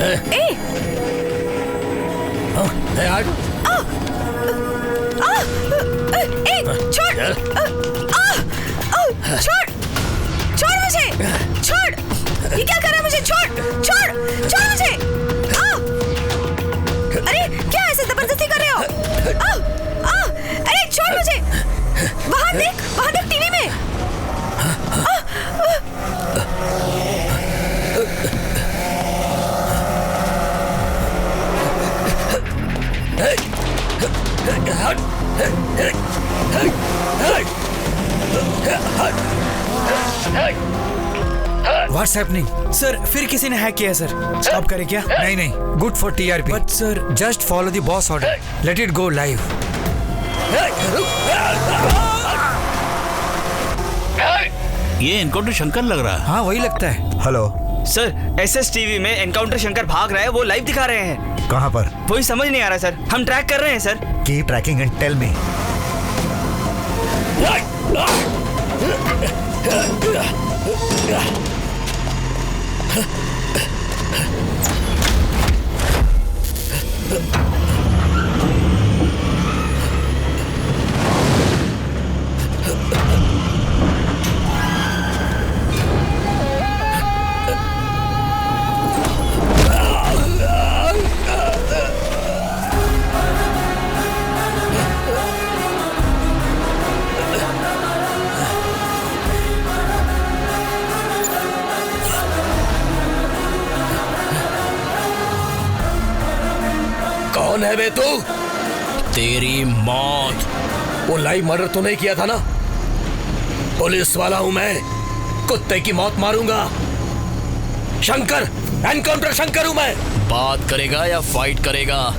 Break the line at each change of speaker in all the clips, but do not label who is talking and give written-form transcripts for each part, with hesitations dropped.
छोड़ मुझे, छोड़। ये क्या कर रहा है मुझे? छोड़ मुझे। अरे क्या ऐसे जबरदस्ती कर रहे हो? अरे छोड़ मुझे। वहाँ देख टीवी में।
What's happening?
सर फिर किसी ने हैक किया सर। स्टॉप करें क्या?
नहीं, good for TRP।
But sir
just follow the boss order, let it go live.
ये एनकाउंटर शंकर लग रहा है।
हाँ वही लगता है।
हेलो
सर, SSTV में एनकाउंटर शंकर भाग रहा है, वो लाइव दिखा रहे हैं।
कहाँ पर?
वही समझ नहीं आ रहा सर, हम ट्रैक कर रहे हैं sir.
Keep tracking and tell me.
कौन है बे तू?
तेरी मौत।
वो लाइव मर्डर तो नहीं किया था ना? पुलिस वाला हूं मैं, कुत्ते की मौत मारूंगा। शंकर, एनकाउंटर शंकर हूं मैं।
बात करेगा या फाइट करेगा?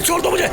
छोड़ दो मुझे।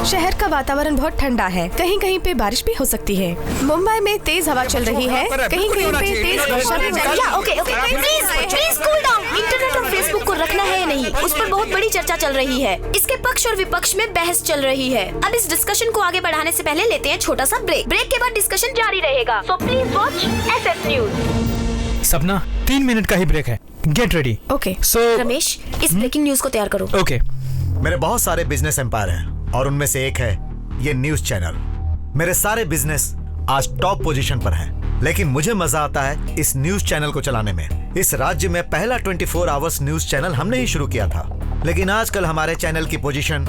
शहर का वातावरण बहुत ठंडा है, कहीं कहीं पे बारिश भी हो सकती है। मुंबई में तेज हवा चल रही है, कहीं कहीं पे तेज वर्षा भी।
Okay please cool down. Internet और फेसबुक को रखना है या नहीं, उस पर बहुत बड़ी चर्चा चल रही है। इसके पक्ष और विपक्ष में बहस चल रही है। अब इस डिस्कशन को आगे बढ़ाने से पहले लेते हैं छोटा सा ब्रेक। ब्रेक के बाद डिस्कशन जारी रहेगा, so please watch SS news.
सपना 3 मिनट का ही ब्रेक है, गेट रेडी।
ओके
रमेश, इस ब्रेकिंग न्यूज को तैयार करो।
ओके।
मेरे बहुत सारे बिजनेस एम्पायर हैं और उनमें से एक है ये न्यूज चैनल। मेरे सारे बिजनेस आज टॉप पोजीशन पर हैं, लेकिन मुझे मजा आता है इस न्यूज चैनल को चलाने में। इस राज्य में पहला 24 आवर्स न्यूज चैनल हमने ही शुरू किया था, लेकिन आजकल हमारे चैनल की position.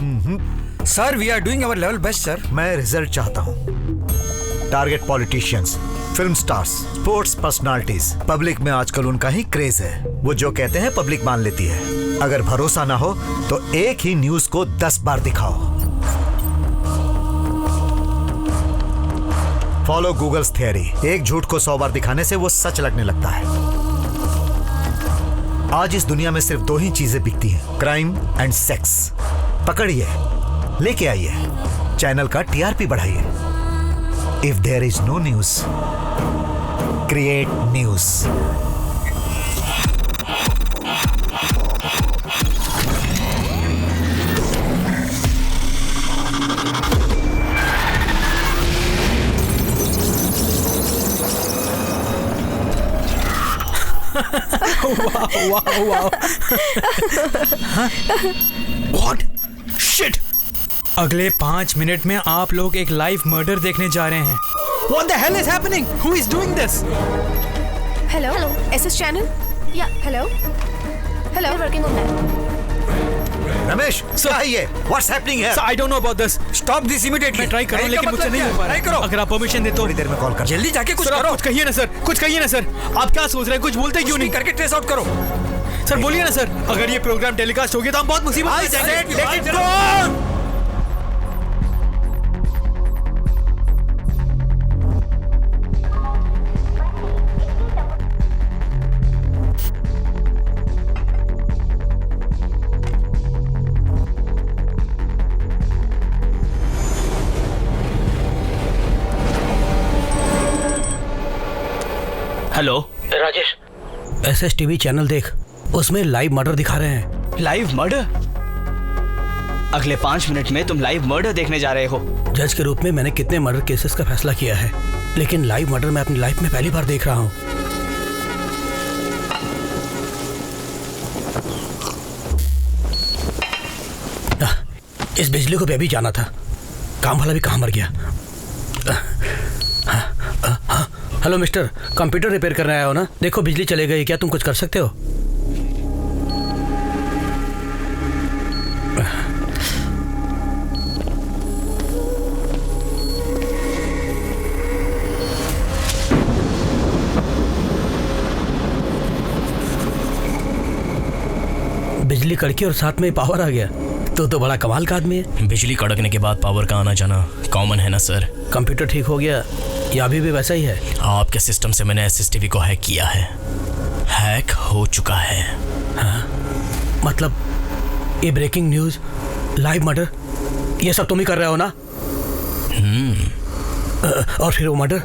Sir we are doing our level best sir.
मैं रिजल्ट चाहता हूँ। Target politicians, film stars, sports personalities. Public में आजकल उनका ही क्रेज है, वो जो कहते हैं पब्लिक मान लेती है। अगर भरोसा ना हो तो एक ही न्यूज को 10 बार दिखाओ। फॉलो गूगल्स थियरी, एक झूठ को 100 बार दिखाने से वो सच लगने लगता है। आज इस दुनिया में सिर्फ 2 ही चीजें बिकती हैं, क्राइम एंड सेक्स। पकड़िए, लेके आइए, चैनल का TRP बढ़ाइए। If there is no news, create news.
What? Shit!
अगले 5 मिनट में आप लोग एक लाइव मर्डर देखने जा रहे हैं।
What the hell is happening? Who is doing this?
Hello SS channel.
Yeah
hello hello
working on that.
Ramesh क्या है ये? What's happening here?
I don't know about this. Stop this immediately. मैं try कर रहा हूँ लेकिन मुझसे नहीं हो पा रहा है।
ट्राई करो।
अगर आप परमिशन दे तो
थोड़ी देर में कॉल कर।
जल्दी जाके कुछ
सर, आप
करो।
कुछ कहिए ना सर, कुछ कहिए ना सर। आप क्या सोच रहे हैं? कुछ बोलते क्यों नहीं?
करके ट्रेस आउट करो।
सर बोलिए ना सर। अगर ये प्रोग्राम टेलीकास्ट हो गया तो हम बहुत मुसीबत में जाएंगे।
Let it go!
Hello
Rajesh, SS TV channel देख, उसमें लाइव मर्डर दिखा रहे हैं।
Live murder? अगले 5 मिनट में तुम लाइव मर्डर देखने जा रहे हो?
जज के रूप में मैंने कितने मर्डर केसेस का फैसला किया है, लेकिन लाइव मर्डर मैं अपनी लाइफ में पहली बार देख रहा हूँ। इस बिजली को भी अभी जाना था। काम वाला भी कहाँ मर गया? हेलो मिस्टर, कंप्यूटर रिपेयर करने आया हो ना? देखो बिजली चले गई, क्या तुम कुछ कर सकते हो? बिजली कड़की और साथ में पावर आ गया। तो बड़ा कमाल का आदमी है।
बिजली कड़कने के बाद पावर का आना जाना कॉमन है ना सर।
कंप्यूटर ठीक हो गया या अभी भी वैसा ही है?
आपके सिस्टम से मैंने एसएसटीवी को हैक किया है। हैक हो चुका है।
हाँ? मतलब ये ब्रेकिंग न्यूज, लाइव मर्डर, ये सब तुम ही कर रहे हो ना? और फिर वो मर्डर?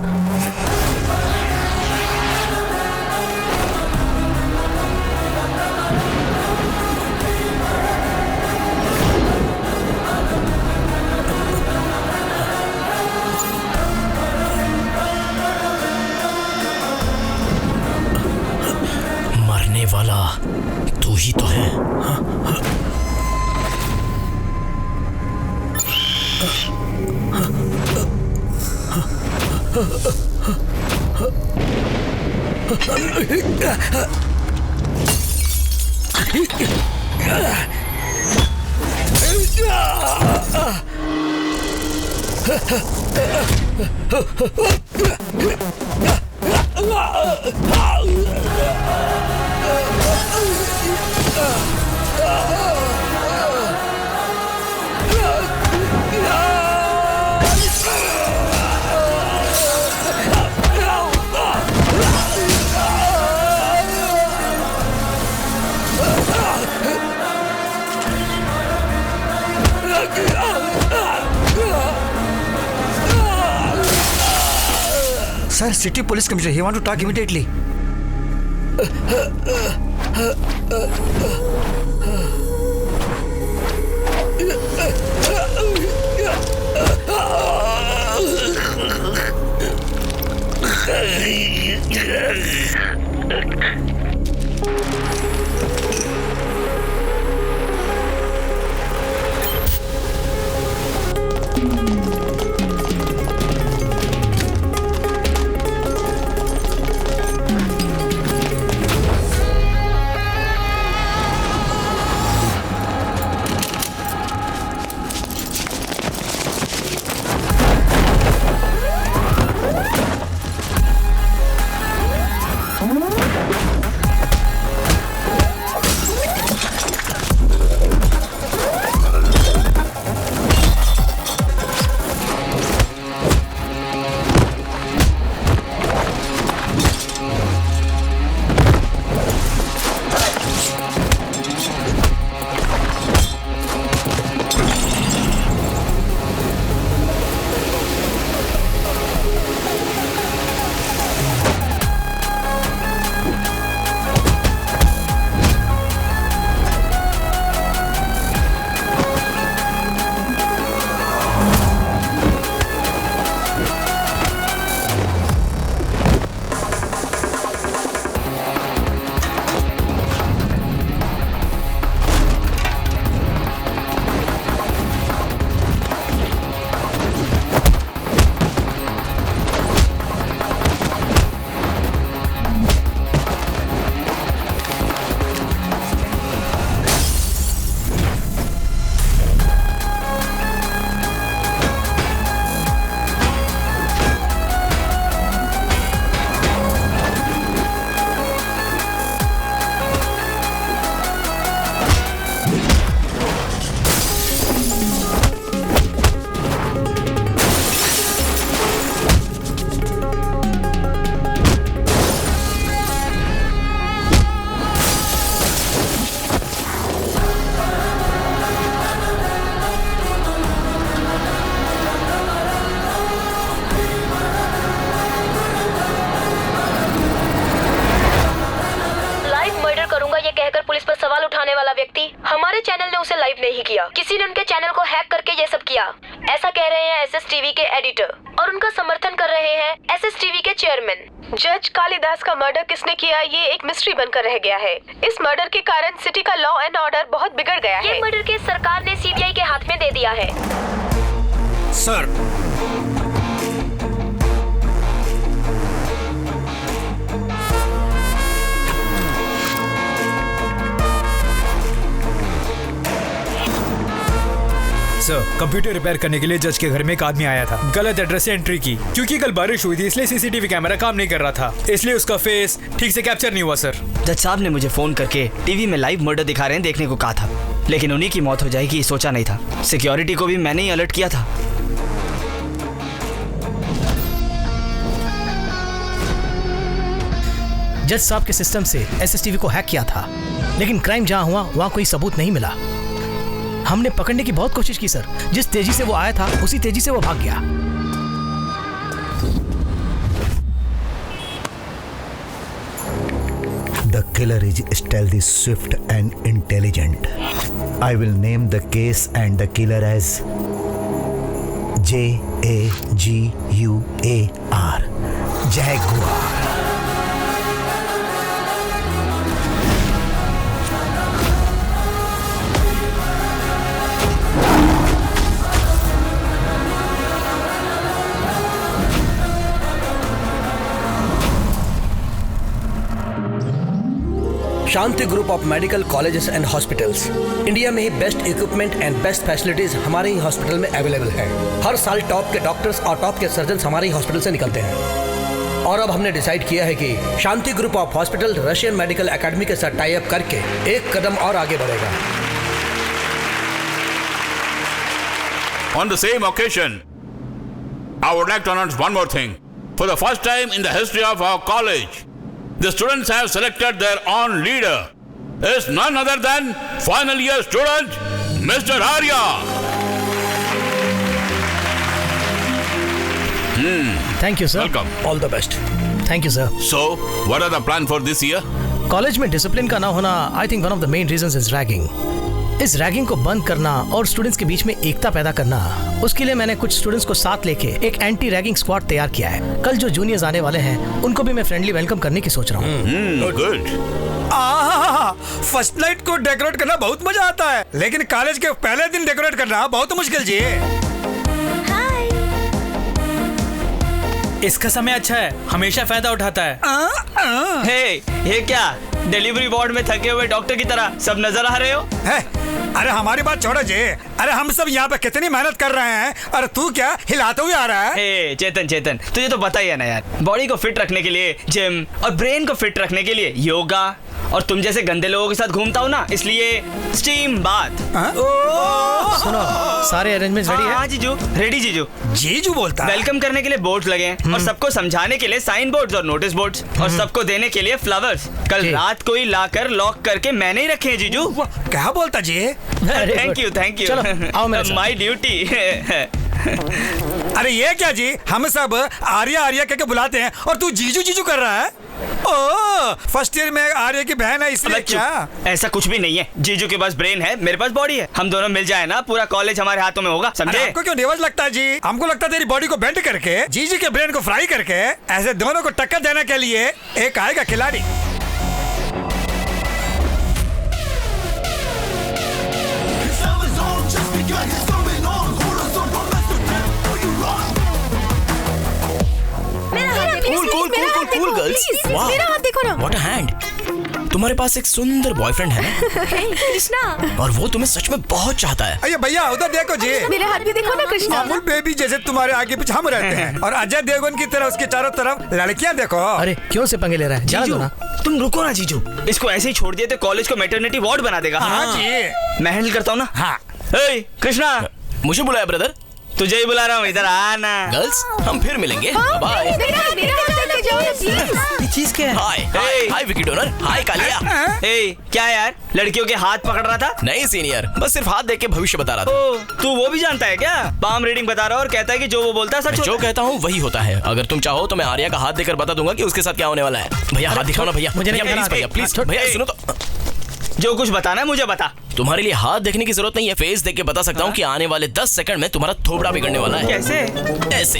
वाला तू ही तो है।
Sir, city police commissioner, he want to talk immediately.
Live नहीं किया। किसी ने उनके चैनल को हैक करके ये सब किया, ऐसा कह रहे हैं एसएस टीवी के एडिटर, और उनका समर्थन कर रहे हैं एसएस टीवी के चेयरमैन।
जज कालिदास का मर्डर किसने किया ये एक मिस्ट्री बनकर रह गया है। इस मर्डर के कारण सिटी का लॉ एंड ऑर्डर बहुत बिगड़ गया है।
ये मर्डर केस सरकार ने सीबीआई के हाथ में दे दिया है।
सर,
कंप्यूटर रिपेयर करने के लिए जज के घर में एक आदमी आया था। गलत एड्रेस से एंट्री की। क्योंकि कल बारिश हुई थी इसलिए सीसीटीवी कैमरा काम नहीं कर रहा था, इसलिए उसका फेस ठीक से कैप्चर नहीं हुआ सर।
जज साहब ने मुझे फोन करके टीवी में लाइव मर्डर दिखा रहे हैं देखने को कहा था, लेकिन उन्हीं की मौत हो जाएगी सोचा नहीं था। सिक्योरिटी को भी मैंने ही अलर्ट किया था।
जज साहब के सिस्टम से एसएसटीवी को हैक किया था, लेकिन क्राइम जहां हुआ वहां कोई सबूत नहीं मिला। हमने पकड़ने की बहुत कोशिश की सर। जिस तेजी से वो आया था उसी तेजी से वो भाग गया।
The killer is stealthy, swift and intelligent. I will name the case and the killer as Jaguar. Jaguar.
Shanti group of medical colleges and hospitals India में ही best equipment and best facilities हमारे ही हॉस्पिटल में available है। हर साल top के doctors और top के सर्जन हमारे ही हॉस्पिटल से निकलते हैं। और अब हमने डिसाइड किया है कि Shanti group of hospital Russian medical academy के साथ टाई अप करके एक कदम और आगे बढ़ेगा।
On the same occasion, I would like to announce one more thing. For the first time in the history of our college, the students have selected their own leader. It's none other than final year student, Mr. Arya.
Thank you sir.
Welcome.
All the best.
Thank you sir.
So, what are the plan for this year?
College में discipline का ना होना I think one of the main reasons is ragging. इस ragging को बंद करना और students के बीच में एकता पैदा करना, उसके लिए मैंने कुछ स्टूडेंट्स को साथ लेके एक एंटी रैगिंग स्क्वाड तैयार किया है। कल जो जूनियर्स आने वाले हैं उनको भी मैं फ्रेंडली वेलकम करने की सोच रहा हूँ।
Good.
फर्स्ट नाइट को डेकोरेट करना बहुत मजा आता है, लेकिन कॉलेज के पहले दिन डेकोरेट करना बहुत मुश्किल जी।
इसका समय अच्छा है, हमेशा फायदा उठाता है।
हे, ये क्या डिलीवरी वार्ड में थके हुए डॉक्टर की तरह सब नजर आ रहे हो?
अरे हमारी बात छोड़ो जी। अरे हम सब यहाँ पे कितनी मेहनत कर रहे हैं और तू क्या हिलाते हुए आ रहा है?
हे चेतन, तुझे तो पता ही है ना यार, बॉडी को फिट रखने के लिए जिम और ब्रेन को फिट रखने के लिए योगा, और तुम जैसे गंदे लोगों के साथ घूमता हूँ ना, इसलिए स्टीम बाथ।
सुनो, सारे अरेंजमेंट्स रेडी है?
हाँ जीजू, रेडी जीजू।
जीजू बोलता है।
वेलकम करने के लिए बोर्ड्स लगे हैं और सबको समझाने के लिए साइन बोर्ड्स और नोटिस बोर्ड्स, और सबको देने के लिए फ्लावर्स। कल रात को ही लाकर लॉक करके मैंने ही रखे हैं जीजू।
क्या बोलता जी?
Thank you.
चलो, आओ मेरे साथ।
My duty.
अरे ये क्या जी, हम सब आर्या कहके बुलाते हैं और तू जीजू कर रहा है? ओ, फर्स्ट ईयर में आर्य की बहन है इसलिए क्या?
ऐसा कुछ भी नहीं है, जीजू के पास ब्रेन है, मेरे पास बॉडी है। हम दोनों मिल जाए ना, पूरा कॉलेज हमारे हाथों में होगा, समझे?
आपको क्यों नेवज लगता है जी? हमको लगता है तेरी बॉडी को बेंड करके जीजू के ब्रेन को फ्राई करके ऐसे दोनों को टक्कर देने के लिए एक आएगा खिलाड़ी।
Cool girls. वाह,
मेरा हाथ देखो ना।
What a hand. तुम्हारे पास एक सुंदर बॉयफ्रेंड है ना?
कृष्णा,
और वो तुम्हें सच में बहुत चाहता है।
अरे भैया उधर देखो जी,
मेरे हाथ भी देखो ना कृष्णा।
अमूल बेबी जैसे तुम्हारे आगे पीछे हम रहते हैं और अजय देवगन की तरह उसके चारों तरफ लड़कियां देखो।
अरे क्यों से पंगे ले रहा है? जाने दो ना।
तुम रुको ना जीजू, इसको ऐसे ही छोड़ दिए तो कॉलेज को मैटरनिटी वार्ड बना देगा।
हाँ जी,
मैं हैंडल करता हूँ ना।
हाँ।
कृष्णा,
मुझे बुलाया ब्रदर?
तुझे ही बुला रहा हूँ, इधर आना।
गर्ल्स, हम फिर मिलेंगे। बाय।
चीज क्या है?
हाय विकी डोनर। हाय कालिया।
क्या यार, लड़कियों के हाथ पकड़ रहा था?
नहीं सीनियर, बस सिर्फ हाथ देख के भविष्य बता रहा था।
तू वो भी जानता है क्या? पाम रीडिंग बता रहा और कहता है कि जो वो बोलता है सच।
जो कहता हूँ वही होता है। अगर तुम चाहो तो मैं आर्या का हाथ देकर बता दूंगा कि उसके साथ क्या होने वाला है। भैया हाथ दिखाओ ना भैया।
मुझे नहीं
प्लीज भैया, प्लीज भैया सुनो तो।
जो कुछ बताना है मुझे बता।
तुम्हारे लिए हाथ देखने की जरूरत नहीं है, फेस देख के बता सकता हूँ कि आने वाले 10 सेकंड में तुम्हारा थोबड़ा बिगड़ने वाला है।
कैसे?
ऐसे।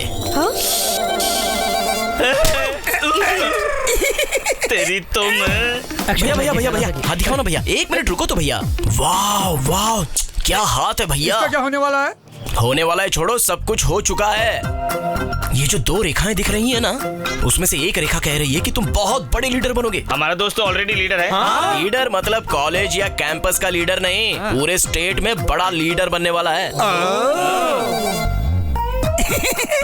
तेरी तो मैं।
भैया हाथ दिखाओ ना भैया, 1 मिनट रुको तो भैया। वाह वाह, क्या हाथ है भैया।
इसका क्या होने वाला है?
होने वाला है छोड़ो, सब कुछ हो चुका है। ये जो 2 रेखाएं दिख रही है ना, उसमें से एक रेखा कह रही है कि तुम बहुत बड़े लीडर बनोगे।
हमारा दोस्त तो ऑलरेडी लीडर है।
हाँ? लीडर मतलब कॉलेज या कैंपस का लीडर नहीं, पूरे स्टेट में बड़ा लीडर बनने वाला है।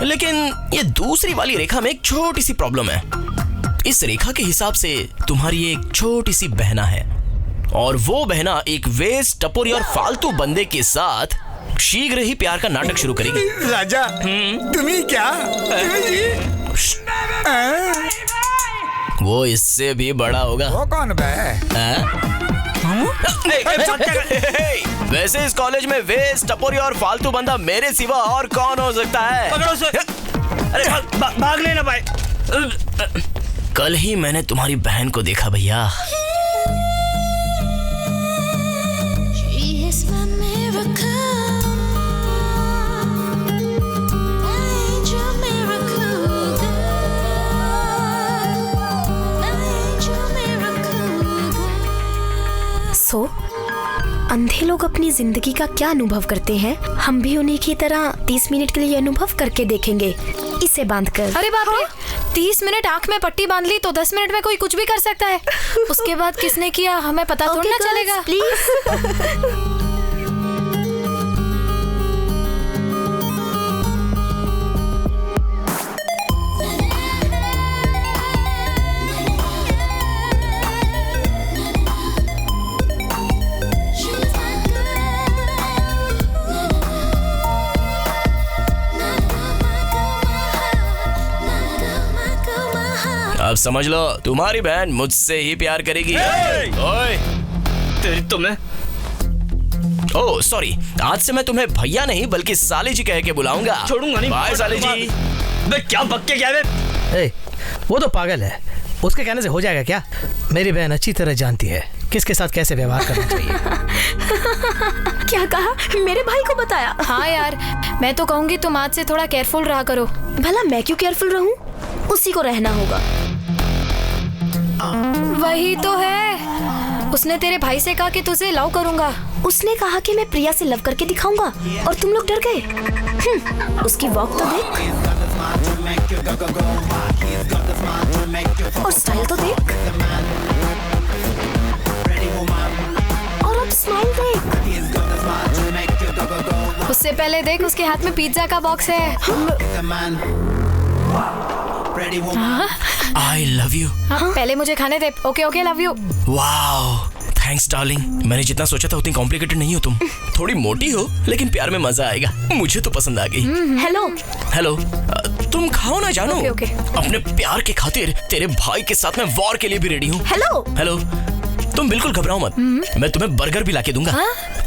लेकिन ये दूसरी वाली रेखा में एक छोटी सी प्रॉब्लम है। इस रेखा के हिसाब से तुम्हारी एक छोटी सी बहना है, और वो बहना एक वेस्ट, टपोरी और फालतू बंदे के साथ शीघ्र ही प्यार का नाटक शुरू करेगी।
राजा, तुम्ही क्या?
वो इससे भी बड़ा होगा।
वो कौन बे?
वैसे इस कॉलेज में वेस्ट, टपोरी और फालतू बंदा मेरे सिवा और कौन हो सकता है?
पकड़ो उसे। अरे भाग लेना भाई।
कल ही मैंने तुम्हारी बहन को देखा भैया।
अंधे लोग अपनी जिंदगी का क्या अनुभव करते हैं, हम भी उन्हीं की तरह 30 मिनट के लिए अनुभव करके देखेंगे, इसे बांधकर।
अरे बाप रे, 30 मिनट आंख में पट्टी बांध ली तो 10 मिनट में कोई कुछ भी कर सकता है। उसके बाद किसने किया हमें पता थोड़ी ना चलेगा।
प्लीज।
अब समझ लो, तुम्हारी बहन मुझसे ही प्यार करेगी। ओए,
तेरी तो मैं।
ओह सॉरी, आज से मैं तुम्हें भैया नहीं बल्कि साले जी कह के बुलाऊंगा।
छोड़ूंगा नहीं।
बाय साले जी।
बे क्या बक्के क्या है?
वो तो पागल है, उसके कहने से हो जाएगा क्या? मेरी बहन अच्छी तरह जानती है किसके साथ कैसे व्यवहार करना चाहिए।
क्या कहा? मेरे भाई को बताया?
हाँ यार, मैं तो कहूँगी तुम आज से थोड़ा केयरफुल रहा करो।
भला मैं क्यों केयरफुल रहूं? उसी को रहना होगा।
वही तो है, उसने तेरे भाई से कहा कि तुझे लव करूंगा।
उसने कहा कि मैं प्रिया से लव करके दिखाऊंगा और तुम लोग डर गए। उसकी वॉक तो देख और स्टाइल तो देख और अब स्माइल देख।
उससे पहले देख, उसके हाथ में पिज्जा का बॉक्स है।
I love you.
पहले मुझे खाने दे। Okay okay, love you.
Wow, thanks darling. मैंने जितना सोचा था उतनी कॉम्प्लिकेटेड नहीं हो तुम। थोड़ी मोटी हो लेकिन प्यार में मजा आएगा। मुझे तो पसंद आ गई।
हेलो
हेलो, तुम खाओ ना जानू।
Okay, okay.
अपने प्यार के खातिर तेरे भाई के साथ मैं वॉर के लिए भी रेडी हूँ।
हेलो
हेलो, तुम बिल्कुल घबराओ मत। मैं तुम्हें बर्गर भी लाके दूंगा।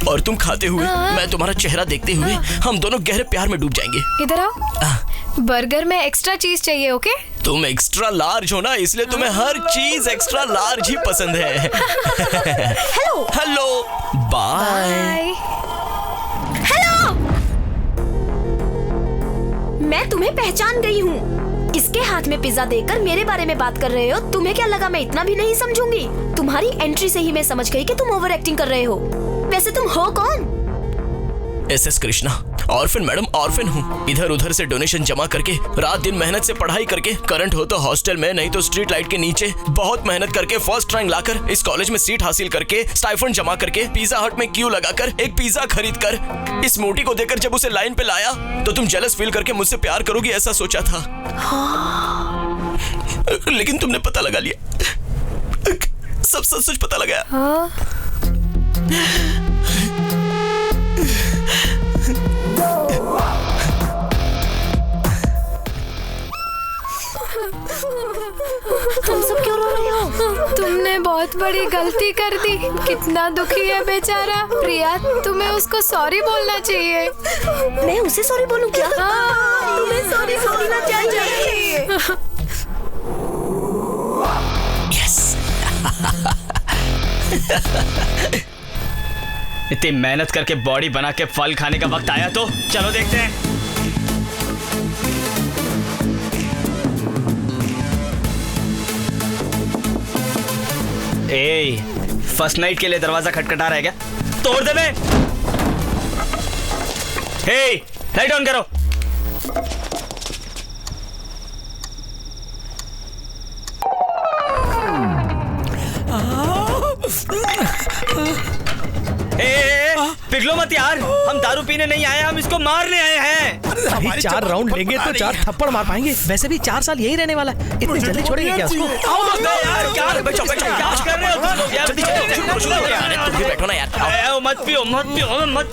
और तुम खाते हुए, मैं तुम्हारा चेहरा देखते हुए, हम दोनों गहरे प्यार में डूब जाएंगे।
इधर आओ। बर्गर में एक्स्ट्रा चीज चाहिए। ओके?
तुम एक्स्ट्रा लार्ज हो ना, इसलिए तुम्हें हर चीज एक्स्ट्रा लार्ज ही पसंद है।
Hello
hello, bye.
हेलो, मैं तुम्हें पहचान गई हूँ। इसके हाथ में पिज्जा देकर मेरे बारे में बात कर रहे हो। तुम्हें क्या लगा मैं इतना भी नहीं समझूंगी? तुम्हारी एंट्री से ही मैं समझ गई कि तुम ओवर एक्टिंग कर रहे हो। वैसे तुम हो कौन?
SS Krishna, orphan madam, orphan हूँ। इधर उधर से डोनेशन जमा करके, रात दिन मेहनत से पढ़ाई करके, करंट हो तो हॉस्टल में, नहीं तो स्ट्रीट लाइट के नीचे, बहुत मेहनत करके फर्स्ट रैंक लाकर, इस कॉलेज में सीट हासिल करके, स्टाइफंड जमा करके, पिज्जा हट में क्यू लगाकर, एक पिज्जा खरीद कर, इस मोटी को देकर जब उसे लाइन पे लाया तो तुम जेलस फील करके मुझसे प्यार करोगी ऐसा सोचा था। लेकिन तुमने पता लगा लिया, सब सच पता लगा।
तुम सब क्यों रो रहे हो?
तुमने बहुत बड़ी गलती कर दी। कितना दुखी है बेचारा। प्रिया, तुम्हें उसको सॉरी बोलना चाहिए।
मैं उसे सॉरी बोलूं क्या? तुम्हें सॉरी बोलना चाहिए।
यस।
इतनी मेहनत करके बॉडी बना के फल खाने का वक्त आया तो चलो देखते हैं। ए, फर्स्ट नाइट के लिए दरवाजा खटखटा रहा है क्या? तोड़ दे बे। हे, लाइट ऑन करो। पिघलो मत यार, हम दारू पीने नहीं आए, हम इसको मारने आए हैं।
अभी 4 राउंड लेंगे तो 4 थप्पड़ मार पाएंगे। वैसे भी 4 साल यही रहने वाला है, इतनी जल्दी छोड़ेंगे क्या उसको?
यार क्या कर रहे हो तुम लोग यार?
तुम भी बैठो ना यार।
मत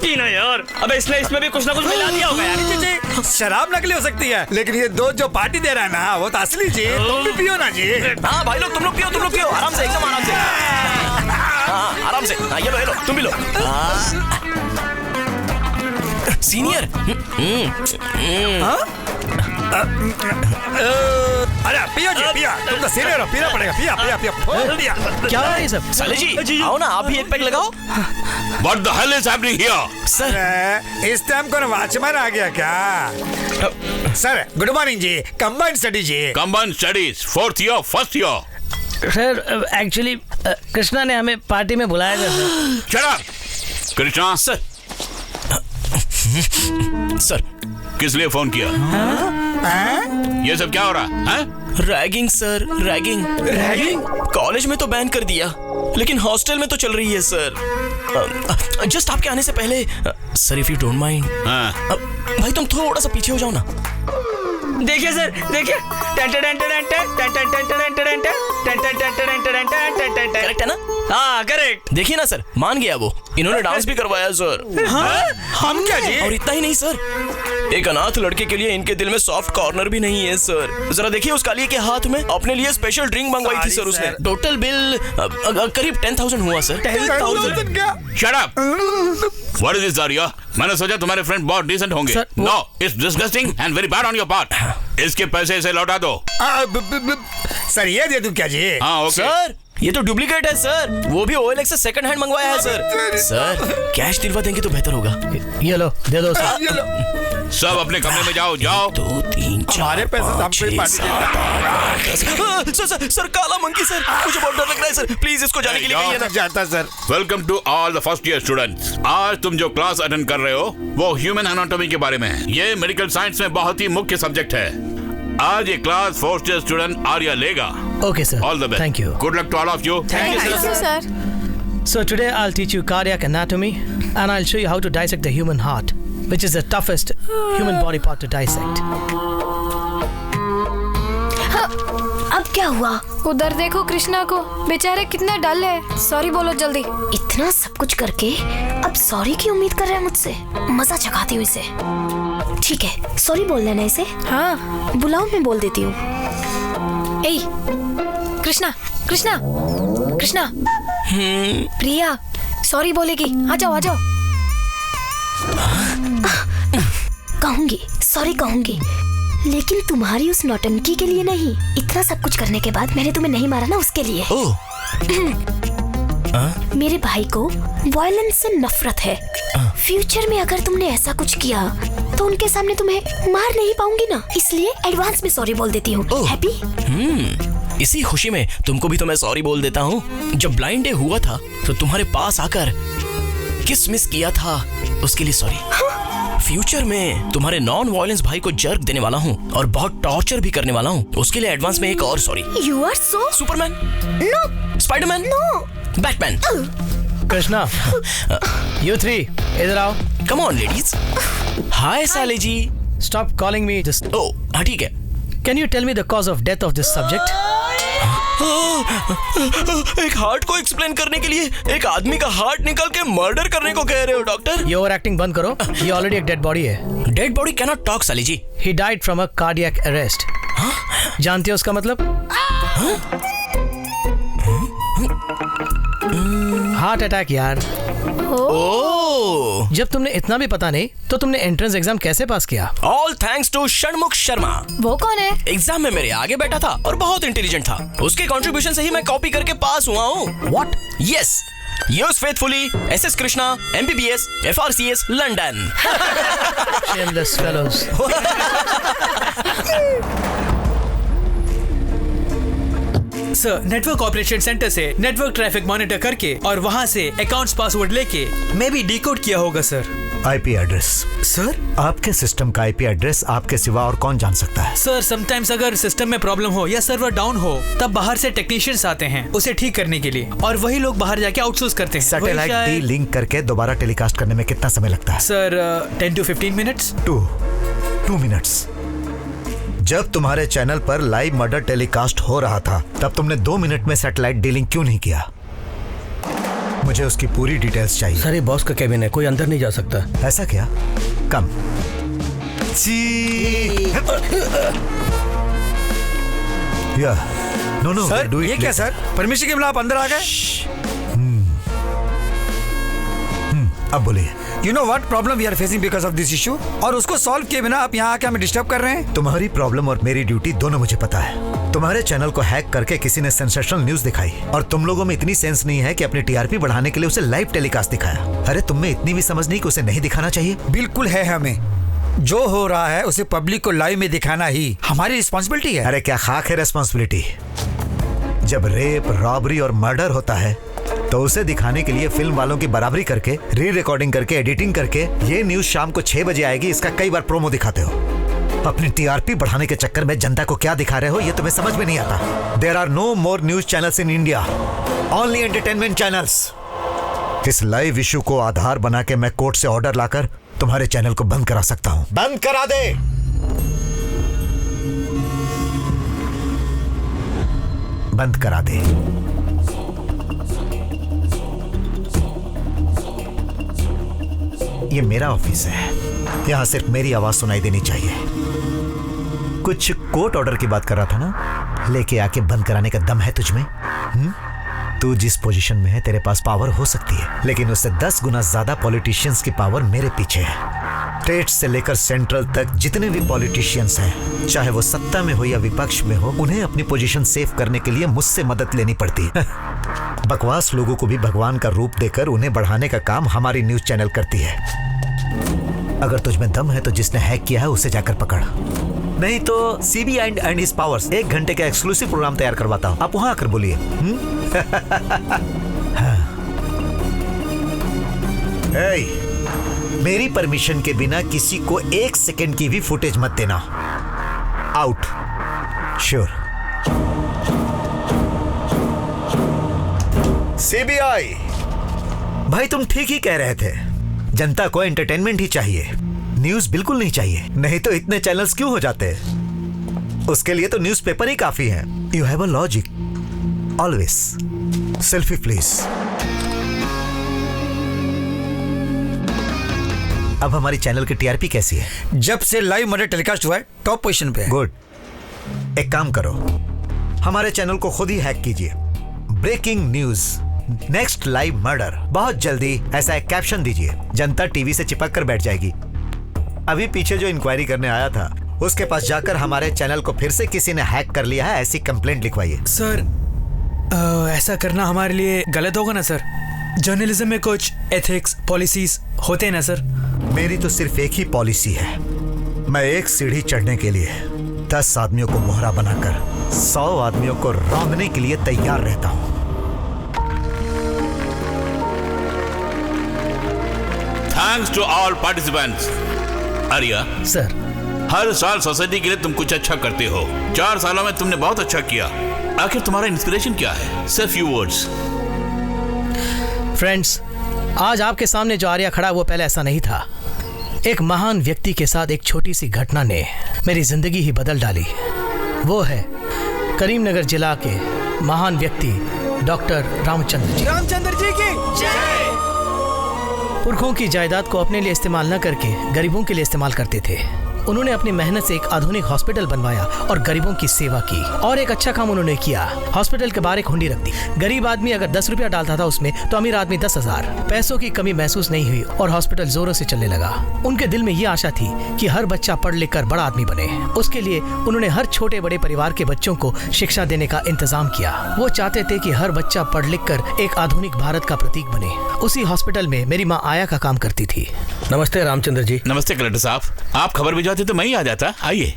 पीना यार। अबे इसमें भी कुछ ना कुछ मिला दिया होगा यार।
शराब नकली हो सकती है, लेकिन ये दोस्त जो पार्टी दे रहा है ना, वो तो असली जी। तुम भी पियो ना जी।
हाँ भाई लोग, तुम लोग पियो आराम से, एकदम आराम से। हाँ आराम से। हाँ ये लो तुम भी लो। सीनियर।
अरे पियो जी, पिया। तुम तो सीनियर हो, पीना पड़ेगा। पिया।
क्या है ये सब?
साले जी आओ ना, आप भी एक पैक लगाओ।
What the hell is happening here?
Sir इस टाइम कौन वॉचमैन आ गया क्या? सर गुड मॉर्निंग जी। कंबाइंड स्टडी जी।
Combined studies, 4th year, 1st year.
Sir actually Krishna ने हमें पार्टी में बुलाया था।
Shut up, Krishna.
सर
किस लिए फोन किया? ये सब क्या हो रहा है?
रैगिंग सर, रैगिंग कॉलेज में तो बैन कर दिया, लेकिन हॉस्टल में तो चल रही है सर। जस्ट आपके आने से पहले sir, if you don't mind, भाई तुम थोड़ा सा पीछे हो जाओ ना।
देखिए सर, देखिए।
करेक्ट है ना?
हाँ करेक्ट।
देखिए ना सर, मान गया वो। इन्होंने डांस भी करवाया सर।
हम क्या जी?
और इतना ही नहीं सर, एक अनाथ लड़के के लिए इनके दिल में सॉफ्ट कॉर्नर भी नहीं है सर। जरा देखिए उस काली के हाथ में अपने लिए स्पेशल ड्रिंक मंगवाई थी सर उसने। टोटल बिल करीब 10,000 हुआ सर।
10,000 क्या?
Shut up! What is this, Arya? मैंने सोचा तुम्हारे फ्रेंड बहुत डिसेंट होंगे। No, it's disgusting and very bad on your part. इसके पैसे इसे लौटा दो।
सर ये दे दूं क्या जी?
हाँ ओके।
सर ये तो डुप्लीकेट है सर, वो भी OLX से सेकंड हैंड मंगवाया है सर। सर कैश दिलवा देंगे तो बेहतर होगा।
ये लो, दे दो सर।
सब अपने कमरे में जाओ।
2, 3, 4,
हमारे पैसे हमको ही पार्टी
सर काला मंकी सर, मुझे बहुत डर लग रहा है सर, प्लीज इसको जाने के लिए कहिए ना।
जाता sir.
Welcome to all the first year students. आज तुम जो क्लास अटेंड कर रहे हो वो ह्यूमन एनाटॉमी के बारे में है। ये मेडिकल साइंस में बहुत ही मुख्य सब्जेक्ट है। आज ये class first year student Arya लेगा।
Okay sir.
All the best.
Thank you.
Good luck to all of you.
Thank you, sir.
So today I'll teach you cardiac anatomy and I'll show you how to dissect the human heart, which is the toughest human body part to dissect.
अब क्या हुआ?
उधर देखो कृष्णा को, बेचारे कितना डल है। Sorry बोलो जल्दी।
इतना सब कुछ करके अब सॉरी की उम्मीद कर रहा है मुझसे? मजा चखाती हूँ इसे। ठीक है, सॉरी बोल देना इसे।
हाँ
बुलाओ, मैं बोल देती हूँ।
ए कृष्णा, कृष्णा, कृष्णा। प्रिया सॉरी बोलेगी। आ जाओ, आ जाओ।
कहूंगी, सॉरी कहूंगी, लेकिन तुम्हारी उस नौटंकी के लिए नहीं। इतना सब कुछ करने के बाद मैंने तुम्हें नहीं मारा ना, उसके लिए। मेरे भाई को वायलेंस से नफरत है। फ्यूचर में अगर तुमने ऐसा कुछ किया तो उनके सामने तुम्हें मार नहीं पाऊंगी ना, इसलिए एडवांस में सॉरी बोल देती हूँ। हैप्पी?
इसी खुशी में तुमको भी तो मैं सॉरी बोल देता हूँ। जब ब्लाइंड डे हुआ था तो तुम्हारे पास आकर किस मिस किया था, उसके लिए सॉरी। फ्यूचर में तुम्हारे नॉन वायलेंस भाई को जर्क देने वाला हूँ और बहुत टॉर्चर भी करने वाला हूँ, उसके लिए एडवांस में एक और sorry.
You are so
Superman?
No.
Spiderman?
No.
Batman?
Krishna, you three, इधर आओ।
Come on ladies. हाय साले जी।
Stop calling me just.
Oh, हाँ ठीक है।
Can you tell me the cause of death of this subject?
एक हार्ट को explain करने के लिए एक आदमी का हार्ट निकाल के मर्डर करने को कह रहे हो डॉक्टर?
ये ओवर एक्टिंग बंद करो। ये ऑलरेडी एक डेड बॉडी है।
Dead body can not talk साली जी।
He died from a cardiac arrest. जानते हो उसका मतलब? हार्ट अटैक यार।
ओह,
जब तुमने इतना भी पता नहीं तो तुमने एंट्रेंस एग्जाम कैसे पास किया?
All thanks to Shanmukh Sharma.
वो कौन है?
एग्जाम में मेरे आगे बैठा था और बहुत इंटेलिजेंट था। उसके कंट्रीब्यूशन से ही मैं कॉपी करके पास हुआ हूँ।
What?
Yes. Yours faithfully, SS Krishna, MBBS, FRCS, London.
Shameless fellows.
Sir, network operation centre से नेटवर्क ट्रैफिक मॉनिटर करके और वहाँ से अकाउंट्स पासवर्ड लेके मैं भी डिकोड किया होगा सर।
आईपी एड्रेस
सर,
आपके सिस्टम का आईपी एड्रेस आपके सिवा और कौन जान सकता है?
सर समटाइम्स अगर सिस्टम में प्रॉब्लम हो या सर्वर डाउन हो तब बाहर से टेक्नीशियंस आते हैं उसे ठीक करने के लिए और वही लोग बाहर जाके आउटसोर्स करते हैं।
सैटेलाइट डी लिंक करके दोबारा टेलीकास्ट करने में कितना समय लगता है?
Sir 10 to 15 minutes.
2 मिनट्स। जब तुम्हारे चैनल पर लाइव मर्डर टेलीकास्ट हो रहा था तब तुमने 2 मिनट में सैटेलाइट डीलिंग क्यों नहीं किया? मुझे उसकी पूरी डिटेल्स चाहिए।
सर, ये बॉस का केबिन है, कोई अंदर नहीं जा सकता।
ऐसा क्या? कम। नो
सर, ये क्या सर? परमिशन के बिना आप अंदर आ गए?
अब बोलिए।
You know what problem we are facing because of this issue? और उसको सॉल्व किए बिना आप यहाँ आके हमें डिस्टर्ब कर रहे हैं।
तुम्हारी प्रॉब्लम और मेरी ड्यूटी दोनों मुझे पता है। तुम्हारे चैनल को हैक करके किसी ने सेंसेशनल न्यूज दिखाई और तुम लोगों में इतनी सेंस नहीं है कि अपनी टीआरपी बढ़ाने के लिए उसे लाइव टेलीकास्ट दिखाया। अरे तुम में इतनी भी समझ नहीं कि उसे नहीं दिखाना चाहिए?
बिल्कुल है, हमें जो हो रहा है उसे पब्लिक को लाइव में दिखाना ही हमारी रिस्पॉन्सिबिलिटी है।
अरे क्या खाक है रिस्पॉन्सिबिलिटी? जब रेप, रॉबरी और मर्डर होता है तो उसे दिखाने के लिए फिल्म वालों की बराबरी करके, री रिकॉर्डिंग करके, एडिटिंग करके ये न्यूज शाम को 6 बजे आएगी इसका कई बार प्रोमो दिखाते हो। अपनी टीआरपी बढ़ाने के चक्कर में जनता को क्या दिखा रहे हो ये तुम्हें समझ में नहीं आता। There are no more news channels in India, only entertainment channels. इस लाइव इशू को आधार बना के मैं कोर्ट से ऑर्डर लाकर तुम्हारे चैनल को बंद करा सकता हूं। बंद करा दे। बंद करा दे। ये मेरा ऑफिस है, यहाँ सिर्फ मेरी आवाज सुनाई देनी चाहिए। कुछ कोर्ट ऑर्डर की बात कर रहा था ना? लेके आके बंद कराने का दम है तुझ में? तू जिस पोजीशन में है तेरे पास पावर हो सकती है, लेकिन उससे 10 गुना ज्यादा पॉलिटिशियंस की पावर मेरे पीछे है। स्टेट से लेकर सेंट्रल तक जितने भी पॉलिटिशियंस हैं, चाहे वो सत्ता में हो या विपक्ष में हो, उन्हें अपनी पोजीशन सेव करने के लिए मुझसे मदद लेनी पड़ती है। बकवास लोगों को भी भगवान का रूप देकर उन्हें बढ़ाने का काम हमारी न्यूज चैनल करती है। अगर तुझमें दम है तो जिसने हैक किया है उसे जाकर पकड़, नहीं तो सीबीआई एंड हिज पावर्स 1 घंटे का एक्सक्लूसिव प्रोग्राम तैयार करवाता हूं, आप वहां आकर बोलिए। मेरी परमिशन के बिना किसी को 1 सेकंड की भी फुटेज मत देना। आउट। श्योर। सीबीआई भाई तुम ठीक ही कह रहे थे, जनता को एंटरटेनमेंट ही चाहिए, न्यूज बिल्कुल नहीं चाहिए। नहीं तो इतने चैनल्स क्यों हो जाते हैं? उसके लिए तो न्यूज़पेपर ही काफी है। You have a logic always. Selfie please. अब हमारी चैनल की टीआरपी कैसी है?
जब से लाइव मर्डर टेलीकास्ट हुआ है टॉप पोजीशन पे है।
गुड। एक काम करो, हमारे चैनल को खुद ही हैक कीजिए। Breaking news, next live murder. बहुत जल्दी ऐसा एक कैप्शन दीजिए, जनता टीवी से चिपक कर बैठ जाएगी। अभी पीछे जो इंक्वायरी करने आया था उसके पास जाकर हमारे चैनल को फिर से किसी ने हैक कर लिया है ऐसी कंप्लेंट लिखवाइए।
सर ऐसा करना हमारे लिए गलत होगा ना सर? जर्नलिज्म में कुछ एथिक्स पॉलिसीज होते हैं ना सर?
मेरी तो सिर्फ एक ही पॉलिसी है, मैं एक सीढ़ी चढ़ने के लिए 10 आदमियों को मोहरा बनाकर 100 आदमियों को रौंदने के लिए तैयार रहता हूं।
Thanks to all participants. Arya
sir,
हर साल सोसाइटी के लिए तुम कुछ अच्छा करते हो। 4 सालों में तुमने बहुत अच्छा किया। आखिर तुम्हारा इंस्पिरेशन क्या है? सिर्फ फ्यू वर्ड्स।
फ्रेंड्स, आज आपके सामने जो आर्या खड़ा वो पहले ऐसा नहीं था। एक महान व्यक्ति के साथ एक छोटी सी घटना ने मेरी जिंदगी ही बदल डाली। वो है करीमनगर जिला के महान व्यक्ति डॉक्टर रामचंद्र जी।
रामचंद्र जी की जय।
पुरखों की जायदाद को अपने लिए इस्तेमाल न करके गरीबों के लिए इस्तेमाल करते थे। उन्होंने अपनी मेहनत से एक आधुनिक हॉस्पिटल बनवाया और गरीबों की सेवा की। और एक अच्छा काम उन्होंने किया, हॉस्पिटल के बाहर एक हुंडी रख दी। गरीब आदमी अगर 10 रुपया डालता था उसमें, तो अमीर आदमी 10,000। पैसों की कमी महसूस नहीं हुई और हॉस्पिटल जोरों से चलने लगा। उनके दिल में ये आशा थी कि हर बच्चा पढ़ लिख कर बड़ा आदमी बने। उसके लिए उन्होंने हर छोटे बड़े परिवार के बच्चों को शिक्षा देने का इंतजाम किया। वो चाहते थे कि हर बच्चा पढ़ लिख कर एक आधुनिक भारत का प्रतीक बने। उसी हॉस्पिटल में मेरी माँ आया का काम करती थी।
नमस्ते रामचंद्र जी।
नमस्ते कलेक्टर साहब, आप खबर भिजवाते तो मैं ही आ जाता। आइए।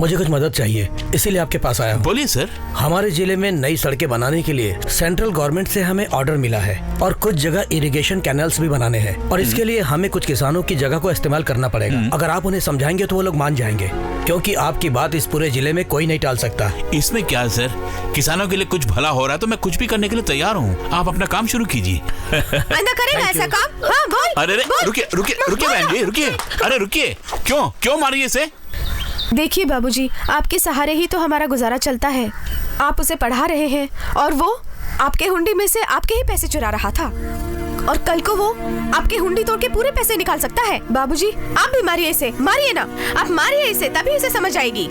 मुझे कुछ मदद चाहिए, इसीलिए आपके पास आया हूँ।
बोलिए सर।
हमारे जिले में नई सड़कें बनाने के लिए सेंट्रल गवर्नमेंट से हमें ऑर्डर मिला है और कुछ जगह इरिगेशन कैनल्स भी बनाने हैं और इसके लिए हमें कुछ किसानों की जगह को इस्तेमाल करना पड़ेगा। अगर आप उन्हें समझाएंगे तो वो लोग मान जाएंगे, क्योंकि आपकी बात इस पूरे जिले में कोई नहीं टाल सकता।
इसमें क्या है सर, किसानों के लिए कुछ भला हो रहा है तो मैं कुछ भी करने के लिए तैयार हूँ। आप अपना काम शुरू कीजिए।
करेगा ऐसा काम? हाँ, बोल।
अरे रुकिए बहन जी, रुकिए। अरे रुकिए, क्यों मारिए इसे?
देखिए बाबूजी, आपके सहारे ही तो हमारा गुजारा चलता है। आप उसे पढ़ा रहे हैं और वो आपके हुंडी में से आपके ही पैसे चुरा रहा था, और कल को वो आपके हुंडी तोड़ के पूरे पैसे निकाल सकता है। बाबूजी, आप भी मारिए इसे, मारिए ना, आप मारिए इसे, तभी इसे समझ आएगी।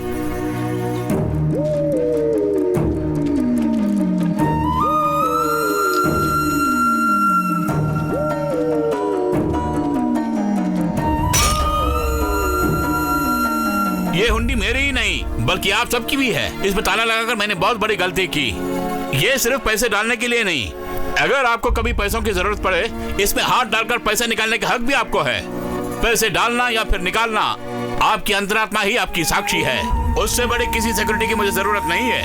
ये हुंडी मेरी ही नहीं बल्कि आप सबकी भी है। इसमें ताला लगाकर मैंने बहुत बड़ी गलती की। ये सिर्फ पैसे डालने के लिए नहीं, अगर आपको कभी पैसों की जरूरत पड़े, इसमें हाथ डालकर पैसे निकालने का हक भी आपको है। पैसे डालना या फिर निकालना आपकी अंतरात्मा ही आपकी साक्षी है। उससे बड़ी किसी सिक्योरिटी की मुझे जरूरत नहीं है।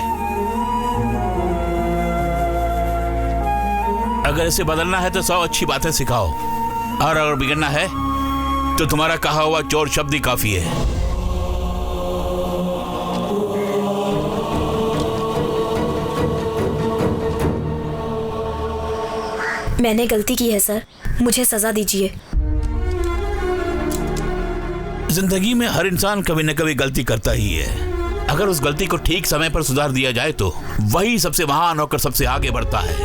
अगर इसे बदलना है तो 100 अच्छी बातें सिखाओ, और अगर बिगड़ना है तो तुम्हारा कहा हुआ चोर शब्द ही काफी है।
मैंने गलती की है सर, मुझे सजा दीजिए।
जिंदगी में हर इंसान कभी न कभी गलती करता ही है। अगर उस गलती को ठीक समय पर सुधार दिया जाए तो वही सबसे महान होकर सबसे आगे बढ़ता है।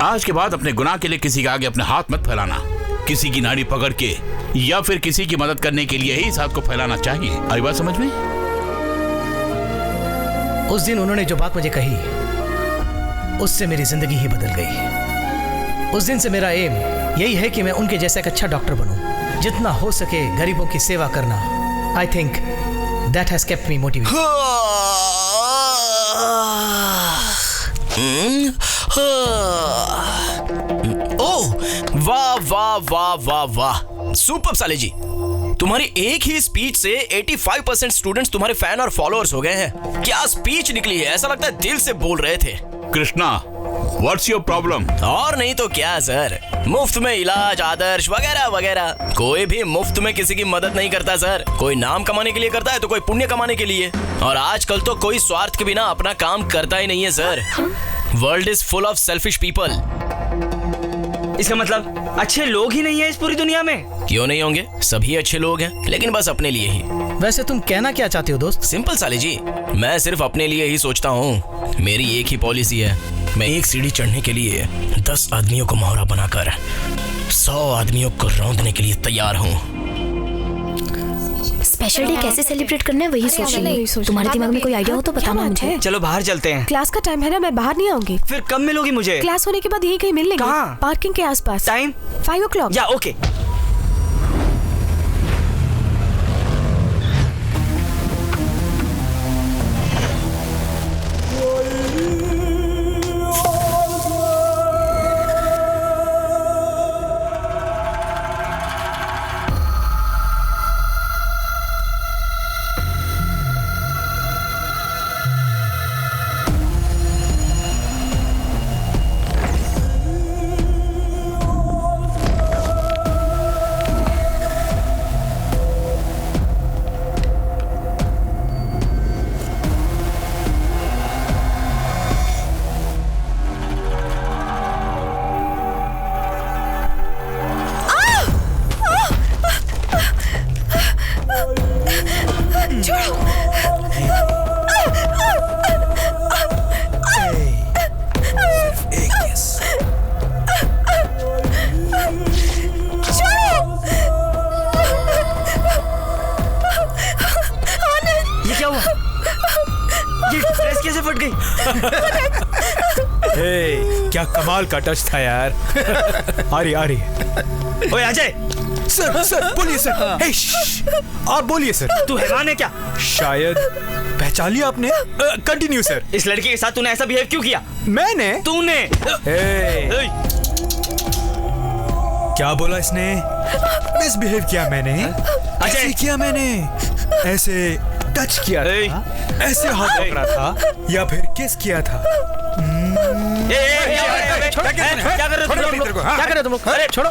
आज के बाद अपने गुनाह के लिए किसी के आगे अपने हाथ मत फैलाना। किसी की नाड़ी पकड़ के या फिर किसी की मदद करने के लिए ही इस हाथ को फैलाना चाहिए। आई बात समझ में?
उस दिन उन्होंने जो बात मुझे कही, उससे मेरी जिंदगी ही बदल गई। उस दिन से मेरा एम यही है कि मैं उनके जैसा एक अच्छा डॉक्टर बनूं, जितना हो सके गरीबों की सेवा करना। I think that has kept me motivated.
Oh, वाह वाह वाह वाह वाह, सुपर साले जी। तुम्हारी एक ही स्पीच से 85% स्टूडेंट्स तुम्हारे फैन और फॉलोअर्स हो गए हैं। क्या स्पीच निकली है, ऐसा लगता है दिल से बोल रहे थे।
Krishna, what's your problem?
और नहीं तो क्या सर, मुफ्त में इलाज, आदर्श वगैरह वगैरह। कोई भी मुफ्त में किसी की मदद नहीं करता सर। कोई नाम कमाने के लिए करता है तो कोई पुण्य कमाने के लिए, और आजकल तो कोई स्वार्थ के बिना अपना काम करता ही नहीं है sir. World is full of selfish people.
इसका मतलब अच्छे लोग ही नहीं है इस पूरी दुनिया में?
क्यों नहीं होंगे, सभी अच्छे लोग हैं, लेकिन बस अपने लिए ही।
वैसे तुम कहना क्या चाहते हो दोस्त?
सिंपल साले जी, मैं सिर्फ अपने लिए ही सोचता हूँ। मेरी एक ही पॉलिसी है, मैं एक सीढ़ी चढ़ने के लिए 10 आदमियों को मोहरा बनाकर 100 आदमियों को रौंदने के लिए तैयार हूँ।
स्पेशल डे कैसे सेलिब्रेट करना है वही सोच रही हूँ। तुम्हारे दिमाग में कोई आइडिया हो तो बताना मुझे।
चलो बाहर चलते हैं।
क्लास का टाइम है ना, मैं बाहर नहीं आऊंगी।
फिर कब मिलोगी मुझे?
क्लास होने के बाद यहीं कहीं मिल लेंगे।
कहाँ?
पार्किंग के आसपास।
Time
5 o'clock।
या ओके।
क्या कमाल का टच था यार। आ रही।
ओए अजय,
सर बोलिए सर। हे, आप बोलिए सर।
तू हैरान है क्या?
शायद पहचान लिया आपने। Continue sir.
इस लड़के के साथ तूने ऐसा बिहेव क्यों किया?
मैंने?
तूने?
क्या बोला इसने? मिसबिहेव किया मैंने? ऐसे किया मैंने? ऐसे टच किया था? ऐसे हाथ पकड़ा था या फिर किस किया था?
क्या कर रहे हो तुम लोग?
अरे छोड़ो।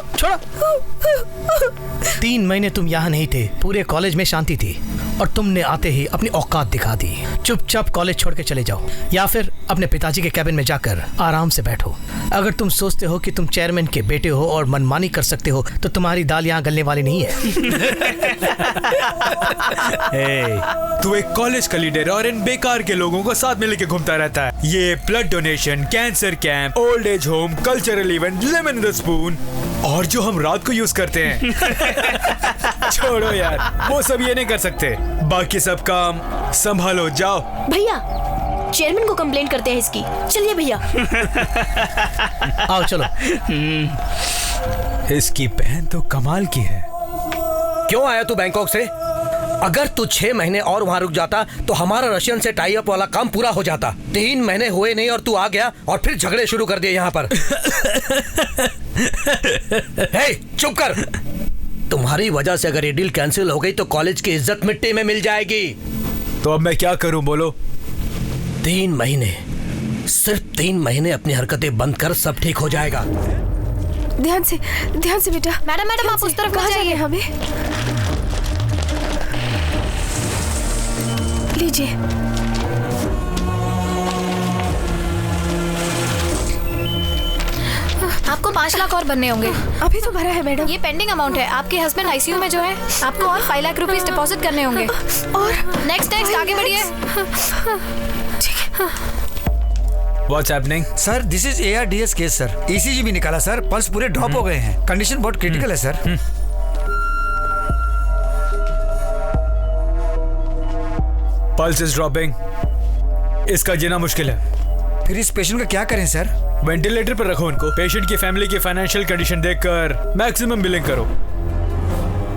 3 महीने तुम यहाँ नहीं थे, पूरे कॉलेज में शांति थी और तुमने आते ही अपनी औकात दिखा दी। चुपचाप कॉलेज छोड़ के चले जाओ या फिर अपने पिताजी के कैबिन में जाकर आराम से बैठो। अगर तुम सोचते हो कि तुम चेयरमैन के बेटे हो और मनमानी कर सकते हो तो तुम्हारी दाल यहाँ गलने वाली नहीं है।
तू एक कॉलेज का लीडर है और इन बेकार के लोगों को साथ में लेके घूमता रहता है। ये blood donation, cancer camp, old age home, cultural event, lemon in the spoon और जो हम रात को यूज करते हैं। छोड़ो यार, वो सब ये नहीं कर सकते। बाकी सब काम संभालो, जाओ।
भैया, चेयरमैन को कंप्लेंट करते हैं इसकी। चलिए भैया।
आओ चलो।
इसकी बहन तो कमाल की है।
क्यों आया तू बैंकॉक से? अगर तू 6 महीने और वहाँ रुक जाता तो हमारा रशियन से टाई अप वाला काम पूरा हो जाता। 3 महीने हुए नहीं और तू आ गया और फिर झगड़े शुरू कर दिए यहाँ पर। हे, चुप कर। तुम्हारी वजह से अगर ये डील कैंसिल हो गई तो कॉलेज की इज्जत मिट्टी में मिल जाएगी।
तो अब मैं क्या करूं, बोलो?
3 महीने, सिर्फ 3 महीने अपनी हरकतें बंद कर, सब ठीक हो जाएगा।
ध्यान से बेटा।
मैडम आप उस तरफ कहाँ जाइए?
हमें लीजिए।
आपको 5 लाख और बनने होंगे।
अभी तो भरा है मैडम।
ये पेंडिंग अमाउंट है। आपके हस्बैंड आईसीयू में जो है, आपको और 5 लाख रुपीस डिपॉजिट करने होंगे।
और
नेक्स्ट आगे बढ़िए।
What's happening?
Sir this is ARDS case sir. ECG भी निकाला सर, पल्स पूरे ड्रॉप हो गए हैं। कंडीशन बहुत क्रिटिकल है सर।
Pulse is dropping. इसका जीना मुश्किल है।
फिर इस पेशेंट का क्या करें सर?
वेंटिलेटर पर रखो उनको। पेशेंट की फैमिली की फाइनेंशियल कंडीशन देखकर मैक्सिमम बिलिंग करो।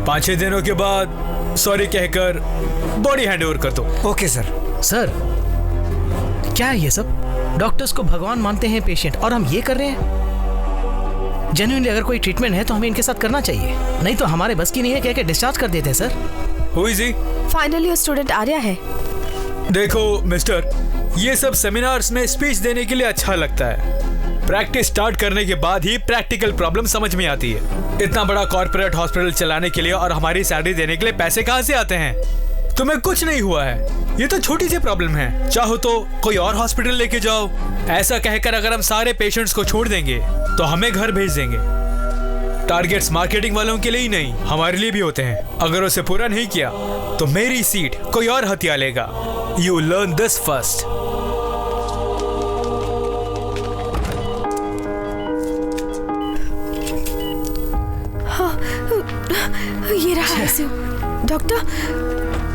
5-6 दिनों के बाद सॉरी कहकर बॉडी हैंडओवर कर दो।
Okay sir.
सर क्या है ये सब? डॉक्टर्स को भगवान मानते हैं पेशेंट और हम ये कर रहे हैं। जेन्युइनली अगर कोई ट्रीटमेंट है तो हमें इनके साथ करना चाहिए, नहीं तो हमारे बस की नहीं है कह के डिस्चार्ज कर देते हैं sir.
Who is he?
Finally वो स्टूडेंट आर्या है।
देखो मिस्टर, ये सब सेमिनार्स में स्पीच देने के लिए अच्छा लगता है। प्रैक्टिस स्टार्ट करने के बाद ही प्रैक्टिकल प्रॉब्लम समझ में आती है। इतना बड़ा कॉर्पोरेट हॉस्पिटल चलाने के लिए और हमारी सैलरी देने के लिए पैसे कहाँ से आते हैं? तुम्हें कुछ नहीं हुआ है, ये तो छोटी सी प्रॉब्लम है। चाहो तो कोई और हॉस्पिटल लेके जाओ। ऐसा कहकर अगर हम सारे पेशेंट्स को छोड़ देंगे तो हमें घर भेज देंगे। टारगेट्स मार्केटिंग वालों के लिए ही नहीं, हमारे लिए भी होते हैं। अगर उसे पूरा नहीं किया तो मेरी सीट कोई और हथिया लेगा। You learn this first.
ये रहा है डॉक्टर।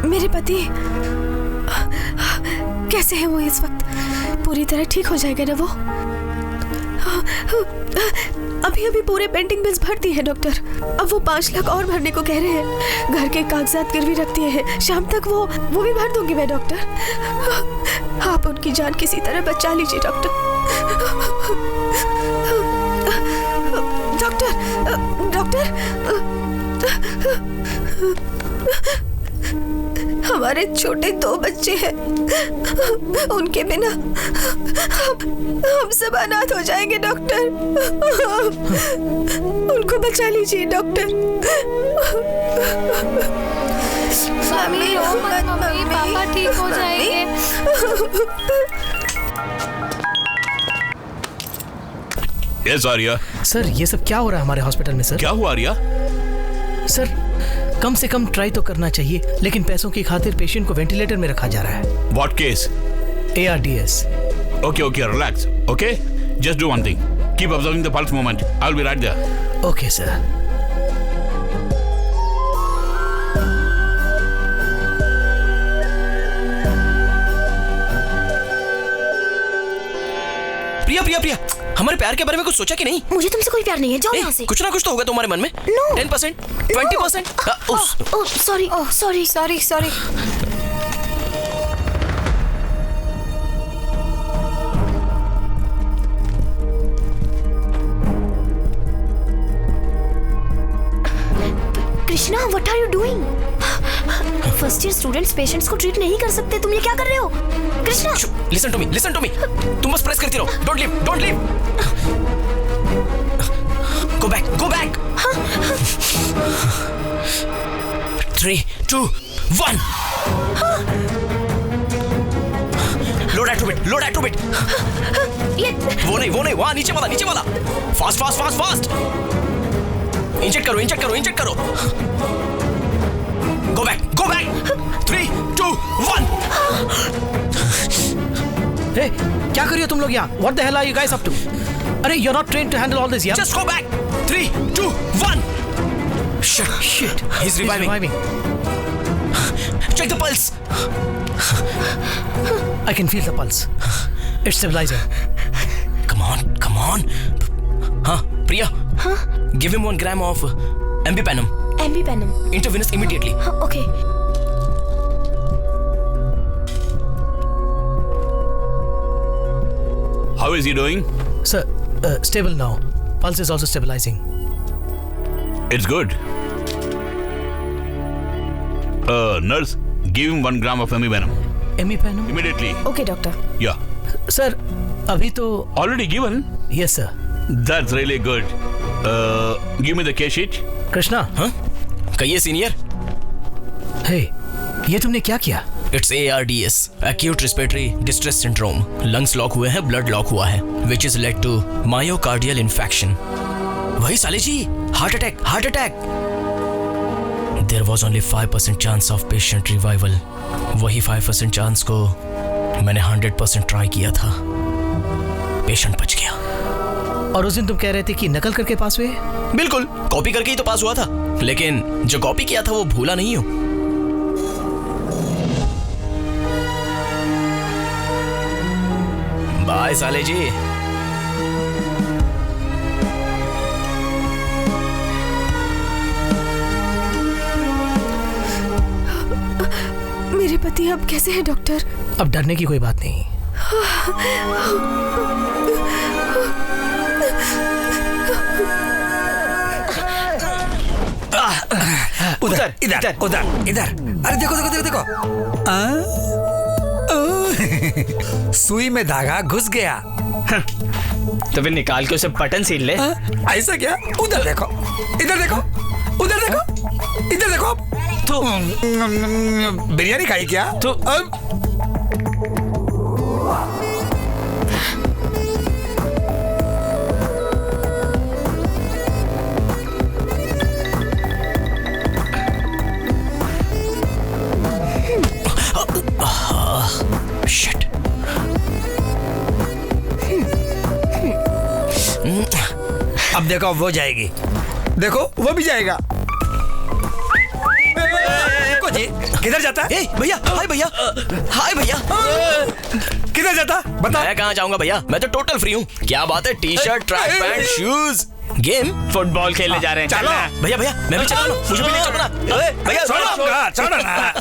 मेरे पति कैसे हैं वो इस वक्त? पूरी तरह ठीक हो जाएगा ना वो? अभी पूरे पेंडिंग बिल्स भर दिए हैं डॉक्टर। अब वो 5 लाख और भरने को कह रहे हैं। घर के कागजात गिरवी रख दिए हैं। शाम तक वो भी भर दूंगी मैं डॉक्टर। आप उनकी जान किसी तरह बचा लीजिए डॉक्टर। डॉक्टर हमारे छोटे 2 बच्चे हैं। उनके बिना हम सब अनाथ हो जाएंगे डॉक्टर। उनको बचा लीजिए डॉक्टर।
मम्मी रो मत मम्मी, पापा ठीक हो जाएंगे।
Yes, आर्या।
सर ये सब क्या हो रहा है हमारे हॉस्पिटल में सर?
क्या हुआ आर्या?
सर कम से कम ट्राई तो करना चाहिए, लेकिन पैसों की खातिर पेशेंट को वेंटिलेटर में रखा जा रहा है।
What case?
ARDS।
Okay, relax. Okay? Just do one thing. Keep observing the pulse movement. I'll be right there.
Okay, sir.
प्रिया हमारे प्यार के बारे में कुछ सोचा कि नहीं?
मुझे तुमसे कोई प्यार नहीं है, जाओ यहाँ से।
कुछ ना कुछ तो होगा तुम्हारे मन में।
No.
10%, 20%।
Sorry sorry
sorry sorry.
Krishna, what are you doing? First year students patients को ट्रीट नहीं कर सकते, तुम ये क्या कर रहे हो? Krishna,
listen to me. तुम बस प्रेस करती रहो। Don't leave. Go back. 3, 2, 1। Load atropine.
ये
वो नहीं, वहाँ नीचे वाला। फास्ट। इंजेक्ट करो। गो बैक। 3, 2, 1।
Hey, क्या कर रही हो तुम लोग यहाँ? What the hell are you guys up to? अरे you're not trained to handle all this, yeah?
Just go back. 3, 2, 1. Shit. He's reviving. Check the pulse.
I can feel the pulse. It's stabilizing.
Come on. हाँ, Priya. Give him 1 gram of Ambipanum. Intravenous immediately.
Okay.
How is he doing?
Sir, stable now. Pulse is also stabilizing.
It's good. Nurse, give him 1 gram of Ambipanum.
Ambipanum?
Immediately.
Okay doctor.
Yeah.
Sir, अभी तो
Already given?
yes sir.
That's really good. Give me the case sheet.
Krishna,
हाँ? कहिए senior.
hey, ये तुमने क्या किया?
It's ARDS, Acute Respiratory Distress Syndrome. Lungs lock हुए हैं, blood लॉक हुआ है, which is led to myocardial infarction. वही साले जी, heart attack. There was only 5% chance of patient revival. वही 5% चांस को मैंने 100% ट्राई किया था। पेशेंट बच गया।
और उस दिन तुम कह रहे थे कि नकल करके पास हुए?
बिल्कुल, कॉपी करके ही तो पास हुआ था, लेकिन जो कॉपी किया था वो भूला नहीं हूं। बाय साले जी।
मेरे पति अब कैसे हैं डॉक्टर?
अब डरने की कोई बात नहीं।
उधर। अरे देखो। सुई में धागा घुस गया।
तो फिर निकाल के उसे बटन सील ले।
ऐसा क्या? उधर देखो, इधर देखो, उधर देखो, इधर देखो। तो बिरयानी खाई क्या?
तो
शिट।
अब देखो वो जाएगी, देखो वो भी जाएगा। देखो जी, किधर जाता है?
भैया, हाय भैया।
किधर जाता? बता।
मैं कहाँ जाऊंगा भैया, मैं तो टोटल फ्री हूँ। क्या बात है, T-shirt, track pant, shoes. Game
football खेलने जा रहे हैं।
चलो
भैया, मैं भी चल रहा हूँ। मुझे भी ले चलो ना। भैया
छोड़ो ना।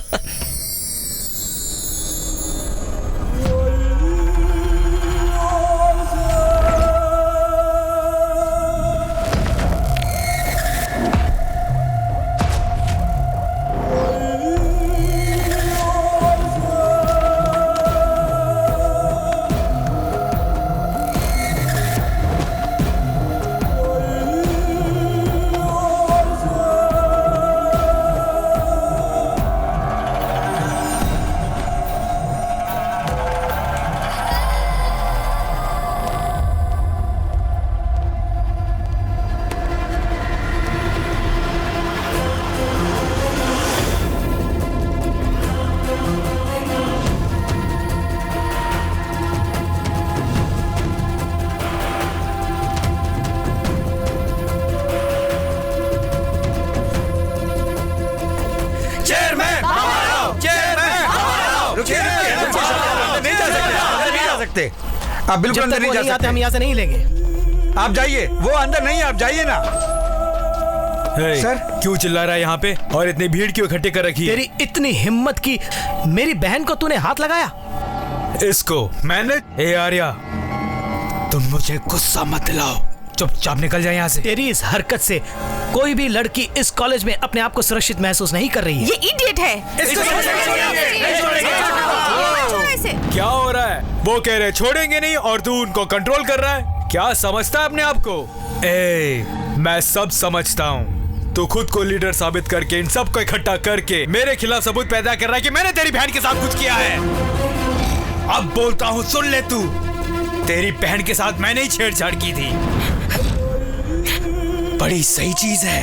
आप बिल्कुल अंदर नहीं जा सकते। हम यहाँ से नहीं लेंगे।
आप जाइए, वो अंदर नहीं है, आप जाइए ना।
सर क्यों चिल्ला रहा है यहाँ पे और इतनी भीड़ क्यों इकट्ठी कर रखी है?
तेरी इतनी हिम्मत की मेरी बहन को तूने हाथ लगाया?
इसको मैंने? ए आर्या, तुम मुझे गुस्सा मत दिलाओ, चुपचाप निकल जाए यहाँ से।
तेरी इस हरकत से कोई भी लड़की इस कॉलेज में अपने आप को सुरक्षित महसूस नहीं कर रही है।
ये इडियट है।
क्या हो रहा है? वो कह रहे छोड़ेंगे नहीं और तू उनको कंट्रोल कर रहा है। क्या समझता है अपने आप को? मैं सब समझता हूँ। तू खुद को लीडर साबित करके इन सबको इकट्ठा करके मेरे खिलाफ सबूत पैदा कर रहा है कि मैंने तेरी बहन के साथ कुछ किया है। अब बोलता हूँ, सुन ले तू। तेरी बहन के साथ मैंने ही छेड़छाड़ की थी। बड़ी सही चीज है,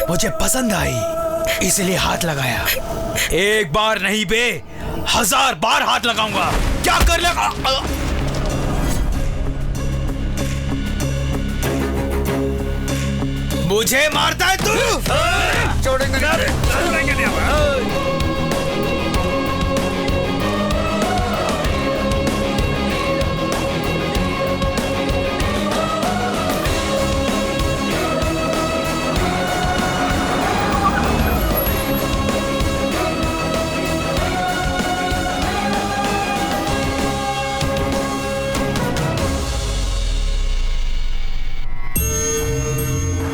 मुझे पसंद आई इसलिए हाथ लगाया। एक बार नहीं बे, 1000 बार हाथ लगाऊंगा। क्या कर लेगा? मुझे मारता है तू?
छोड़ेंगे नहीं।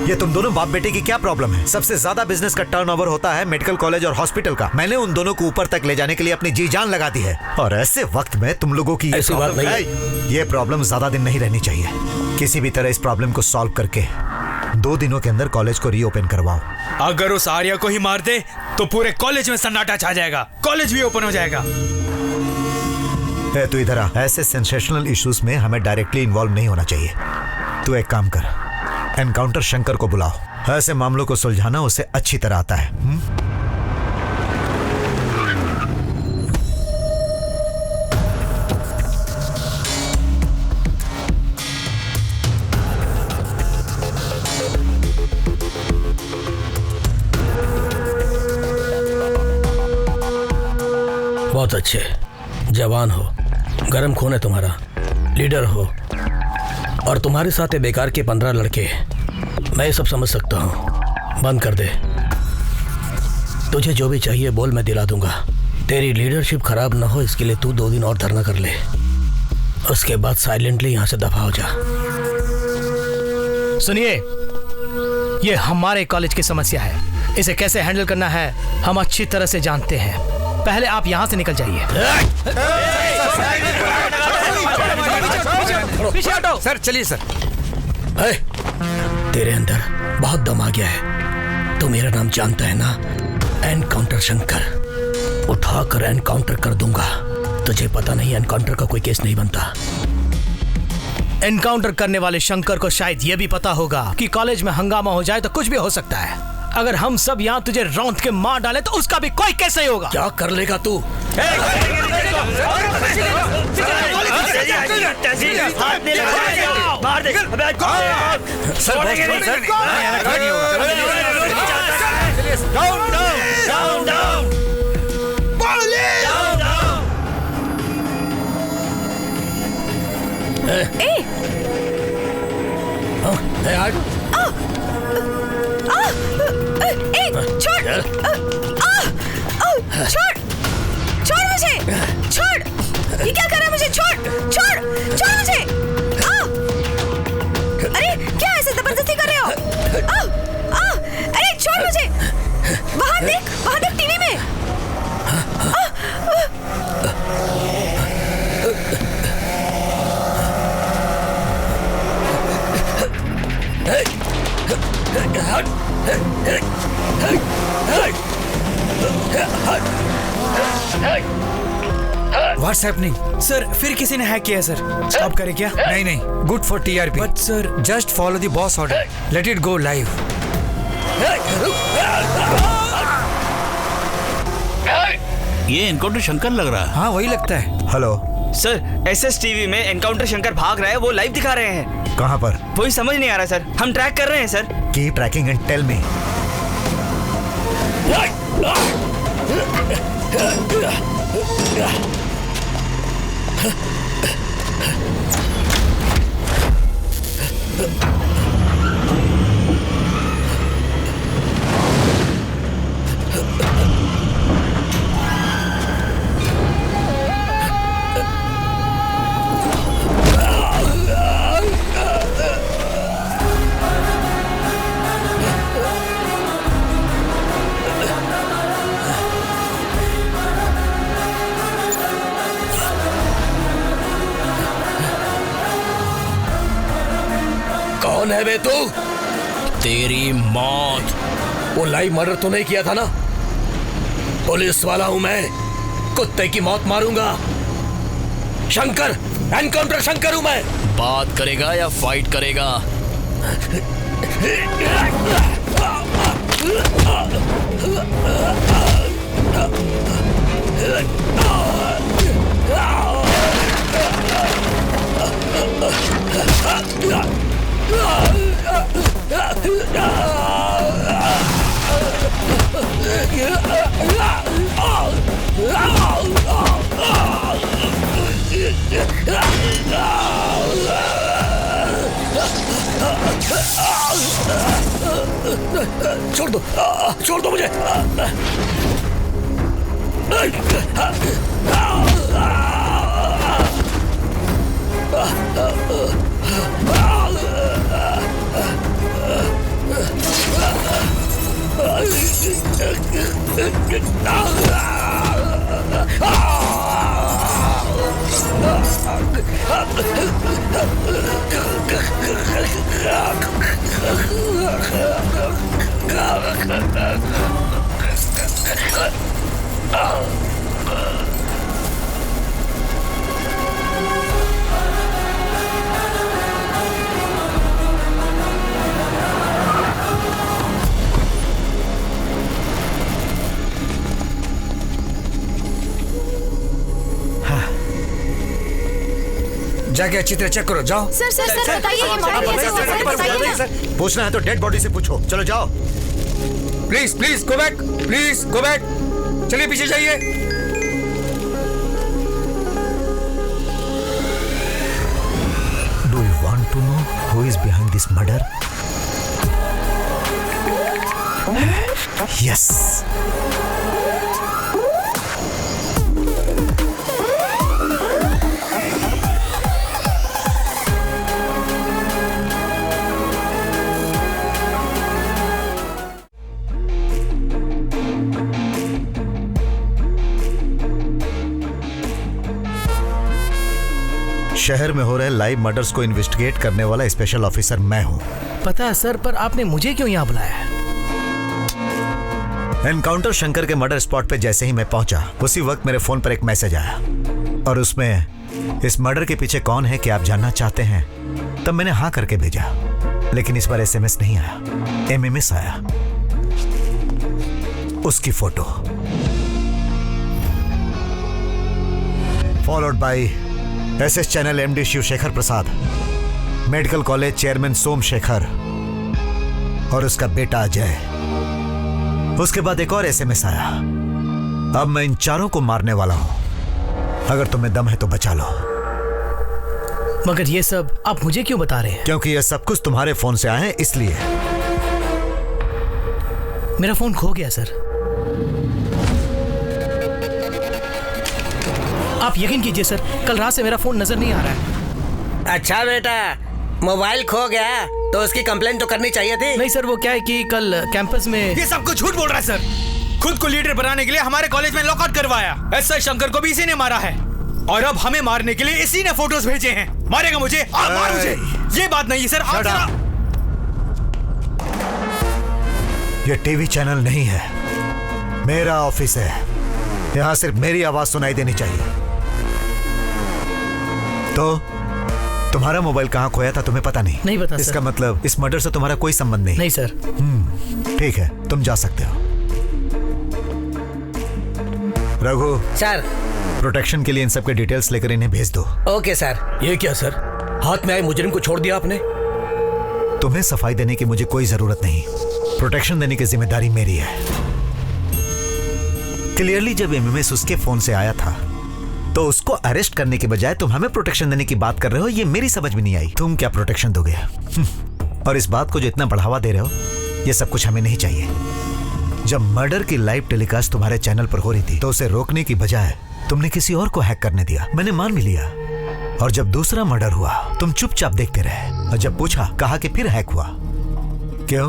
ये तुम दोनों बाप बेटे की क्या प्रॉब्लम है? सबसे ज्यादा बिजनेस का टर्नओवर होता है मेडिकल कॉलेज और हॉस्पिटल का। मैंने उन दोनों को ऊपर तक ले जाने के लिए अपनी जी जान लगा दी है, और ऐसे वक्त में तुम लोगों की
ऐसी बात नहीं है।
ये प्रॉब्लम ज्यादा दिन नहीं रहनी चाहिए। किसी भी तरह इस प्रॉब्लम को सॉल्व करके 2 दिनों के अंदर कॉलेज को रीओपन करवाओ।
अगर उस आर्या को ही मार दे तो पूरे कॉलेज में सन्नाटा छा जाएगा, कॉलेज भी ओपन हो जाएगा।
तू इधर आ। ऐसे सेंसेशनल इश्यूज में हमें डायरेक्टली इन्वॉल्व नहीं होना चाहिए। तू एक काम कर, एनकाउंटर शंकर को बुलाओ। ऐसे मामलों को सुलझाना उसे अच्छी तरह आता है।
बहुत अच्छे, जवान हो, गरम खून है तुम्हारा, लीडर हो, और तुम्हारे साथ बेकार के 15 लड़के। मैं ये सब समझ सकता हूँ, बंद कर दे। तुझे जो भी चाहिए बोल, मैं दिला दूंगा। तेरी लीडरशिप खराब ना हो इसके लिए तू 2 दिन और धरना कर ले, उसके बाद साइलेंटली यहाँ से दफा हो जा।
सुनिए, ये हमारे कॉलेज की समस्या है, इसे कैसे हैंडल करना है हम अच्छी तरह से जानते हैं। पहले आप यहाँ से निकल जाइए।
पीछे हटो। सर चलिए सर।
तेरे अंदर बहुत दम आ गया है। तू मेरा नाम जानता है ना, एनकाउंटर शंकर। उठाकर एनकाउंटर कर दूंगा। तुझे पता नहीं एनकाउंटर का कोई केस नहीं बनता।
एनकाउंटर करने वाले शंकर को शायद यह भी पता होगा कि कॉलेज में हंगामा हो जाए तो कुछ भी हो सकता है। अगर हम सब यहाँ तुझे रौंद के मार डाले तो उसका भी कोई केस नहीं होगा।
क्या कर लेगा तू?
छोड़ मुझे, छोड़। ये क्या कर रहा है? मुझे छोड़ मुझे। अरे क्या ऐसे जबरदस्ती कर रहे हो? अरे छोड़ मुझे। वहां देख टीवी में।
What's happening?
सर फिर किसी ने हैक किया है सर। स्टॉप करें क्या?
नहीं, good for TRP।
But sir
just follow the boss order, let it go live.
ये एनकाउंटर शंकर लग रहा है।
हाँ वही लगता है।
हेलो
सर, SS टीवी में एनकाउंटर शंकर भाग रहा है, वो लाइव दिखा रहे हैं।
कहाँ पर?
वही समझ नहीं आ रहा सर, हम ट्रैक कर रहे हैं sir.
Keep tracking and tell me.
है बे तू?
तेरी मौत।
वो लाइव मर्डर तो नहीं किया था ना? पुलिस वाला हूं मैं, कुत्ते की मौत मारूंगा। शंकर, एनकाउंटर शंकर हूं मैं।
बात करेगा या फाइट करेगा?
छोड़ दो मुझे।
जाके अच्छी तरह चेक करो, जाओ।
सर बताइए ये मर्डर कैसे हुआ सर, बताइए ना।
पूछना है तो डेड बॉडी से पूछो। चलो जाओ।
Please go back, please go back. चलिए पीछे जाइए।
Do you want to know who is behind this murder? Yes. शहर में हो रहे लाइव मर्डर्स को इन्वेस्टिगेट करने वाला स्पेशल ऑफिसर मैं हूं।
पता है सर, पर आपने मुझे क्यों यहाँ बुलाया है?
एनकाउंटर शंकर के मर्डर स्पॉट पे जैसे ही मैं पहुंचा, उसी वक्त मेरे फोन पर एक मैसेज आया और उसमें इस मर्डर के पीछे कौन है कि आप जानना चाहते हैं। तब मैंने हाँ करके भेजा, लेकिन इस बार एसएमएस नहीं आया, एमएमएस आया। उसकी photo followed by SS channel MD Shivshekhar Prasad, medical college chairman Somshekhar और उसका बेटा अजय। उसके बाद एक और एसएमएस आया। अब मैं इन चारों को मारने वाला हूं। अगर तुम्हें दम है तो बचा लो।
मगर ये सब आप मुझे क्यों बता रहे हैं?
क्योंकि ये सब कुछ तुम्हारे फोन से आए हैं, इसलिए।
मेरा फोन खो गया सर। आप यकीन कीजिए सर, कल रात से मेरा फोन नजर नहीं आ रहा है।
अच्छा बेटा, मोबाइल खो गया तो उसकी कंप्लेंट तो करनी चाहिए थी।
नहीं सर, वो क्या है कि कल कैंपस में।
ये सब कुछ झूठ बोल रहा है सर। खुद को लीडर बनाने के लिए हमारे कॉलेज में लॉकआउट करवाया। एसआई शंकर को भी इसी ने मारा है और अब हमें मारने के लिए इसी ने फोटोज भेजे हैं। मारेगा मुझे? मार मुझे। ये बात नहीं है सर।
ये टीवी चैनल नहीं है, मेरा ऑफिस है। यहाँ सिर्फ मेरी आवाज सुनाई देनी चाहिए। तो तुम्हारा मोबाइल कहाँ खोया था तुम्हें पता नहीं?
नहीं पता।
इसका मतलब इस मर्डर से तुम्हारा कोई संबंध नहीं?
नहीं सर।
ठीक है, तुम जा सकते हो। रघु
सर,
प्रोटेक्शन के लिए इन सब के डिटेल्स लेकर इन्हें भेज दो।
Okay sir. ये क्या सर, हाथ में आए मुजरिम को छोड़ दिया आपने?
तुम्हें सफाई देने की मुझे कोई जरूरत नहीं, प्रोटेक्शन देने की जिम्मेदारी मेरी है। क्लियरली जब एमएमएस उसके फोन से आया था तो उसको अरेस्ट करने के बजाय तुम हमें प्रोटेक्शन देने की बात कर रहे हो। ये मेरी समझ में नहीं आई। तुम क्या प्रोटेक्शन दोगे? और इस बात को जो इतना बढ़ावा दे रहे हो, ये सब कुछ हमें नहीं चाहिए। जब मर्डर की लाइव टेलीकास्ट तुम्हारे चैनल पर हो रही थी तो उसे रोकने की बजाय तुमने किसी और को हैक करने दिया। मैंने मान भी लिया। और जब दूसरा मर्डर हुआ तुम चुपचाप देखते रहे और जब पूछा कहा कि फिर हैक हुआ। क्यों?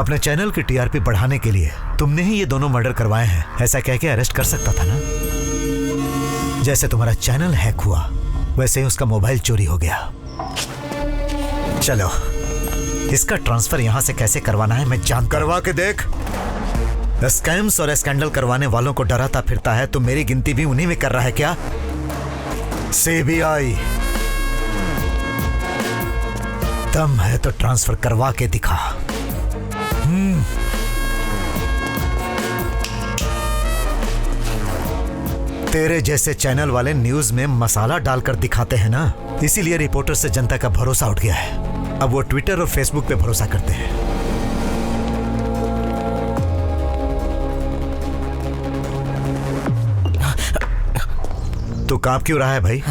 अपने चैनल की टीआरपी बढ़ाने के लिए तुमने ही ये दोनों मर्डर करवाए हैं, ऐसा कह के अरेस्ट कर सकता था ना। जैसे तुम्हारा चैनल हैक हुआ वैसे ही उसका मोबाइल चोरी हो गया। चलो इसका ट्रांसफर यहाँ से कैसे करवाना है मैं जान करवा के देख। स्कैम्स और स्कैंडल करवाने वालों को डराता फिरता है तो मेरी गिनती भी उन्हीं में कर रहा है क्या? सीबीआई दम है तो ट्रांसफर करवा के दिखा। तेरे जैसे चैनल वाले न्यूज में मसाला डालकर दिखाते हैं ना, इसीलिए रिपोर्टर से जनता का भरोसा उठ गया है। अब वो ट्विटर और फेसबुक पे भरोसा करते हैं। तो कांप क्यों रहा है भाई?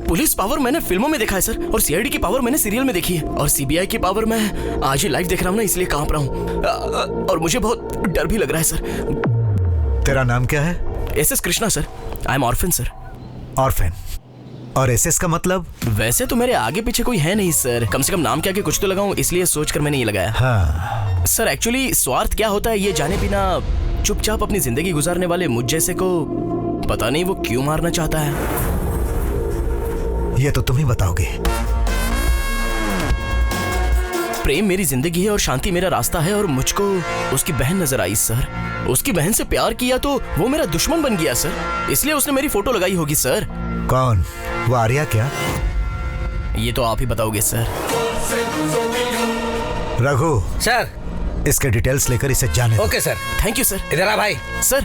पुलिस पावर मैंने फिल्मों में देखा है सर, और सीआईडी की पावर मैंने सीरियल में देखी है, और सीबीआई की पावर मैं आज ही लाइव देख रहा हूँ ना, इसलिए कांप रहा हूँ। और मुझे बहुत डर भी लग रहा है सर।
तेरा नाम क्या है?
SS Krishna sir. I am orphan sir.
Orphan? और एसएस का मतलब?
वैसे तो मेरे आगे पीछे कोई है नहीं सर, कम से कम नाम क्या के कुछ तो लगाऊं, इसलिए सोचकर मैंने ये लगाया।
हाँ।
सर एक्चुअली स्वार्थ क्या होता है ये जाने बिना चुपचाप अपनी जिंदगी गुजारने वाले मुझ जैसे को पता नहीं वो क्यों मारना चाहता है।
ये तो तुम ही बताओगे।
प्रेम मेरी जिंदगी है और शांति मेरा रास्ता है, और मुझको उसकी बहन नजर आई सर। उसकी बहन से प्यार किया तो वो मेरा दुश्मन बन गया सर, इसलिए उसने मेरी फोटो लगाई होगी सर।
कौन? वो आर्या क्या?
ये तो आप ही बताओगे सर।
रघु
सर,
इसके डिटेल्स लेकर इसे जाने दो।
Okay sir.
Thank you sir.
इधर आ भाई।
सर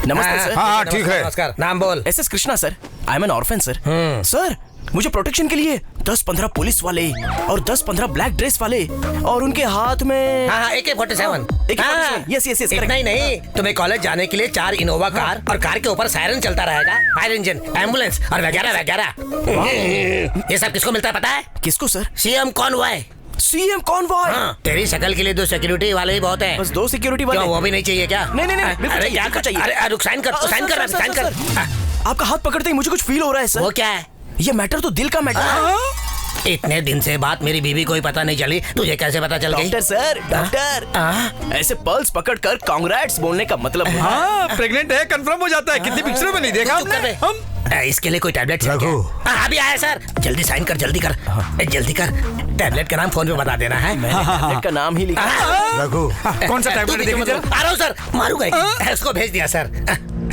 नमस्ते सर।
हाँ ठीक है।
नमस्कार। नाम बोल।
SS Krishna sir. I am N orphan sir. Sir मुझे प्रोटेक्शन के लिए 10-15 पुलिस वाले और 10-15 ब्लैक ड्रेस वाले, और उनके हाथ में
हाँ AK-47।
Yes yes yes.
इतना ही नहीं, तुम्हें कॉलेज जाने के लिए 4 इनोवा कार और कार के ऊपर सायरन चलता रहेगा, फायर इंजन, एम्बुलेंस और वगैरह वगैरह। ये सब किसको मिलता है पता है?
किसको sir?
CM Conway.
CM Conway?
तेरी शक्ल के लिए 2 सिक्योरिटी वाले ही बहुत हैं।
बस 2 सिक्योरिटी वाले?
क्यों, वो भी नहीं चाहिए क्या?
नहीं,
अरे क्या चाहिए? अरे रुक, साइन कर।
आपका हाथ पकड़ते ही मुझे कुछ फील हो रहा है सर।
वो क्या है?
ये मैटर तो दिल का मैटर है।
इतने दिन से बात मेरी बीवी को ही पता नहीं चली, तुझे कैसे पता चल गई?
डॉक्टर सर, डॉक्टर ऐसे पल्स पकड़कर कांग्रेट्स बोलने का मतलब है।
हाँ, प्रेग्नेंट है कंफर्म हो जाता है। कितनी पिक्चरों में नहीं देखा हमने? हम
इसके लिए कोई टैबलेट है
रघु।
क्या? अभी आया सर। जल्दी साइन कर, जल्दी कर, जल्दी कर। टैबलेट का नाम फोन पे बता देना है।
मैंने टैबलेट का नाम ही लिखा।
रघु
कौन सा टैबलेट देखिए जरा?
आ रहा हूँ सर, मारूंगा। इसको भेज दिया सर।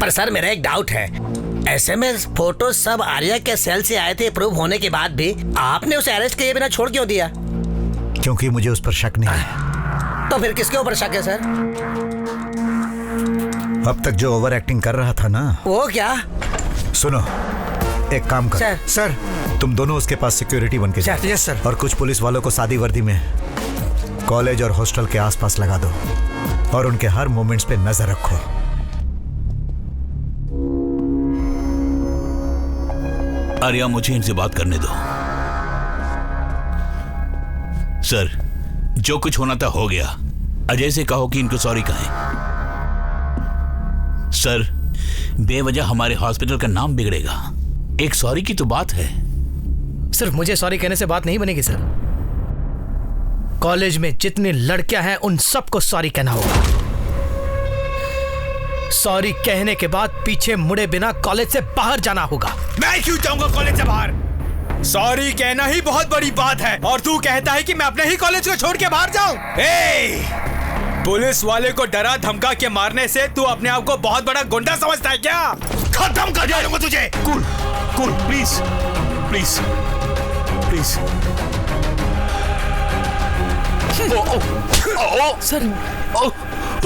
पर सर मेरा एक डाउट है, SMS फोटो सब आर्या के सेल से आए थे, प्रूव होने के बाद भी आपने उसे अरेस्ट किए बिना छोड़ क्यों दिया?
क्योंकि मुझे उस पर शक नहीं है।
तो फिर किसके ऊपर शक है सर?
अब तक जो ओवर एक्टिंग कर रहा था ना।
वो क्या?
सुनो, एक काम कर
सर,
तुम दोनों उसके पास सिक्योरिटी बन के जाओ।
Yes sir.
और कुछ पुलिस वालों को सादी वर्दी में कॉलेज और हॉस्टल के आसपास लगा दो, और उनके हर मोमेंट्स पे नजर रखो।
आर्या, मुझे इनसे बात करने दो। सर, जो कुछ होना था हो गया। अजय से कहो कि इनको सॉरी कहें। सर, बेवजह हमारे हॉस्पिटल का नाम बिगड़ेगा। एक सॉरी की तो बात है।
सिर्फ मुझे सॉरी कहने से बात नहीं बनेगी सर। कॉलेज में जितनी लड़कियां हैं उन सबको सॉरी कहना होगा। सॉरी कहने के बाद पीछे मुड़े बिना कॉलेज से बाहर जाना होगा।
मैं क्यों जाऊंगा कॉलेज से बाहर? सॉरी कहना ही बहुत बड़ी बात है, और तू कहता है कि मैं अपने ही कॉलेज को छोड़ के बाहर जाऊं? पुलिस वाले को डरा धमका के मारने से तू अपने आप को बहुत बड़ा गुंडा समझता है क्या? खत्म कर दूंगा तुझे।
Cool, cool, please, please, please.
Sir,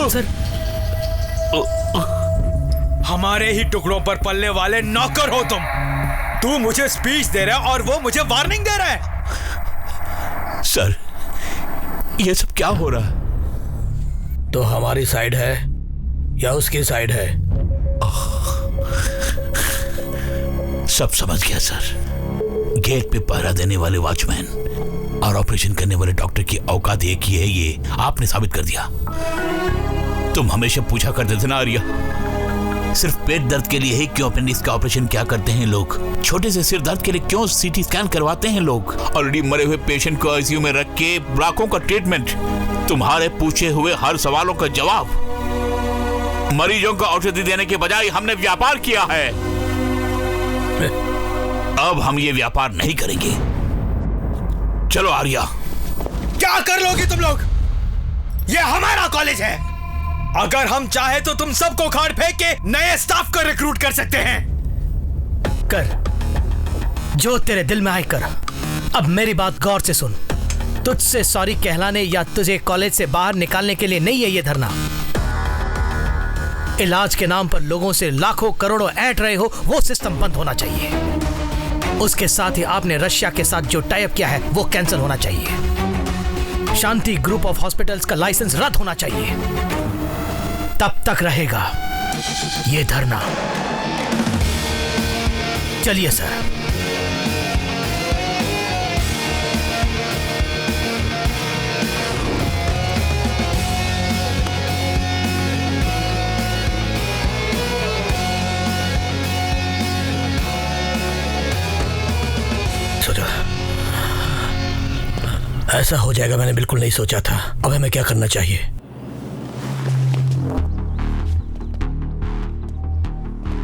sir,
हमारे ही टुकड़ों पर पलने वाले नौकर हो तुम। तू मुझे स्पीच दे रहा है और वो मुझे वार्निंग दे रहा है।
सर, ये सब क्या हो रहा है?
तो हमारी साइड है या उसकी साइड है?
सब समझ गया सर। गेट पे पहरा देने वाले वॉचमैन और ऑपरेशन करने वाले डॉक्टर की औकात एक ही है, ये आपने साबित कर दिया। तुम हमेशा पूछा करते थे ना आर्या, सिर्फ पेट दर्द के लिए ही क्यों अपेंडिक्स का ऑपरेशन क्या करते हैं लोग? छोटे से सिर दर्द के लिए क्यों CT स्कैन करवाते हैं लोग? ऑलरेडी मरे हुए पेशेंट को ICU में रख के लाखों का ट्रीटमेंट, तुम्हारे पूछे हुए हर सवालों का जवाब। मरीजों को औषधि देने के बजाय हमने व्यापार किया है। अब हम ये व्यापार नहीं करेंगे। चलो आर्या,
क्या कर लोगे तुम लोग? ये हमारा कॉलेज है। अगर हम चाहे तो तुम सबको उखाड़ फेंक के नए स्टाफ को रिक्रूट कर सकते हैं।
कर, जो तेरे दिल में आए कर। अब मेरी बात गौर से सुन। तुझसे सॉरी कहलाने या तुझे कॉलेज से बाहर निकालने के लिए नहीं है ये धरना। इलाज के नाम पर लोगों से लाखों करोड़ों ऐंठ रहे हो, वो सिस्टम बंद होना चाहिए। उसके साथ ही आपने रशिया के साथ जो टाई अप किया है वो कैंसिल होना चाहिए। शांति ग्रुप ऑफ हॉस्पिटल्स का लाइसेंस रद्द होना चाहिए। तब तक रहेगा ये धरना। चलिए सर। ऐसा हो जाएगा मैंने बिल्कुल नहीं सोचा था। अब हमें क्या करना चाहिए?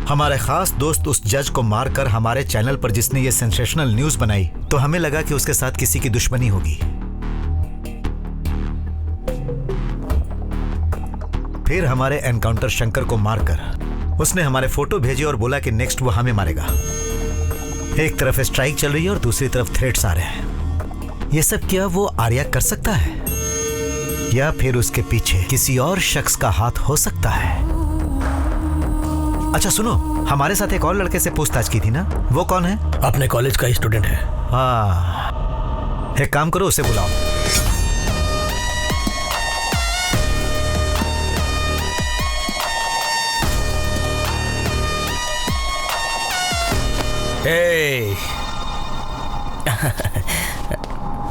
हमारे खास दोस्त उस जज को मारकर हमारे चैनल पर जिसने ये सेंसेशनल न्यूज बनाई, तो हमें लगा कि उसके साथ किसी की दुश्मनी होगी। फिर हमारे एनकाउंटर शंकर को मारकर उसने हमारे फोटो भेजे और बोला कि नेक्स्ट वो हमें मारेगा। एक तरफ स्ट्राइक चल रही है और दूसरी तरफ थ्रेट्स आ रहे हैं। ये सब क्या वो आर्या कर सकता है या फिर उसके पीछे किसी और शख्स का हाथ हो सकता है? अच्छा सुनो, हमारे साथ एक और लड़के से पूछताछ की थी ना, वो कौन है?
अपने कॉलेज का ही स्टूडेंट है।
हाँ, एक काम करो, उसे बुलाओ।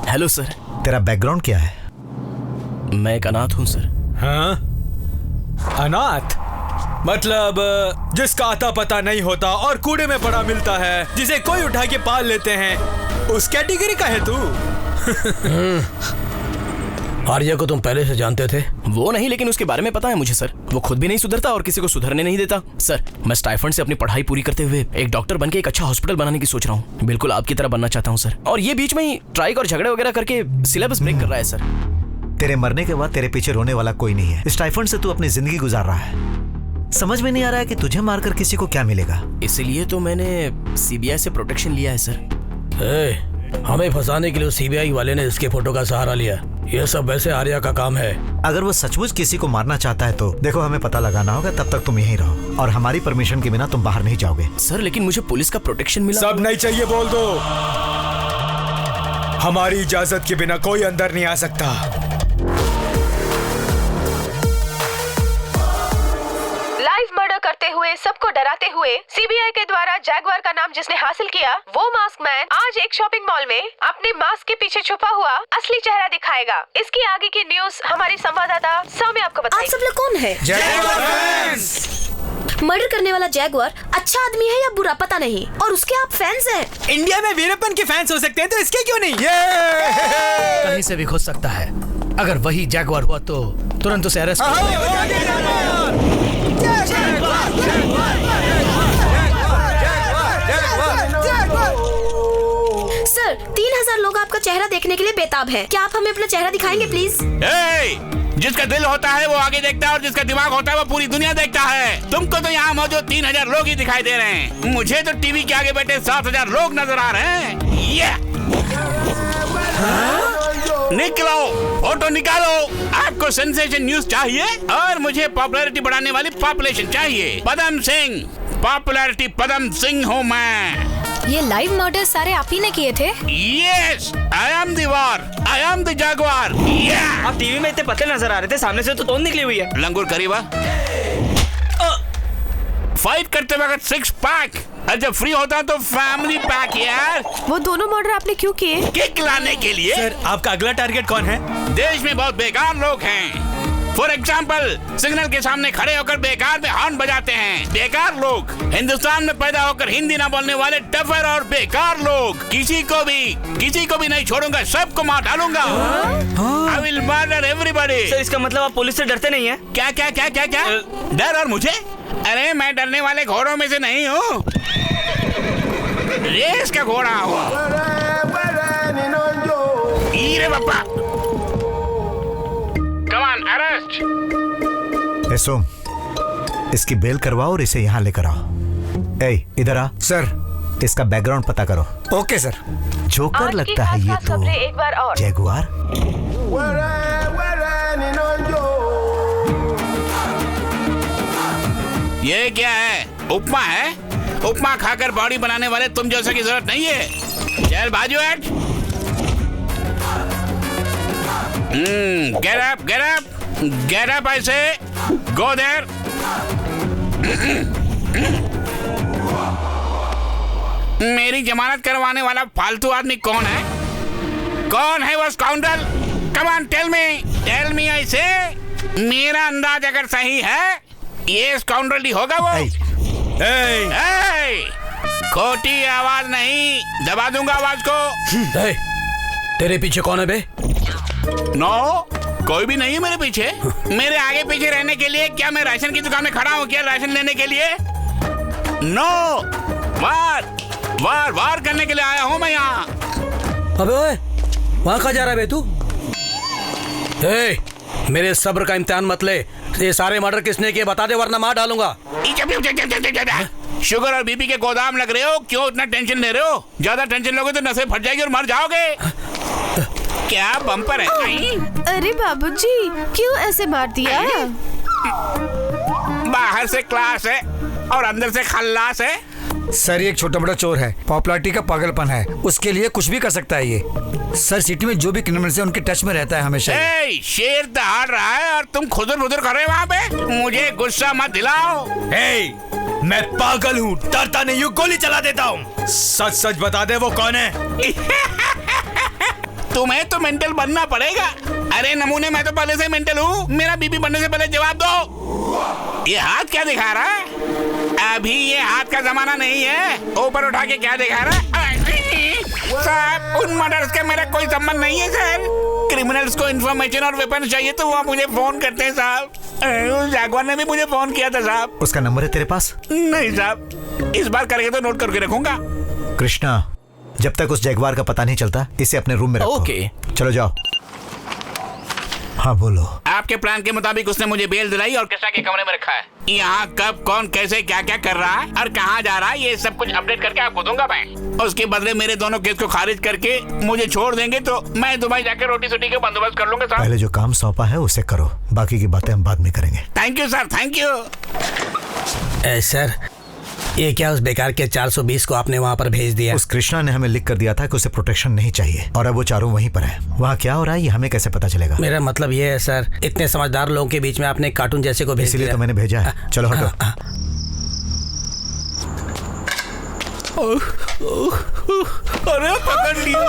Hello sir.
तेरा बैकग्राउंड क्या है?
मैं एक अनाथ हूँ सर।
हाँ? अनाथ मतलब जिसका आता पता नहीं होता और कूड़े में पड़ा मिलता है, जिसे कोई उठा के पाल लेते हैं, उस कैटेगरी का है तू?
आर्या को तुम पहले से जानते थे?
वो नहीं, लेकिन उसके बारे में पता है मुझे सर। वो खुद भी नहीं सुधरता और किसी को सुधरने नहीं देता। सर, मैं स्टाइफंड से अपनी पढ़ाई पूरी करते हुए एक डॉक्टर बनके एक अच्छा हॉस्पिटल बनाने की सोच रहा हूँ। बिल्कुल आपकी तरह बनना चाहता हूँ सर। और ये बीच में ही स्ट्राइक और झगड़े वगैरह करके सिलेबस ब्रेक कर रहा है सर।
तेरे मरने के बाद तेरे पीछे रोने वाला कोई नहीं है। स्टाइफंड से तू अपनी जिंदगी गुजार रहा है। समझ में नहीं आ रहा है कि तुझे मारकर किसी को क्या मिलेगा।
इसीलिए तो मैंने सीबीआई से प्रोटेक्शन लिया है सर।
हमें फंसाने के लिए सीबीआई वाले ने इसके फोटो का सहारा लिया। ये सब वैसे आर्या का काम है।
अगर वो सचमुच किसी को मारना चाहता है तो देखो, हमें पता लगाना होगा। तब तक तुम यहीं रहो और हमारी परमिशन के बिना तुम बाहर नहीं जाओगे।
सर, लेकिन मुझे पुलिस का प्रोटेक्शन मिला।
सब नहीं चाहिए बोल दो। हमारी इजाजत के बिना कोई अंदर नहीं आ सकता।
लाइव मर्डर करते हुए, सबको डराते हुए सीबीआई के द्वारा जैगवार का नाम जिसने हासिल किया, वो मास्क मैन आज एक शॉपिंग मॉल में अपने मास्क के पीछे छुपा हुआ असली चेहरा दिखाएगा। इसकी आगे की न्यूज हमारी संवाददाता सौम्य आपको बताएगी।
आप सब लोग कौन है? मर्डर करने वाला जैगवार अच्छा आदमी है या बुरा पता नहीं, और उसके आप फैंस हैं।
इंडिया में वीरप्पन के फैंस हो सकते हैं तो इसके क्यों नहीं?
कहीं से भी घुस सकता है। अगर वही जैगवार हुआ तो तुरंत उसे अरेस्ट
सर, 3000 लोग आपका चेहरा देखने के लिए बेताब हैं। क्या आप हमें अपना चेहरा दिखाएंगे प्लीज?
जिसका दिल होता है वो आगे देखता है और जिसका दिमाग होता है वो पूरी दुनिया देखता है। तुमको तो यहाँ मौजूद 3000 लोग ही दिखाई दे रहे हैं। मुझे तो टीवी के आगे बैठे 7000 लोग नजर आ रहे हैं। निकलो, फोटो निकालो। आपको सेंसेशन न्यूज चाहिए और मुझे पॉपुलैरिटी बढ़ाने वाली पॉपुलेशन चाहिए। पदम सिंह, पॉपुलैरिटी पदम सिंह हूँ मैं।
ये लाइव मर्डर सारे आप ही ने किए थे?
Yes, I am the war, I am the jaguar. Yeah.
आप टीवी में इतने पतले नजर आ रहे थे, सामने से तो तोंद निकली हुई है।
लंगूर करीबा। फाइट करते वक्त 6 पैक, जब फ्री होता तो फैमिली पैक यार।
वो दोनों मर्डर आपने क्यों किए?
किक लाने के लिए।
सर, आपका अगला टारगेट कौन है?
देश में बहुत बेकार लोग हैं। फॉर एग्जाम्पल, सिग्नल के सामने खड़े होकर बेकार में हॉर्न बजाते हैं। बेकार लोग। हिंदुस्तान में पैदा होकर हिंदी ना बोलने वाले डफर और बेकार लोग। किसी को भी नहीं छोड़ूंगा, सबको मार डालूंगा। I will murder everybody.
Sir, इसका मतलब आप पुलिस से डरते नहीं हैं?
क्या? डर और मुझे? अरे मैं डरने वाले घोड़ों में से नहीं हूँ। रेस का घोड़ा हूँ। ईरे बापा, अरेस्ट।
ए सोम, इसकी बेल करवाओ और इसे यहाँ लेकर आओ। ए इधर आ।
सर,
इसका बैकग्राउंड पता करो।
Okay sir.
जोकर लगता है ये तो।
एक बार और।
जैगुआर।
ये क्या है? उपमा है? उपमा खाकर बॉडी बनाने वाले तुम जैसा की जरूरत नहीं है। चल बाजू हट। Get up, get up, get up. ऐसे गो देयर। मेरी जमानत करवाने वाला फालतू आदमी कौन है? कौन है वो स्काउंडल? Come on tell me. ऐसे मेरा अंदाज अगर सही है, ये स्काउंडल ही होगा वो। खोटी आवाज नहीं, दबा दूंगा आवाज को।
तेरे पीछे कौन है बे?
नो, कोई भी नहीं है मेरे पीछे। मेरे आगे पीछे रहने के लिए क्या मैं राशन की दुकान में खड़ा हूँ क्या राशन लेने के लिए? नो, वार करने के लिए आया हूँ मैं यहाँ।
अबे ओए, वहाँ कहाँ जा रहा है बे तू? मेरे सब्र का इम्तिहान मत ले। ये सारे मर्डर किसने किए बता दे, वरना मार डालूंगा।
शुगर और बीपी के गोदाम लग रहे हो, क्यों इतना टेंशन ले रहे हो? ज्यादा टेंशन लोगे तो नसें फट जाएगी और मर जाओगे। क्या बम्पर है?
अरे बाबूजी, क्यों ऐसे मार दिया?
बाहर से क्लास है और अंदर से खल्लास है।
सर, ये एक छोटा बड़ा चोर है, पॉपुलैरिटी का पागलपन है, उसके लिए कुछ भी कर सकता है ये। सर, सिटी में जो भी क्रिमिनल्स हैं उनके टच में रहता है हमेशा।
शेर दहाड़ रहा है और तुम खुदर बुदर कर रहे हो वहाँ पे। मुझे गुस्सा मत दिलाओ।
मैं पागल हूँ, डरता नहीं हूँ, गोली चला देता हूँ। सच सच बता दे वो कौन है?
तुम्हें तो मेंटल बनना पड़ेगा। अरे नमूने, मैं तो पहले से मेंटल हूँ। मेरा बीपी बनने से पहले जवाब दो। ये हाथ क्या दिखा रहा है? अभी ये हाथ का जमाना नहीं है। ऊपर उठा के क्या दिखा रहा है? साहब, उन मर्डर्स के मेरा कोई संबंध नहीं है सर। क्रिमिनल्स को इंफॉर्मेशन और वेपन चाहिए तो वो मुझे फोन करते हैं साहब। उस जागवार ने भी मुझे फोन किया था साहब।
उसका नंबर है तेरे पास?
नहीं साहब, इस बार करके तो नोट करके रखूंगा।
कृष्णा, जब तक उस जैगुआर का पता नहीं चलता, इसे अपने रूम में रखो।
ओके।
चलो जाओ। हाँ बोलो।
आपके प्लान के मुताबिक उसने मुझे बेल दिलाई और कृष्णा के कमरे में रखा है। यहाँ कब कौन कैसे क्या क्या कर रहा है और कहाँ जा रहा है, ये सब कुछ अपडेट करके आपको दूंगा मैं। उसके बदले मेरे दोनों केस को खारिज करके मुझे छोड़ देंगे तो मैं दुबई जाकर रोटी सोटी का बंदोबस्त कर लूंगा साहब।
पहले जो काम सौंपा है उसे करो, बाकी की बातें हम बाद में करेंगे।
Thank you sir, thank you.
Sir, ये क्या उस बेकार के 420 को आपने वहाँ पर भेज दिया?
उस कृष्णा ने हमें लिख कर दिया था कि उसे प्रोटेक्शन नहीं चाहिए और अब वो चारों वहीं पर है। वहाँ क्या हो रहा है ये हमें कैसे पता चलेगा?
मेरा मतलब ये है सर, इतने समझदार लोगों के बीच में आपने कार्टून जैसे को भेज दिया।
इसीलिए तो मैंने भेजा है। चलो हटो।
अरे पकड़ लिया।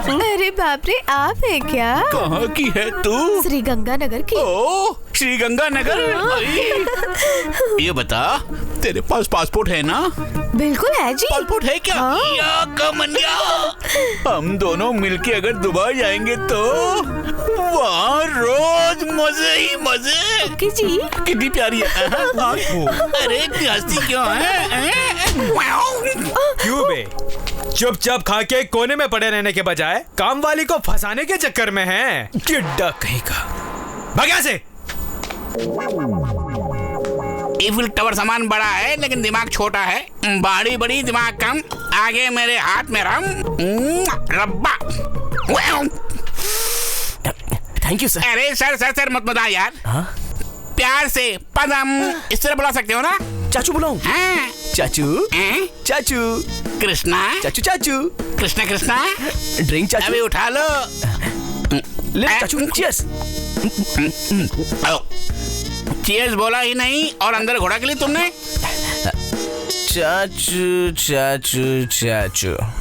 अरे बाप रे, आप है क्या?
कहाँ की है तू?
श्री गंगानगर की।
ओ, श्री गंगानगर। ये बता, तेरे पास पासपोर्ट है ना?
बिल्कुल है जी।
पासपोर्ट है क्या? या कमनिया, हम दोनों मिलके अगर दुबई जाएंगे तो वहाँ रोज मजे ही मजे।
जी
कितनी प्यारी है। अरे प्यासी क्यों है?
क्यों बे? चुपचाप खा के कोने में पड़े रहने के बजाय काम वाली को फंसाने के चक्कर में है। चिड्डा कहीं का। भाग्या से।
ईफिल टावर सामान बड़ा है लेकिन दिमाग छोटा है। बाड़ी बड़ी दिमाग कम। आगे मेरे हाथ में रम रब्बा।
Thank you sir.
अरे सर मत बता यार। प्यार से पदम इस तरह बुला सकते हो ना?
चाचू बुलाऊं?
हाँ।
चाचू चाचू
कृष्णा
चाचू
कृष्णा
ड्रिंक चाचू।
अभी उठा लो।
ले चाचू, चीयर्स।
चीयर्स बोला ही नहीं और अंदर घोड़ा के लिए तुमने।
चाचू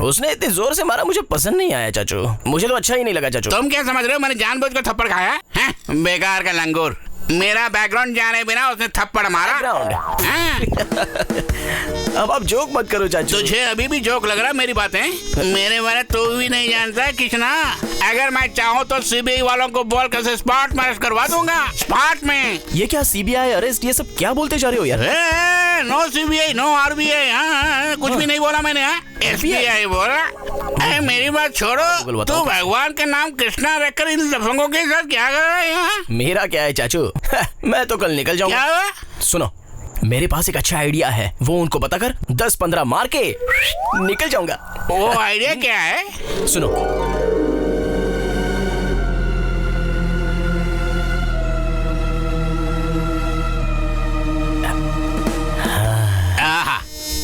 उसने इतने जोर से मारा, मुझे पसंद नहीं आया चाचू। मुझे तो अच्छा ही नहीं लगा चाचू।
तुम क्या समझ रहे हो मैंने जानबूझ कर थप्पड़ खाया है? बेकार का लंगूर। मेरा बैकग्राउंड जाने बिना उसने थप्पड़ मारा।
अब आप जोक मत करो चाचू।
तुझे अभी भी जोक लग रहा है मेरी बातें? मेरे बारे तू भी नहीं जानता कृष्णा। अगर मैं चाहूँ तो सीबीआई वालों को बोल कर स्पॉट में अरेस्ट करवा दूंगा। स्पॉट में।
ये क्या सीबीआई अरेस्ट, ये सब क्या बोलते जा रहे हो यार?
नो CBI, नो RBI, हाँ, कुछ भी नहीं बोला मैंने, हाँ, SBI बोला। अरे मेरी बात छोड़ो, तू भगवान का नाम कृष्णा रखकर इन लफंगों के साथ क्या कर रहा है यहाँ?
मेरा क्या है चाचू, मैं तो कल निकल जाऊंगा।
क्या हुआ?
सुनो, मेरे पास एक अच्छा आइडिया है, वो उनको बताकर 10-15 मार के निकल जाऊंगा।
वो आइडिया क्या है?
सुनो,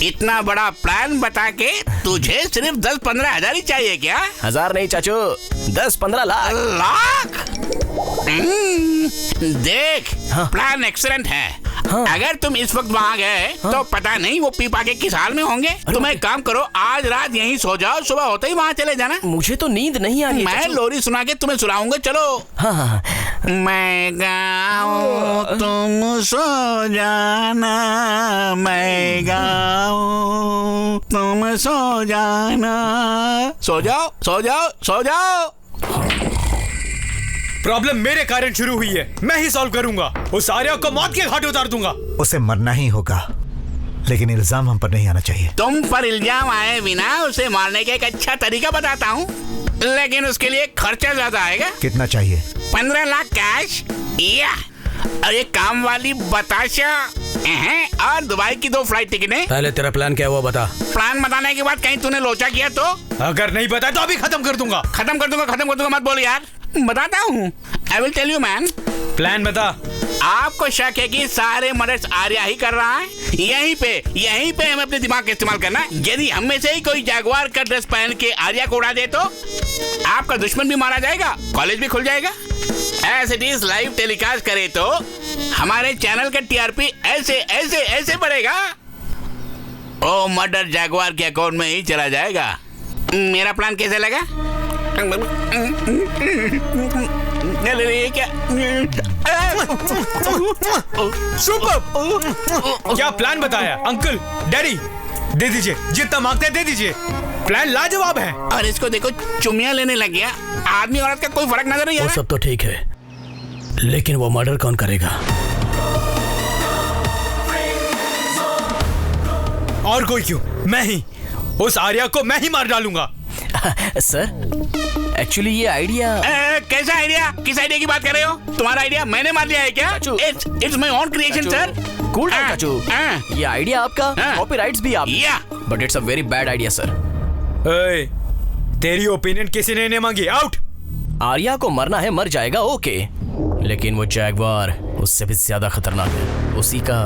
इतना बड़ा प्लान बता के तुझे सिर्फ 10-15 हजार ही चाहिए क्या?
1000 नहीं चाचू, 10-15 लाख।
लाख? देख,
हाँ।
प्लान एक्सीलेंट है।
हाँ।
अगर तुम इस वक्त वहाँ गए तो पता नहीं वो पीपा के किस हाल में होंगे। तुम एक काम करो, आज रात यहीं सो जाओ, सुबह होते ही वहाँ चले जाना।
मुझे तो नींद नहीं आ रही।
मैं लोरी सुना के तुम्हें सुनाऊंगा, चलो।
हाँ हाँ।
मैं गाऊं तुम सो जाना, मैं गाऊं तुम सो जाना। सो जाओ, सो जाओ, सो जाओ।
प्रॉब्लम मेरे कारण शुरू हुई है, मैं ही सॉल्व करूंगा। उस आर्या को मौत के घाट उतार दूंगा।
उसे मरना ही होगा, लेकिन इल्जाम हम पर नहीं आना चाहिए।
तुम पर इल्जाम आए बिना उसे मारने का एक अच्छा तरीका बताता हूँ, लेकिन उसके लिए खर्चा ज्यादा आएगा।
कितना चाहिए?
15 लाख कैश या और एक काम वाली बताशा और दुबई की 2 फ्लाइट टिकटें।
पहले तेरा प्लान क्या हुआ बता।
प्लान बताने के बाद कहीं तूने लोचा किया तो?
अगर नहीं बताया तो अभी खत्म कर दूंगा।
खत्म कर दूंगा मत बोल यार, बताता हूँ। I will tell you man.
Plan बता।
आपको शक है कि सारे मर्डर्स आर्या ही कर रहा है? यहीं पे हमें अपने दिमाग का इस्तेमाल करना है। यदि हम में से ही कोई जैगुआर का ड्रेस पहन के आर्या को उड़ा दे तो आपका दुश्मन भी मारा जाएगा, कॉलेज भी खुल जाएगा। As it is live telecast करे तो हमारे चैनल का TRP ऐसे बढ़ेगा। ओ मर्डर जैगुआर के अकाउंट में ही चला जाएगा। मेरा प्लान कैसे लगा? क्या
सुपर! क्या प्लान बताया अंकल? डैडी दे दीजिए, जितना मांगते हैं दे दीजिए। प्लान लाजवाब है।
और इसको देखो, चुम्मियां लेने लग गया। आदमी औरत का कोई फर्क नजर नहीं आ
वो
रहा।
सब तो ठीक है, लेकिन वो मर्डर कौन करेगा?
और कोई क्यों, मैं ही। उस आर्या को मैं ही मार डालूंगा।
सर, एक्चुअली ये आइडिया।
कैसा आइडिया? किस आइडिया की बात कर रहे हो? तुम्हारा आइडिया मैंने मार दिया है क्या? It's my own creation sir.
Cool down चाचू, ये आइडिया आपका, कॉपीराइट्स भी आप। But it's a very bad idea sir.
तेरी ओपिनियन किसी ने नहीं मांगी, आउट।
आर्या को मरना है, मर जाएगा, ओके, लेकिन वो जैगवार उससे भी ज्यादा खतरनाक है। उसी का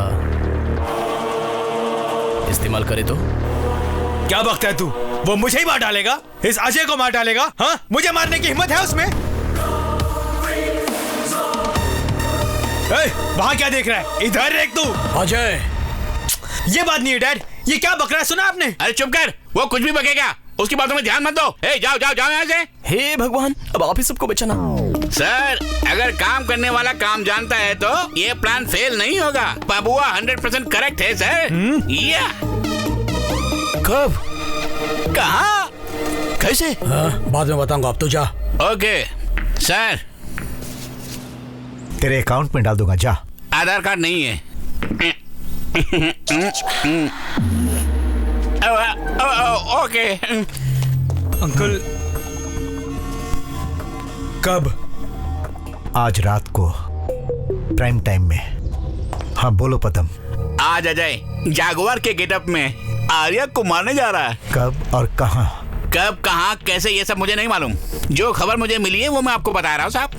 इस्तेमाल करे तो?
क्या बकता है तू? वो मुझे ही मार डालेगा, इस अजय को मार डालेगा। हाँ, मुझे मारने की हिम्मत है उसमें? वहां क्या देख रहा है? इधर देख तू।
अजय,
ये बात नहीं है डैड, ये क्या बक रहा है? सुना आपने?
अरे चुप कर, वो कुछ भी बकेगा, उसकी बातों में ध्यान मत दो। जाओ जाओ जाओ यहाँ से।
हे भगवान, अब आप ही सबको बचाना।
सर, अगर काम करने वाला काम जानता है तो ये प्लान फेल नहीं होगा। बबुआ 100% करेक्ट है सर। या
कब?
कहाँ? कैसे?
बाद में बताऊंगा, अब तो जा।
Okay sir.
तेरे अकाउंट में डाल दूंगा, जा।
आधार कार्ड नहीं है। ओके
अंकल, कब?
आज रात को प्राइम टाइम में। हाँ बोलो पदम।
आज अजय जागवार के गेटअप में आर्या को मारने जा रहा है।
कब और कहाँ?
कब, कहाँ, कैसे, ये सब मुझे नहीं मालूम। जो खबर मुझे मिली है वो मैं आपको बता रहा हूँ साहब।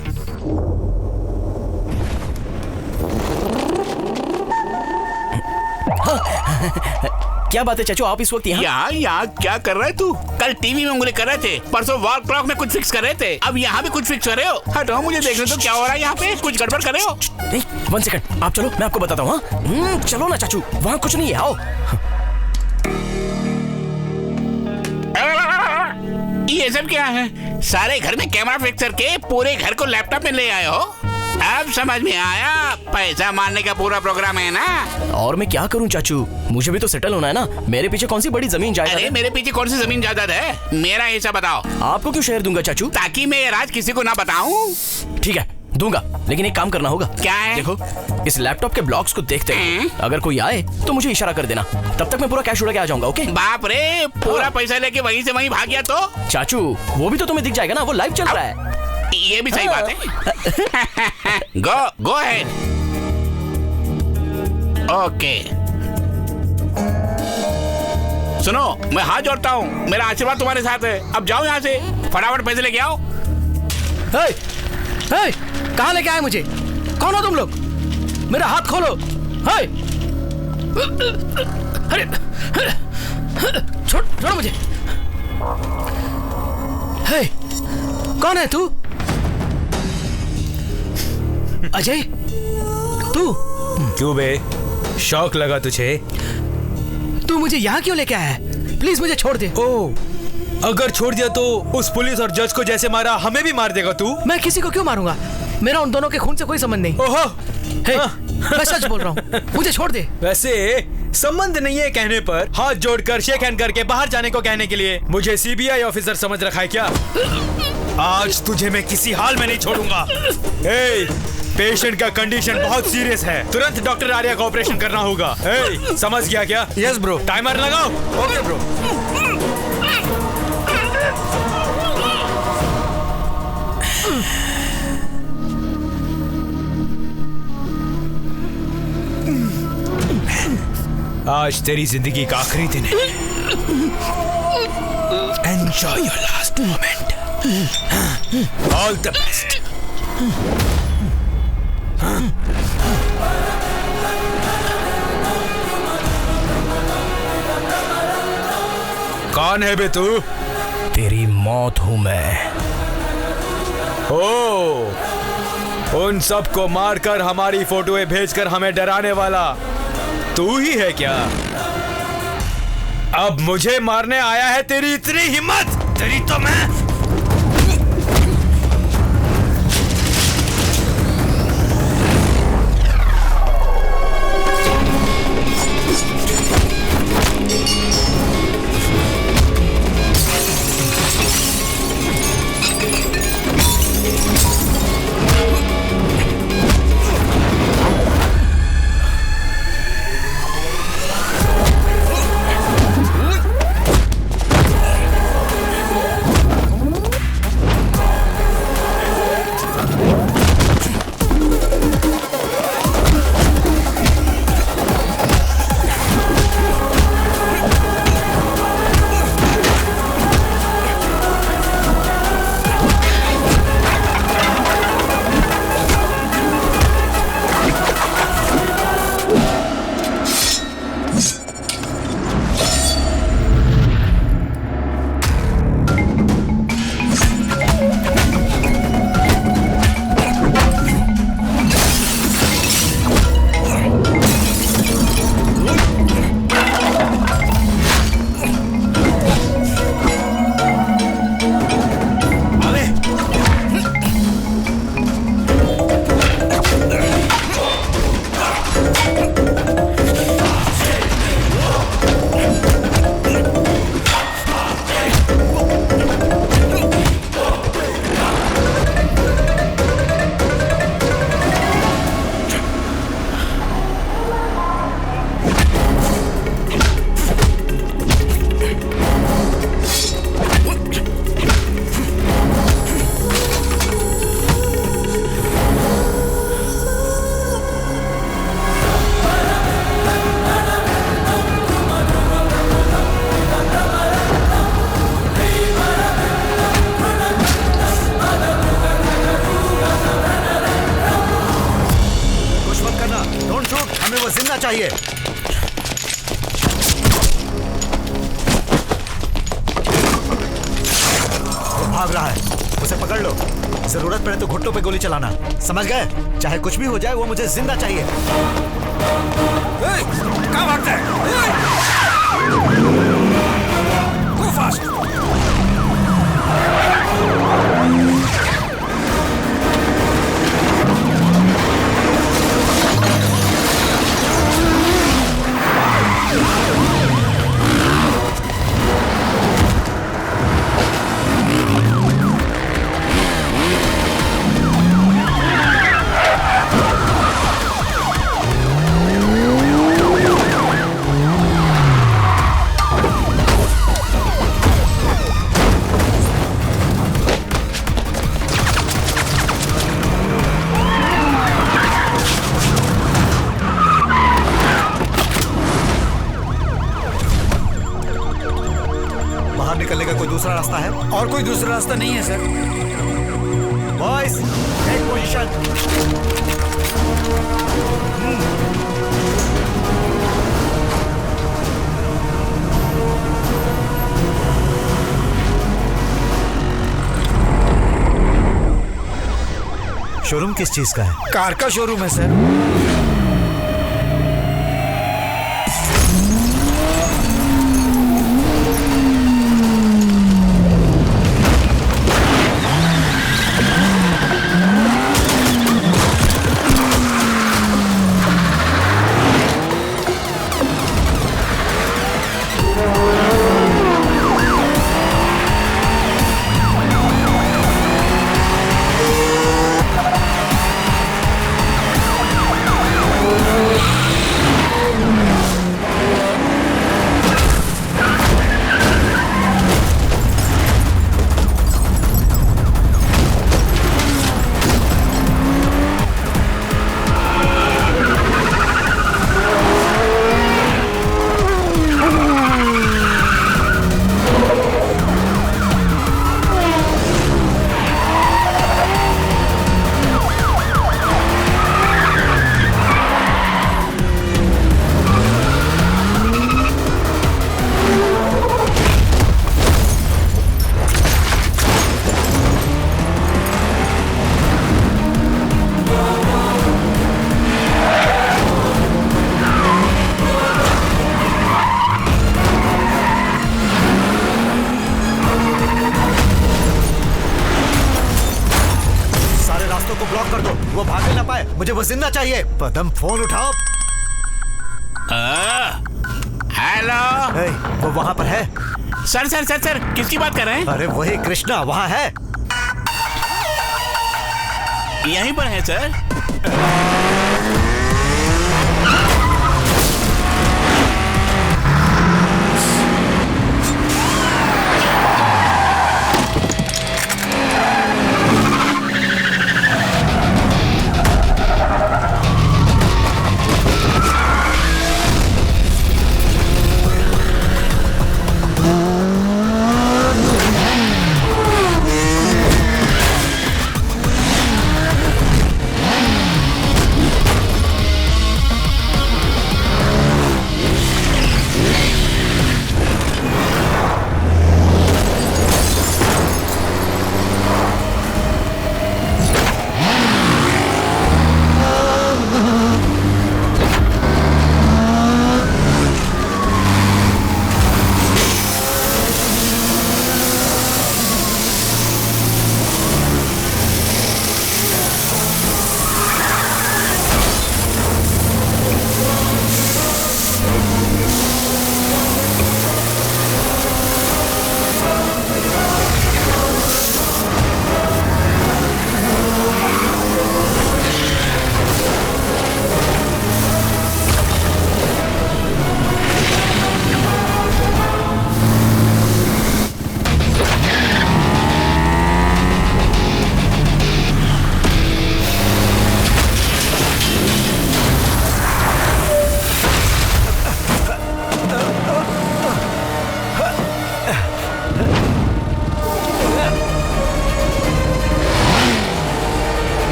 क्या बात है चाचू, आप इस वक्त
यहाँ क्या कर रहे तू? कल टीवी में उंगली कर रहे थे, परसों वॉल क्लॉक में कुछ फिक्स कर रहे थे, अब यहाँ भी कुछ फिक्स कर रहे हो? हटो, मुझे देखने तो क्या हो रहा है यहाँ पे। कुछ गड़बड़ कर रहे हो?
नहीं, 1 सेकंड, आप चलो, मैं आपको बताता हूँ। चलो ना चाचू, वहाँ कुछ नहीं है, आओ।
ये सब क्या है? सारे घर में कैमरा फिक्स करके पूरे घर को लैपटॉप में ले आए हो? अब समझ में आया, पैसा मारने का पूरा प्रोग्राम है ना?
और मैं क्या करूं चाचू, मुझे भी तो सेटल होना है ना। मेरे पीछे कौन सी बड़ी जमीन जायदाद है?
अरे मेरे पीछे कौन सी जमीन जायदाद है? मेरा हिस्सा बताओ।
आपको क्यों शेयर दूंगा चाचू?
ताकि मैं ये राज किसी को ना बताऊं।
ठीक है, दूंगा, लेकिन एक काम करना होगा।
क्या है?
देखो, इस लैपटॉप के ब्लॉक्स को देखते अगर कोई आए तो मुझे इशारा कर देना, तब तक मैं पूरा कैश उड़ा के आ जाऊंगा। ओके?
बाप रे, पूरा पैसा लेके वहीं से वहीं भाग गया तो?
चाचू, वो भी तो तुम्हें दिख जाएगा ना, वो लाइव चल रहा है।
ये भी सही बात है। Go ahead. ओके, सुनो, मैं हाथ जोड़ता हूँ, मेरा आशीर्वाद तुम्हारे साथ है। अब जाओ यहाँ से, फटाफट पैसे लेके आओ।
कहाँ लेके आए मुझे? कौन हो तुम लोग? मेरा हाथ खोलो। अरे छोड़ो मुझे। कौन है तू? अजय, तू?
क्यों बे, शौक लगा तुझे?
तू मुझे यहाँ क्यों लेके आया है? प्लीज मुझे छोड़ दे।
ओह, अगर छोड़ दिया तो उस पुलिस और जज को जैसे मारा हमें भी मार देगा तू?
मैं किसी को क्यों मारूंगा? मेरा उन दोनों के खून से कोई संबंध नहीं।
ओहो,
मैं सच बोल रहा हूँ, मुझे छोड़ दे।
वैसे संबंध नहीं है कहने पर हाथ जोड़कर शेक हैंड करके बाहर जाने को कहने के लिए मुझे सीबीआई ऑफिसर समझ रखा है क्या? आज तुझे मैं किसी हाल में नहीं छोड़ूंगा। पेशेंट का कंडीशन बहुत सीरियस है, तुरंत डॉक्टर आर्या का ऑपरेशन करना होगा। समझ गया क्या?
Yes bro.
टाइमर लगाओ।
Okay bro.
आज तेरी जिंदगी का आखिरी दिन है। Enjoy your last moment. All the best. कौन है बे तू?
तेरी मौत हूं मैं।
उन सबको मारकर हमारी फोटोएं भेजकर हमें डराने वाला तू ही है क्या? अब मुझे मारने आया है? तेरी इतनी हिम्मत? तेरी तो मैं
चाहिए। वो भाग रहा है, उसे पकड़ लो। जरूरत पड़े तो घुटनों पे गोली चलाना, समझ गए? चाहे कुछ भी हो जाए, वो मुझे जिंदा चाहिए।
कहाँ भागता है? Go fast!
निकलने का कोई दूसरा रास्ता है?
और कोई दूसरा रास्ता नहीं है sir.
Boys, take position. Showroom किस चीज का है?
कार का शोरूम है सर।
मुझे वो जिंदा चाहिए। पदम, फोन उठाओ।
हेलो।
वो वहाँ पर है।
सर सर सर सर किसकी बात कर रहे हैं?
अरे वही कृष्णा वहाँ है।
यहीं पर है सर।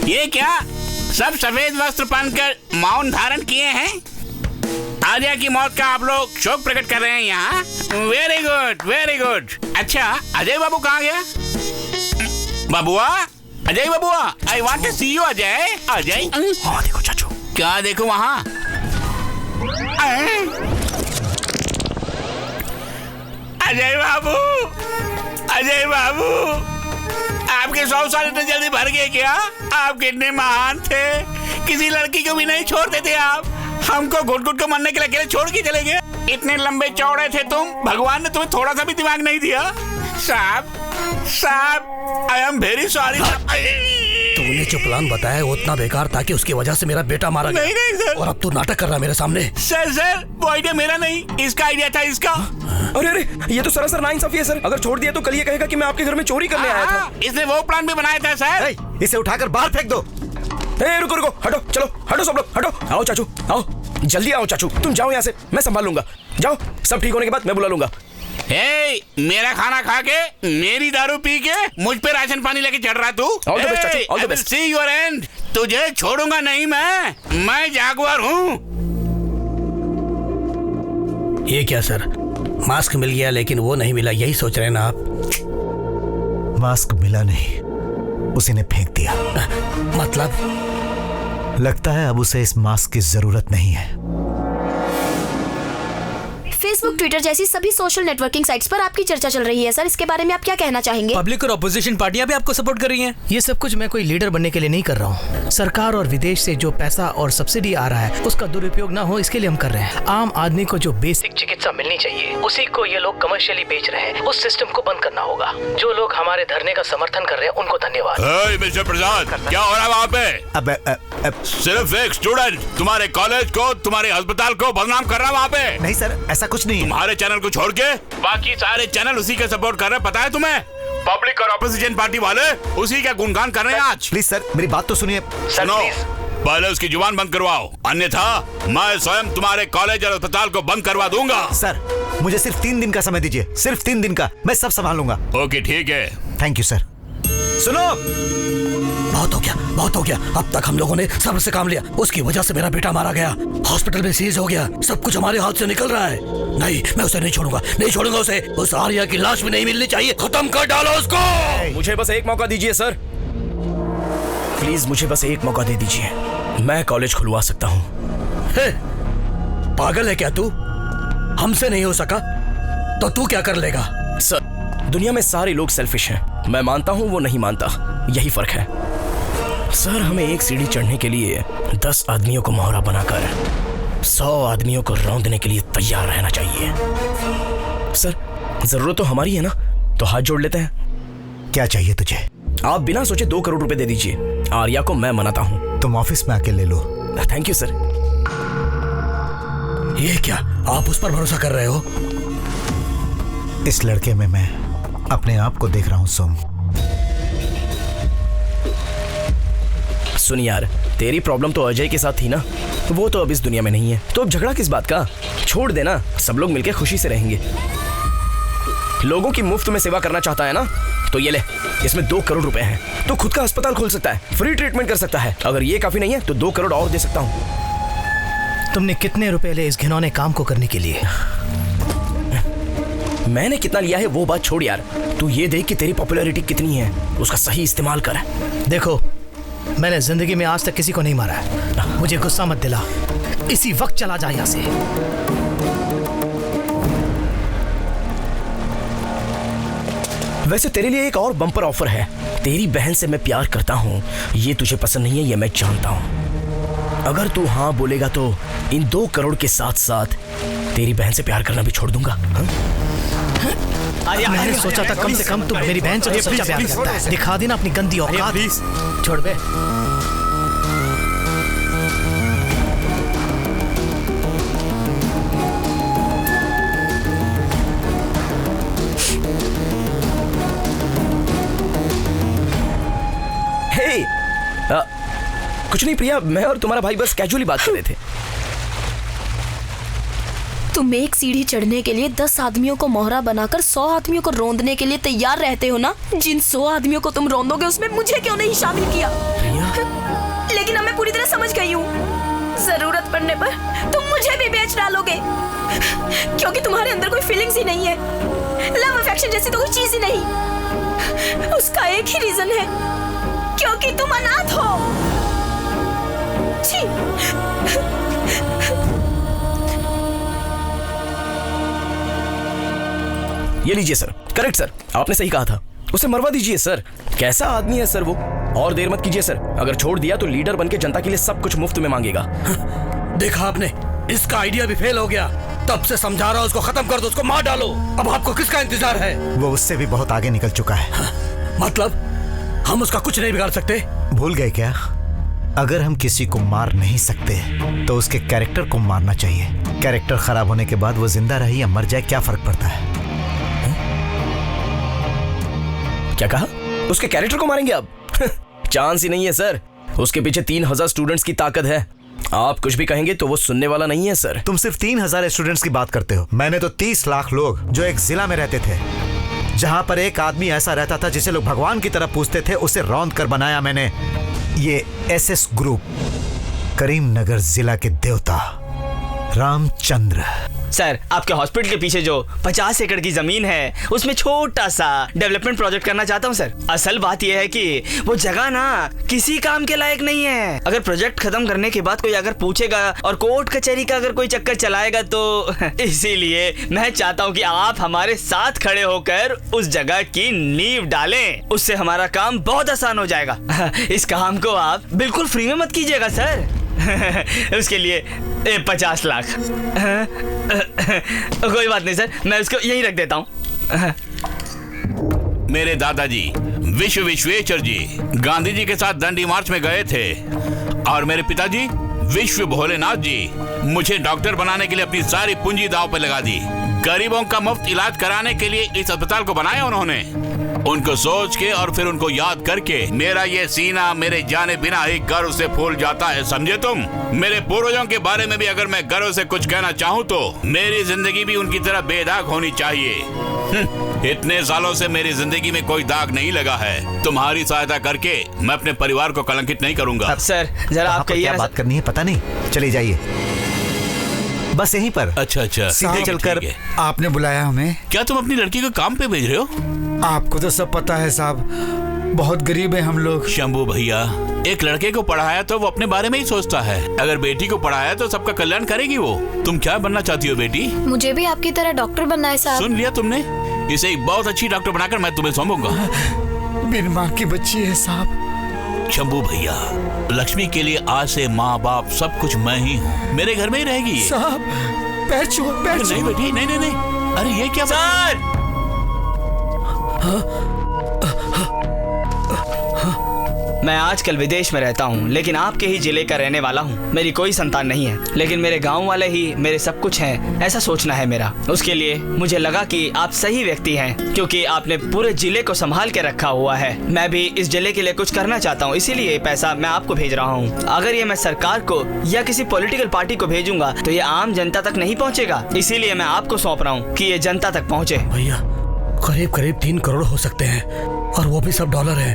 ये क्या सब सफेद वस्त्र पहनकर मौन धारण किए हैं? आर्या की मौत का आप लोग शोक प्रकट कर रहे हैं यहाँ। Very good very good. अच्छा अजय बाबू कहाँ गया? बाबुआ, अजय बाबुआ, I want to see you Ajay. Ajay
देखो चाचू।
क्या देखो वहाँ? अजय बाबू, अजय बाबू, आपके 100 साल इतने जल्दी भर गए क्या? आप कितने महान थे, किसी लड़की को भी नहीं छोड़ते थे आप। हमको घुट-घुट को मरने के लिए अकेले छोड़ के चले गए। इतने लंबे चौड़े थे तुम, भगवान ने तुम्हें थोड़ा सा भी दिमाग नहीं दिया। साहब, साहब, आई एम वेरी सॉरी।
तूने जो प्लान बताया है उतना बेकार था कि उसकी वजह से मेरा बेटा मारा गया।
नहीं सर।
और अब तू नाटक कर रहा है मेरे सामने।
सर, वो आइडिया मेरा नहीं, इसका आइडिया था इसका।
अरे ये तो सरासर नाइंसाफी है सर। अगर छोड़ दिया तो कल ये कहेगा कि मैं आपके घर में चोरी करने आया था।
इसने वो प्लान भी बनाया था सर।
इसे उठाकर बाहर फेंक दो।
रुको, हटो, चलो, हटो सब लोग, हटो। आओ चाचू, आओ, जल्दी आओ चाचू, तुम जाओ यहाँ से, मैं संभाल लूंगा। जाओ, सब ठीक होने के बाद मैं बुला लूंगा।
मेरा खाना खा के, मेरी दारू पी के मुझ पे राशन पानी लेके चढ़ रहा तू।
ऑल द बेस्ट चाचू, all the best.
See your and. तुझे छोड़ूंगा नहीं मैं जागवार हूँ।
ये क्या सर, मास्क मिल गया लेकिन वो नहीं मिला, यही सोच रहे हैं ना आप?
मास्क मिला नहीं, उसी ने फेंक दिया।
मतलब?
लगता है अब उसे इस मास्क की जरूरत नहीं है।
फेसबुक, ट्विटर जैसी सभी सोशल नेटवर्किंग साइट्स पर आपकी चर्चा चल रही है सर, इसके बारे में आप क्या कहना चाहेंगे?
पब्लिक और अपोजिशन पार्टियां भी आपको सपोर्ट कर रही हैं।
ये सब कुछ मैं कोई लीडर बनने के लिए नहीं कर रहा हूँ। सरकार और विदेश से जो पैसा और सब्सिडी आ रहा है उसका दुरुपयोग ना हो, इसके लिए हम कर रहे हैं। आम आदमी को जो बेसिक चिकित्सा मिलनी चाहिए उसी को ये लोग कमर्शियली बेच रहे हैं। उस सिस्टम को बंद करना होगा। जो लोग हमारे धरने का समर्थन कर रहे हैं उनको धन्यवाद।
मिस्टर प्रसाद, क्या हो रहा है वहाँ पे? सिर्फ एक स्टूडेंट तुम्हारे कॉलेज को, तुम्हारे अस्पताल को बदनाम कर रहा है वहाँ पे।
नहीं सर, ऐसा कुछ नहीं।
तुम्हारे चैनल को छोड़ के बाकी सारे चैनल उसी के सपोर्ट कर रहे हैं, पता है तुम्हें? पब्लिक और ऑपोजिशन पार्टी वाले उसी का गुणगान कर रहे हैं आज।
प्लीज सर, मेरी बात तो सुनिए।
सुनो, पहले उसकी जुबान बंद करवाओ, अन्यथा मैं स्वयं तुम्हारे कॉलेज और अस्पताल को बंद करवा दूंगा।
सर, मुझे सिर्फ 3 दिन का समय दीजिए, सिर्फ 3 दिन का, मैं सब संभाल लूंगा।
ओके, ठीक है।
Thank you sir. सुनो,
बहुत हो गया। अब तक हम लोगों ने सब्र से काम लिया, उसकी वजह से मेरा बेटा मारा गया, हॉस्पिटल में सीज हो गया, सब कुछ हमारे हाथ से निकल रहा है। नहीं, मैं उसे नहीं छोड़ूंगा उसे। उस आर्या की लाश भी नहीं मिलनी चाहिए। खत्म कर डालो उसको।
मुझे बस एक मौका दीजिए सर, प्लीज मुझे बस एक मौका दे दीजिए, मैं कॉलेज खुलवा सकता हूँ।
पागल है क्या तू? हमसे नहीं हो सका तो तू क्या कर लेगा?
सर, दुनिया में सारे लोग सेल्फिश हैं। मैं मानता हूँ, वो नहीं मानता, यही फर्क है। सर, हमें एक सीढ़ी चढ़ने के लिए 10 आदमियों को मोहरा बनाकर 100 आदमियों को रौंदने के लिए तैयार रहना चाहिए। सर, जरूरत तो हमारी है ना, तो हाथ जोड़ लेते हैं।
क्या चाहिए तुझे?
आप बिना सोचे 2 करोड़ रुपए दे दीजिए। आर्या को मैं मनाता हूँ।
तुम ऑफिस में आके ले लो।
Thank you sir.
ये क्या, आप उस पर भरोसा कर रहे हो?
इस लड़के में मैं अपने आप को देख रहा हूँ सोम।
सुन यार, तेरी प्रॉब्लम तो अजय के साथ थी ना, वो तो अब इस दुनिया में नहीं है, तो अब झगड़ा किस बात का? छोड़ देना, सब लोग मिलकर खुशी से रहेंगे। लोगों की मुफ्त में सेवा करना चाहता है ना, तो ये ले, इसमें 2 करोड़ रुपए हैं। तो खुद का अस्पताल खोल सकता है, फ्री ट्रीटमेंट कर सकता है। अगर ये काफी नहीं है तो 2 करोड़ और दे सकता हूँ।
तुमने कितने रुपए ले इस घिनौने काम को करने के लिए?
मैंने कितना लिया है वो बात छोड़ यार, तू ये देख कि तेरी पॉपुलैरिटी कितनी है, उसका सही इस्तेमाल कर।
देखो, मैंने जिंदगी में आज तक किसी को नहीं मारा है। मुझे गुस्सा मत दिला, इसी वक्त चला जा यहाँ से।
वैसे तेरे लिए एक और बम्पर ऑफर है। तेरी बहन से मैं प्यार करता हूँ, ये तुझे पसंद नहीं है, ये मैं जानता हूँ। अगर तू हाँ बोलेगा तो इन 2 करोड़ के साथ साथ तेरी बहन से प्यार करना भी छोड़ दूंगा।
मैंने सोचा था कम से कम तू मेरी बहन से तो सच्चा प्यार करता है। दिखा देना अपनी गंदी औकात। छोड़ बे।
कुछ नहीं प्रिया, मैं और तुम्हारा भाई बस कैजुअली बात कर रहे थे।
तुम एक सीढ़ी चढ़ने के लिए 10 आदमियों को मोहरा बनाकर 100 आदमियों को रौंदने के लिए तैयार रहते हो ना? जिन 100 आदमियों को तुम रौंदोगे उसमें मुझे क्यों नहीं शामिल किया? लेकिन अब मैं पूरी तरह समझ गई हूँ, जरूरत पड़ने पर तुम मुझे भी बेच डालोगे, क्योंकि तुम्हारे अंदर कोई फीलिंग्स ही नहीं है, लव अफेक्शन जैसी तो कोई चीज ही नहीं। उसका एक ही रीजन है, क्योंकि तुम अनाथ हो। छी।
ये लीजिए सर, करेक्ट सर, आपने सही कहा था, उसे मरवा दीजिए सर। कैसा आदमी है सर वो। और देर मत कीजिए सर, अगर छोड़ दिया तो लीडर बनके जनता के लिए सब कुछ मुफ्त में मांगेगा।
देखा आपने, इसका आइडिया भी फेल हो गया। तब से समझा रहा हूं, उसको खत्म कर दो, उसको मार डालो। अब आपको किसका इंतजार है?
वो उससे भी बहुत आगे निकल चुका है।
मतलब हम उसका कुछ नहीं बिगाड़ सकते?
भूल गए क्या? अगर हम किसी को मार नहीं सकते तो उसके कैरेक्टर को मारना चाहिए। कैरेक्टर खराब होने के बाद वो जिंदा रहे या मर जाए, क्या फर्क पड़ता है?
क्या कहा? उसके कैरेक्टर को मारेंगे अब? चांस ही नहीं है सर। उसके पीछे 3000 स्टूडेंट्स की ताकत है। आप कुछ भी कहेंगे तो वो सुनने वाला नहीं है सर।
तुम सिर्फ 3000 स्टूडेंट्स की बात करते हो। मैंने तो 30 लाख लोग जो एक जिला में रहते थे, जहां पर एक आदमी ऐसा रहता था जिसे लोग भगवान की तरह पूछते थे, उसे रौंद कर बनाया मैंने ये एसएस ग्रुप। करीमनगर जिला के देवता रामचंद्र।
सर, आपके हॉस्पिटल के पीछे जो 50 एकड़ की जमीन है, उसमें छोटा सा डेवलपमेंट प्रोजेक्ट करना चाहता हूँ सर। असल बात यह है कि वो जगह ना किसी काम के लायक नहीं है। अगर प्रोजेक्ट खत्म करने के बाद कोई अगर पूछेगा और कोर्ट कचहरी का अगर कोई चक्कर चलाएगा तो इसीलिए मैं चाहता हूँ कि आप हमारे साथ खड़े होकर उस जगह की नींव डालें। उससे हमारा काम बहुत आसान हो जाएगा। इस काम को आप बिल्कुल फ्री में मत कीजिएगा सर। उसके लिए 50 लाख। कोई बात नहीं सर, मैं उसको यहीं रख देता हूँ।
मेरे दादाजी विश्वेश्वर जी गांधी जी के साथ दंडी मार्च में गए थे और मेरे पिताजी विश्व भोलेनाथ जी मुझे डॉक्टर बनाने के लिए अपनी सारी पूंजी दांव पर लगा दी। गरीबों का मुफ्त इलाज कराने के लिए इस अस्पताल को बनाया उन्होंने। उनको सोच के और फिर उनको याद करके मेरा ये सीना मेरे जाने बिना ही गर्व से फूल जाता है, समझे तुम? मेरे पूर्वजों के बारे में भी अगर मैं गर्व से कुछ कहना चाहूँ तो मेरी जिंदगी भी उनकी तरह बेदाग होनी चाहिए। इतने सालों से मेरी जिंदगी में कोई दाग नहीं लगा है। तुम्हारी सहायता करके मैं अपने परिवार को कलंकित नहीं करूंगा।
सर जरा आप कहिए।
क्या बात करनी है पता नहीं, चले जाइए बस यहीं पर।
अच्छा
सीधे चलकर।
आपने बुलाया हमें?
क्या तुम अपनी लड़की को काम पे भेज रहे हो?
आपको तो सब पता है साहब, बहुत गरीब है हम लोग।
शंभू भैया, एक लड़के को पढ़ाया तो वो अपने बारे में ही सोचता है, अगर बेटी को पढ़ाया तो सबका कल्याण करेगी वो। तुम क्या बनना चाहती हो बेटी?
मुझे भी आपकी तरह डॉक्टर बनना है साहब।
सुन लिया तुमने? इसे एक बहुत अच्छी डॉक्टर बनाकर मैं तुम्हें सौंपूंगा।
बिन माँ की बच्ची है साहब।
शंभू भैया, लक्ष्मी के लिए आज से माँ बाप सब कुछ मैं ही हूँ। मेरे घर में ही रहेगी ये।
साहब पैर छुओ, पैर छुओ।
नहीं बेटी, नहीं। अरे ये क्या
सर? मैं आजकल विदेश में रहता हूँ, लेकिन आपके ही जिले का रहने वाला हूँ। मेरी कोई संतान नहीं है, लेकिन मेरे गांव वाले ही मेरे सब कुछ हैं, ऐसा सोचना है मेरा। उसके लिए मुझे लगा कि आप सही व्यक्ति हैं, क्योंकि आपने पूरे जिले को संभाल के रखा हुआ है। मैं भी इस जिले के लिए कुछ करना चाहता हूँ, इसीलिए ये पैसा मैं आपको भेज रहा हूँ। अगर ये मैं सरकार को या किसी पॉलिटिकल पार्टी को भेजूंगा तो ये आम जनता तक नहीं पहुँचेगा, इसीलिए मैं आपको सौंप रहा हूँ कि ये जनता तक पहुँचे।
भैया करीब 3 करोड़ हो सकते हैं, और वो भी सब डॉलर है।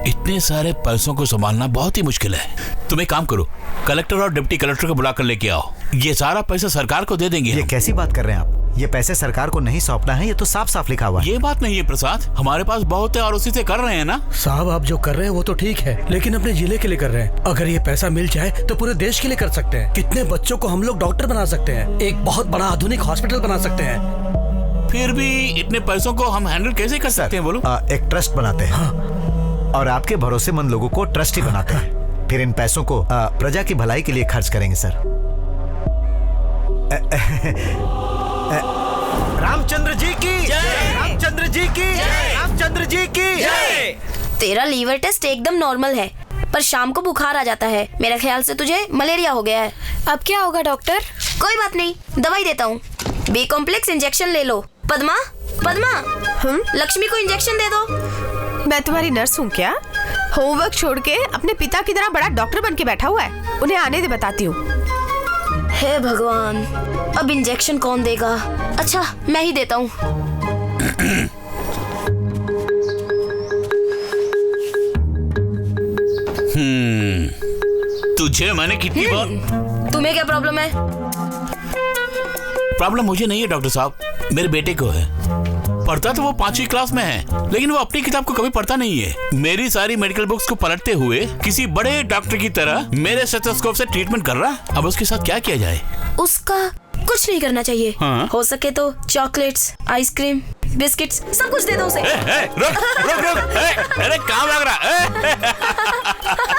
इतने सारे पैसों को संभालना बहुत ही मुश्किल है। तुम एक काम करो, कलेक्टर और डिप्टी कलेक्टर को बुला कर लेके आओ। ये सारा पैसा सरकार को दे देंगे।
ये कैसी बात कर रहे हैं आप? ये पैसे सरकार को नहीं सौंपना है, ये तो साफ साफ लिखा हुआ है।
ये बात नहीं है प्रसाद, हमारे पास बहुत है और उसी से कर रहे हैं ना।
साहब आप जो कर रहे हैं वो तो ठीक है, लेकिन अपने जिले के लिए कर रहे हैं। अगर ये पैसा मिल जाए तो पूरे देश के लिए कर सकते हैं। कितने बच्चों को हम लोग डॉक्टर बना सकते हैं, एक बहुत बड़ा आधुनिक हॉस्पिटल बना सकते हैं।
फिर भी इतने पैसों को हम हैंडल कैसे कर सकते हैं बोलो?
एक ट्रस्ट बनाते हैं और आपके भरोसेमंद लोगों को ट्रस्टी बनाते हैं। फिर इन पैसों को प्रजा की भलाई के लिए खर्च करेंगे सर। रामचंद्र जी की जय, रामचंद्र जी की जय, रामचंद्र जी की जय।
तेरा लीवर टेस्ट एकदम नॉर्मल है, पर शाम को बुखार आ जाता है। मेरा ख्याल से तुझे मलेरिया हो गया है।
अब क्या होगा डॉक्टर?
कोई बात नहीं, दवाई देता हूँ। बी कॉम्प्लेक्स इंजेक्शन ले लो। पद्मा, लक्ष्मी को इंजेक्शन दे दो।
मैं तुम्हारी नर्स हूँ क्या? होमवर्क छोड़ के अपने पिता की तरह बड़ा डॉक्टर बन के बैठा हुआ है। उन्हें आने दे, बताती हूँ।
हे भगवान, अब इंजेक्शन कौन देगा? अच्छा मैं ही देता हूँ।
तुझे मैंने कितनी बार।
तुम्हें क्या प्रॉब्लम है?
प्रॉब्लम मुझे नहीं है डॉक्टर साहब, मेरे बेटे को है। पढ़ता तो वो 5वीं क्लास में है, लेकिन वो अपनी किताब को कभी पढ़ता नहीं है। मेरी सारी मेडिकल बुक्स को पलटते हुए किसी बड़े डॉक्टर की तरह मेरे स्टेथोस्कोप से ट्रीटमेंट कर रहा है। अब उसके साथ क्या किया जाए?
उसका कुछ नहीं करना चाहिए।
हाँ?
हो सके तो चॉकलेट्स, आइसक्रीम, बिस्किट्स सब कुछ दे दो उसे।
रुक रुक रुक, अरे काम लग रहा है।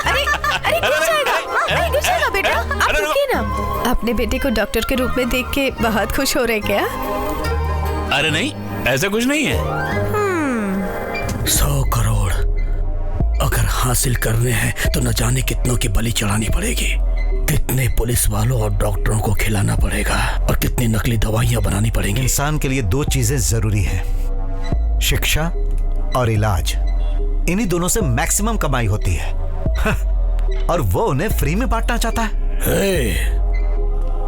अरे गिर जाएगा, अरे गिर जाएगा बेटा, आप रुकिए ना। अपने बेटे को डॉक्टर के रूप में देख के बहुत खुश हो रहे क्या?
अरे नहीं, ऐसा कुछ नहीं है।
100 करोड़ अगर हासिल करने हैं तो न जाने कितनों की बलि चढ़ानी पड़ेगी, कितने पुलिस वालों और डॉक्टरों को खिलाना पड़ेगा और कितनी नकली दवाइयां बनानी पड़ेंगी।
इंसान के लिए 2 चीजें जरूरी हैं, शिक्षा और इलाज। इन्हीं दोनों से मैक्सिमम कमाई होती है। और वो उन्हें फ्री में बांटना चाहता है।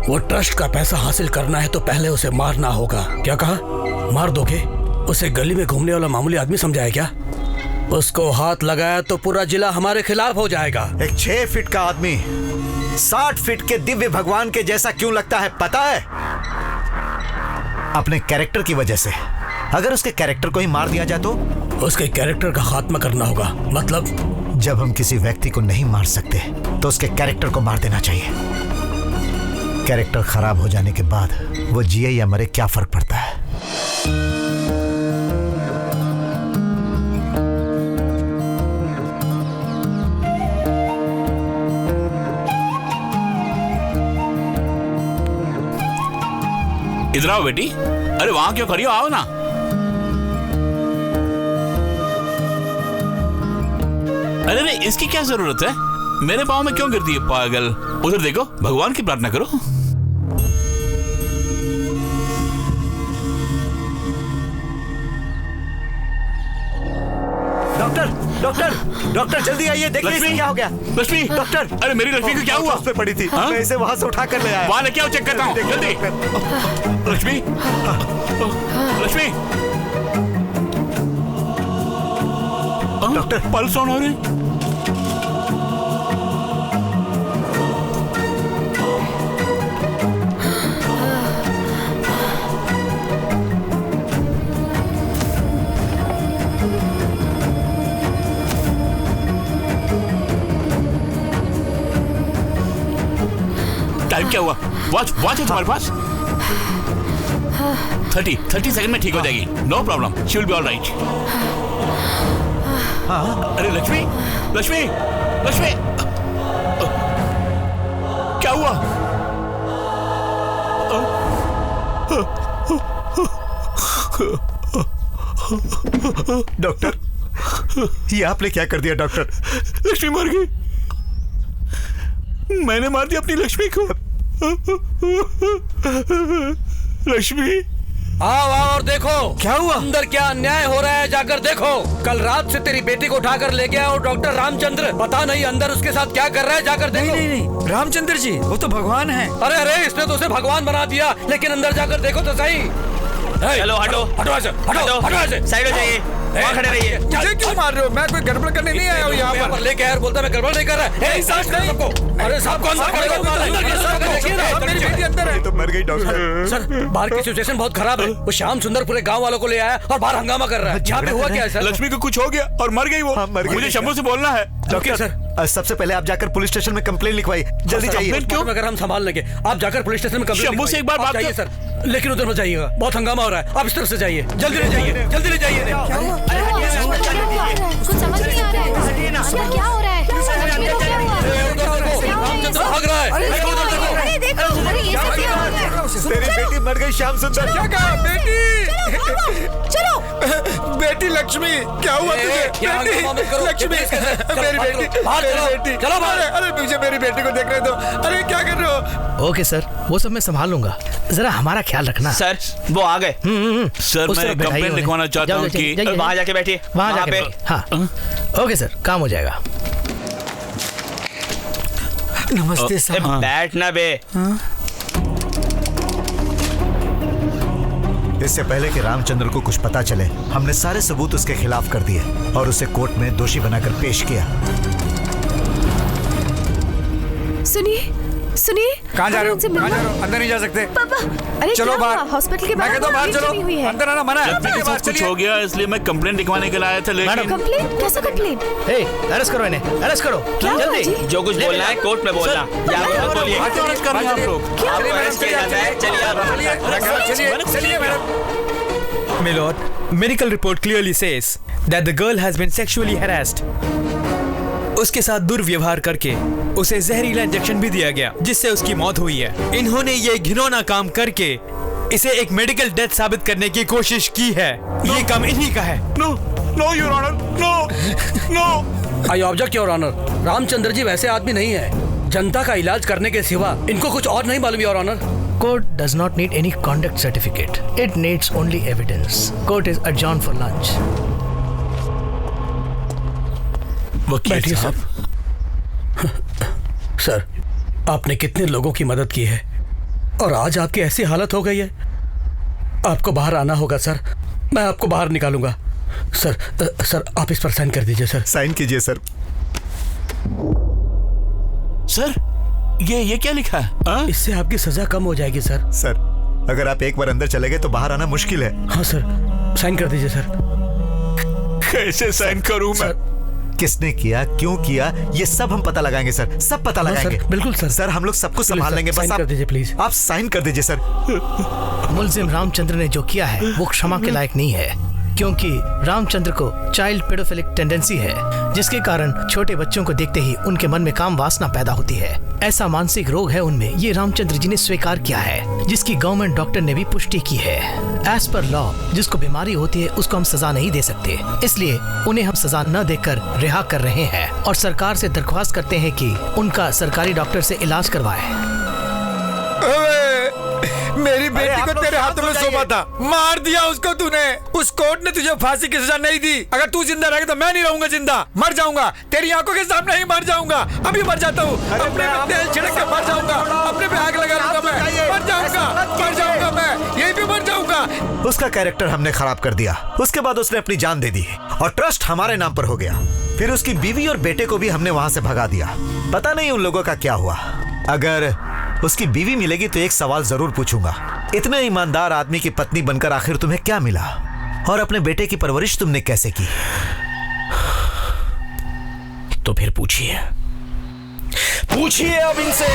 वो ट्रस्ट का पैसा हासिल करना है तो पहले उसे मारना होगा। क्या कहा? मार दोगे? उसे गली में घूमने वाला मामूली आदमी समझा है क्या? उसको हाथ लगाया तो पूरा जिला हमारे खिलाफ हो जाएगा।
एक 6 फीट का आदमी 60 फीट के दिव्य भगवान के जैसा क्यों लगता है पता है? अपने कैरेक्टर की वजह से। अगर उसके कैरेक्टर को ही मार दिया जाए तो?
उसके कैरेक्टर का खात्मा करना होगा। मतलब?
जब हम किसी व्यक्ति को नहीं मार सकते तो उसके कैरेक्टर को मार देना चाहिए। कैरेक्टर खराब हो जाने के बाद वो जिए या मरे क्या फर्क पड़ता है?
इधर आओ बेटी। अरे वहां क्यों खड़ी हो, आओ ना। अरे नहीं, इसकी क्या जरूरत है? मेरे पाँव में क्यों गिरती है पागल? उधर देखो, भगवान की प्रार्थना करो।
डॉक्टर डॉक्टर डॉक्टर जल्दी आइए, देखिए इसे क्या हो गया।
लक्ष्मी,
डॉक्टर,
अरे मेरी लक्ष्मी को क्या हुआ?
उस पे पड़ी थी। मैं इसे वहां से उठा कर ले आया।
वहां लेके आओ, चेक करता हूँ जल्दी। Lakshmi, Lakshmi.
Doctor,
pulse on हो रहे। टाइम क्या हुआ? वॉच है तुम्हारे पास? 30 सेकंड में ठीक हो जाएगी। No problem, she will be all right. अरे लक्ष्मी, लक्ष्मी, लक्ष्मी, क्या हुआ?
डॉक्टर, ये आपने क्या कर दिया डॉक्टर?
लक्ष्मी मर गई। मैंने मार दिया अपनी लक्ष्मी को। लक्ष्मी,
आओ आओ और देखो क्या हुआ, अंदर क्या अन्याय हो रहा है, जाकर देखो। कल रात से तेरी बेटी को उठाकर ले गया और डॉक्टर रामचंद्र, पता नहीं अंदर उसके साथ क्या कर रहा है, जाकर देखो।
नहीं, रामचंद्र जी वो तो भगवान है।
अरे अरे, इसने तो उसे भगवान बना दिया, लेकिन अंदर जाकर देखो तो सही।
चलो हटो,
हटो ऐसे, हटो हटो ऐसे,
साइड हो जाइए, वहाँ खड़े रहिए।
मुझे क्यों मार रहे हो? मैं कोई गड़बड़ करने नहीं आया हूँ यहाँ पर।
लेके आया और बोलता मैं गड़बड़ नहीं कर रहा है। सबको, अरे सबको अंदर
ये तो मर गई डॉक्टर।
सर, बाहर की सिचुएशन बहुत खराब है। वो श्याम सुंदर पूरे गांव वालों को ले आया और बाहर हंगामा कर रहा है। यहाँ पे हुआ क्या है सर?
लक्ष्मी को कुछ हो गया और मर गई वो। मुझे शंभू से बोलना है।
डॉक्टर सर, सबसे पहले आप जाकर पुलिस स्टेशन में कंप्लेन लिखवाइए, जल्दी जाइए।
क्यों? अगर हम संभाल लेंगे, आप जाकर पुलिस स्टेशन में कंप्लेन
शंभू से एक बार बात
जाइए सर, लेकिन उधर मत जाइएगा, बहुत हंगामा हो रहा है। आप इस तरफ से जाइए, जल्दी ले जाइए, जल्दी ले जाइए।
कुछ समझ नहीं आ रहा है, क्या हो रहा है?
भाग रहा है।
अरे देखो, अरे ये सब क्या हो रहा है?
तेरी बेटी मर गई श्याम सुंदर।
क्या कहा? बेटी,
चलो
बेटी लक्ष्मी, क्या हुआ तुझे? लक्ष्मी, मेरी बेटी,
चलो बाहर।
अरे मुझे मेरी बेटी को देख रहे दो। अरे क्या कर रहे हो?
ओके सर, वो सब मैं संभाल लूंगा, जरा हमारा ख्याल रखना।
सर, वो आ गए।
सर, मैं कंप्लेंट लिखवाना चाहता हूँ कि
वहाँ जाके बैठिए,
वहाँ जाके बैठिए। हाँ, ओके सर, काम हो जाएगा।
नमस्ते साहब।
बैठना बे।
इससे पहले कि रामचंद्र को कुछ पता चले, हमने सारे सबूत उसके खिलाफ कर दिए और उसे कोर्ट में दोषी बनाकर पेश किया।
सुनिए सुनिए,
कहाँ जा रहे हो?
उनसे
कहाँ जा
मिलना।
रहे हो? अंदर नहीं जा सकते।
पापा
अरे
चलो
क्या
बाहर।
हुआ? हॉस्पिटल के
मैं कहता हूँ बाहर
भीड़ जमी हुई
चलो,
है।
अंदर आना मना है।
मेरे साथ कुछ हो गया इसलिए मैं कंप्लेंट लिखवाने के लिए आया था, लेकिन
कंप्लेन? कैसा कंप्लेन?
अरेस्ट करो इन्हें, अरेस्ट करो
क्या हुआ
जल्दी।
जी?
जो कुछ बोलना है कोर्ट में बोलना। बोलिए।
अरेस्ट कर रहे हैं आप लोग।
क्या
आपको
हुआ?
अरेस्ट किया जाता है। चलिए आप
चलिए madam.
My lord, medical report clearly says that the girl has been sexually harassed. उसके साथ दुर्व्यवहार करके उसे जहरीला इंजेक्शन भी दिया गया, जिससे उसकी मौत हुई है। इन्होंने ये घिनौना काम करके इसे एक मेडिकल डेथ साबित करने की कोशिश की है। ये काम इन्हीं का है।
No no your honour, no no.
I object your honour. Ramchandra ji वैसे आदमी नहीं है। जनता का इलाज करने के सिवा इनको कुछ और नहीं मालूम your honour.
Court does not need any conduct certificate. It needs only evidence. Court is adjourned for lunch.
वकील साहब,
सर, आपने कितने लोगों की मदद की है और आज आपकी ऐसी हालत हो गई है। आपको बाहर आना होगा सर। मैं आपको बाहर निकालूंगा। सर आप इस पर साइन कर दीजिए सर।
साइन कीजिए सर।
सर ये क्या लिखा है?
इससे आपकी सजा कम हो जाएगी सर।
सर, अगर आप एक बार अंदर चले गए तो बाहर आना मुश्किल है।
हाँ सर, साइन कर दीजिए सर।
कैसे साइन करूं मैं?
किसने किया, क्यों किया, ये सब हम पता लगाएंगे सर। सब पता लगाएंगे।
सर, बिल्कुल सर।
सर, हम लोग सब कुछ संभाल
सर,
लेंगे। बस
साइन कर दीजिए प्लीज।
आप साइन कर दीजिए सर।
मुलजिम रामचंद्र ने जो किया है वो क्षमा के लायक नहीं है, क्योंकि रामचंद्र को चाइल्ड पेडोफिलिक टेंडेंसी है, जिसके कारण छोटे बच्चों को देखते ही उनके मन में काम वासना पैदा होती है। ऐसा मानसिक रोग है उनमें, ये रामचंद्र जी ने स्वीकार किया है, जिसकी गवर्नमेंट डॉक्टर ने भी पुष्टि की है। एज पर लॉ जिसको बीमारी होती है उसको हम सजा नहीं दे सकते, इसलिए उन्हें हम सजा न देकर रिहा कर रहे हैं और सरकार से दरख्वास्त करते हैं कि उनका सरकारी डॉक्टर से इलाज करवाए।
मेरी बेटी को तेरे हाथों में सौंपा था, मार दिया उसको तूने। उस कोर्ट ने तुझे फांसी की सजा नहीं दी। अगर तू जिंदा रहेगा तो मैं नहीं रहूंगा जिंदा, मर जाऊंगा। तेरी आंखों के सामने ही मर जाऊंगा। अभी मर जाता हूँ, अपने पे तेल छिड़क के मर जाऊंगा, अपने पे आग लगा लूंगा मैं। मर जाऊंगा मैं, यहीं पे मर जाऊंगा।
उसका कैरेक्टर हमने खराब कर दिया। उसके बाद उसने अपनी जान दे दी और ट्रस्ट हमारे नाम पर हो गया। फिर उसकी बीवी और बेटे को भी हमने वहां से भगा दिया। पता नहीं उन लोगों का क्या हुआ। अगर उसकी बीवी मिलेगी तो एक सवाल जरूर पूछूंगा, इतने ईमानदार आदमी की पत्नी बनकर आखिर तुम्हें क्या मिला और अपने बेटे की परवरिश तुमने कैसे की?
तो फिर पूछिए अब इनसे।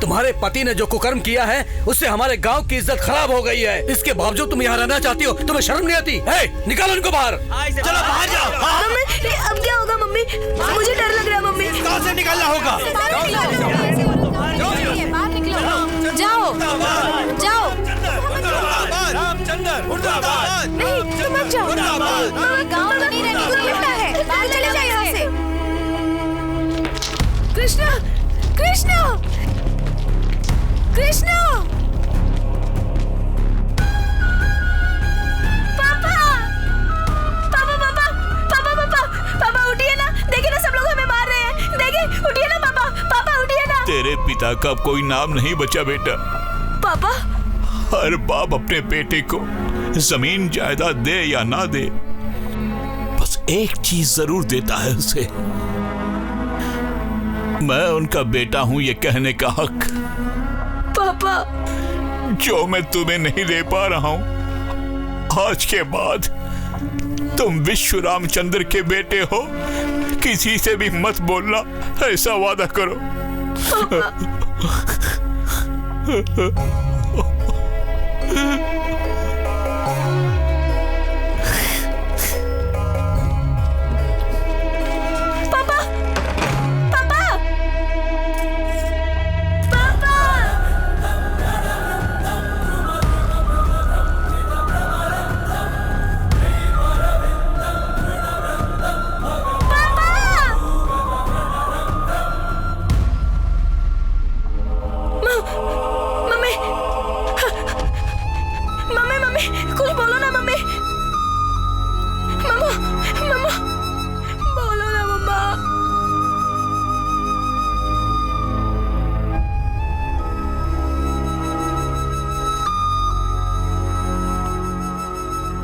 तुम्हारे पति ने जो कुकर्म किया है उससे हमारे गांव की इज्जत खराब हो गई है। इसके बावजूद तुम यहाँ रहना चाहती हो, तुम्हें शर्म नहीं आती? निकालो इनको बाहर।
चलो बाहर जाओ।
मम्मी, अब क्या होगा मम्मी? मुझे डर लग रहा है मम्मी।
कहाँ से निकलना होगा?
बाहर निकलो। जाओ जाओ।
रामचंद्र मुर्दाबाद।
नहीं, तुम मत जाओ।
गाँव तो नहीं रहने को मिलता है। बाहर
चले
चले
जाओ यहाँ
जाइए।
से। कृष्णा, कृष्णा, कृष्णा, पापा, पापा, पापा, पापा, पापा, पापा उठिए ना। देखिए ना, सब लोग हमें मार रहे हैं। देखिए, उठिए ना पापा, पापा उठिए ना।
तेरे पिता का अब कोई नाम नहीं बचा बेटा।
पापा,
हर बाप अपने बेटे को जमीन जायदाद दे या ना दे, बस एक चीज जरूर देता है उसे। मैं उनका बेटा हूं ये कहने का हक।
पापा,
जो मैं तुम्हें नहीं दे पा रहा हूं, आज के बाद तुम विश्व रामचंद्र के बेटे हो, किसी से भी मत बोलना, ऐसा वादा करो।
पापा, पापा, पापा। मम्मी,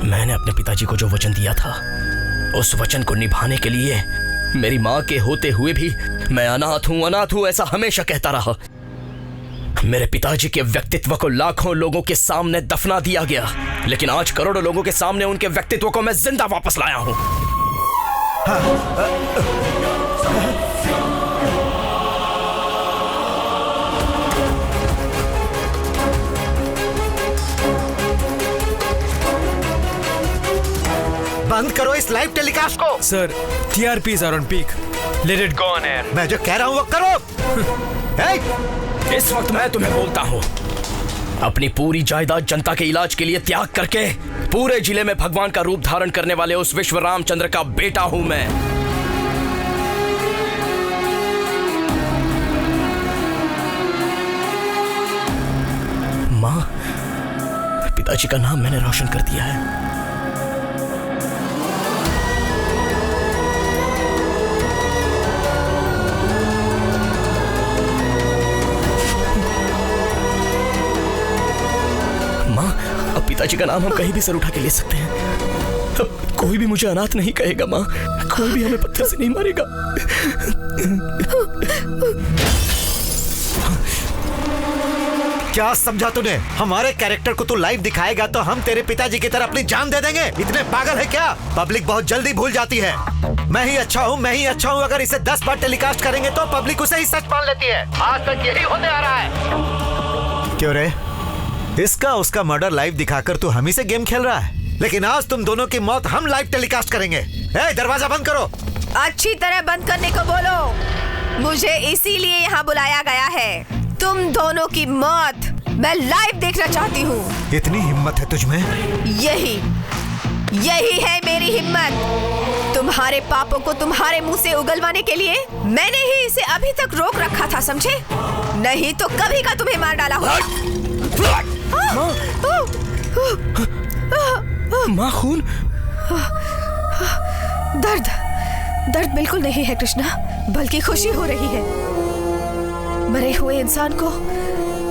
मैंने अपने पिताजी को जो वचन दिया था, उस वचन को निभाने के लिए मेरी माँ के होते हुए भी मैं अनाथ हूँ ऐसा हमेशा कहता रहा। मेरे पिताजी के व्यक्तित्व को लाखों लोगों के सामने दफना दिया गया, लेकिन आज करोड़ों लोगों के सामने उनके व्यक्तित्व को मैं जिंदा वापस लाया हूँ।
बंद करो इस लाइव टेलीकास्ट को।
Sir, TRPs are on peak. Let it go on air.
मैं जो कह रहा हूँ वो करो।
इस वक्त मैं तुम्हें बोलता हूँ, अपनी पूरी जायदाद जनता के इलाज के लिए त्याग करके पूरे जिले में भगवान का रूप धारण करने वाले उस विश्व रामचंद्र का बेटा हूँ मैं। माँ, पिताजी का नाम मैंने रोशन कर दिया है। पिताजी का नाम हम कहीं भी सर उठा के ले सकते हैं। अब कोई भी मुझे अनाथ नहीं कहेगा माँ, कोई भी हमें पत्थर से नहीं मारेगा।
क्या समझा तूने? हमारे कैरेक्टर को तू लाइव दिखाएगा तो हम तेरे पिताजी की तरह अपनी जान दे देंगे? इतने पागल है क्या? पब्लिक बहुत जल्दी भूल जाती है। मैं ही अच्छा हूँ। अगर इसे 10 बार टेलीकास्ट करेंगे तो पब्लिक उसे ही सच मान लेती है। आज तक यही होने आ रहा है। क्यों रे? इसका उसका मर्डर लाइव दिखाकर तू हम ही से गेम खेल रहा है, लेकिन आज तुम दोनों की मौत हम लाइव टेलीकास्ट करेंगे। दरवाजा बंद करो।
अच्छी तरह बंद करने को बोलो। मुझे इसीलिए यहाँ बुलाया गया है। तुम दोनों की मौत मैं लाइव देखना चाहती हूँ।
इतनी हिम्मत है तुझमें?
यही है मेरी हिम्मत। तुम्हारे पापों को तुम्हारे मुंह से उगलवाने के लिए मैंने ही इसे अभी तक रोक रखा था, समझे? नहीं तो कभी का तुम्हें मार डाला होगा।
माँ, खून?
दर्द बिल्कुल नहीं है कृष्णा, बल्कि खुशी हो रही है। मरे हुए इंसान को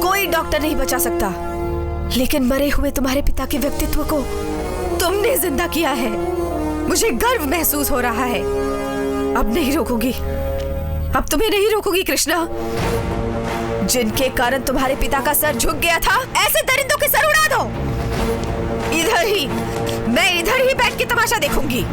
कोई डॉक्टर नहीं बचा सकता, लेकिन मरे हुए तुम्हारे पिता के व्यक्तित्व को तुमने जिंदा किया है। मुझे गर्व महसूस हो रहा है। अब नहीं रोकूंगी, अब तुम्हें नहीं रोकूंगी कृष्णा। जिनके कारण तुम्हारे पिता का सर झुक गया था, ऐसे दरिंदों के सर उड़ा दो। मैं इधर ही बैठ के तमाशा देखूंगी।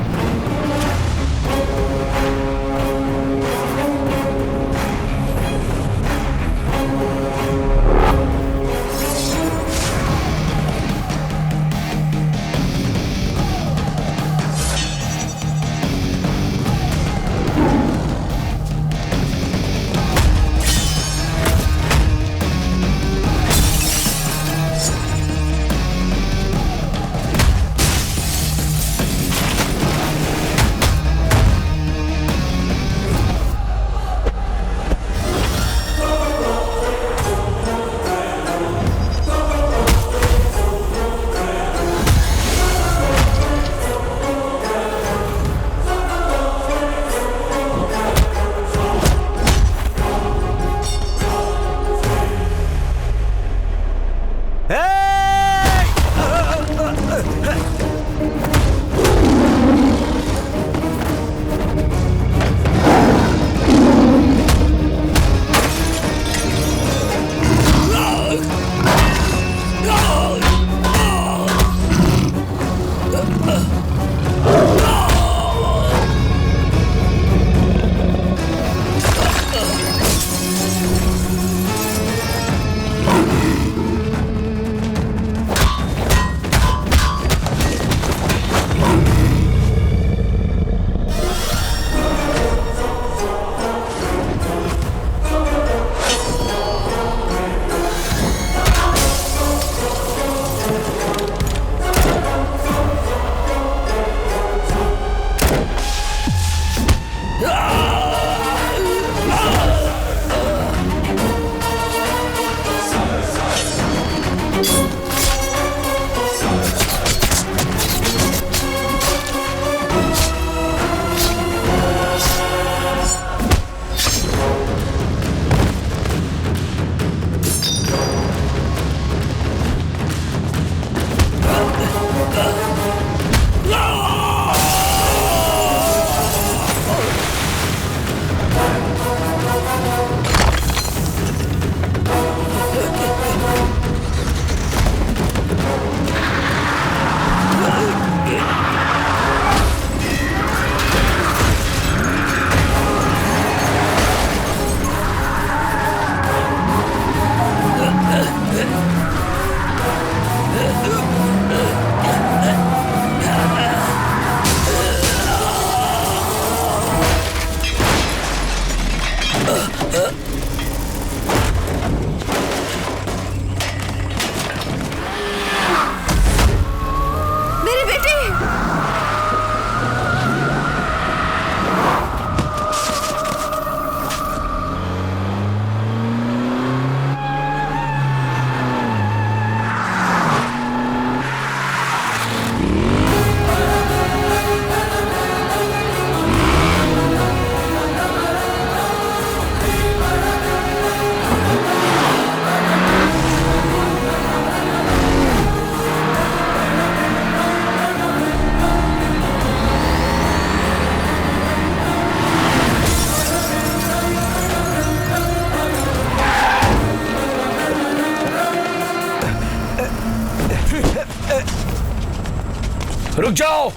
रुक जाओ,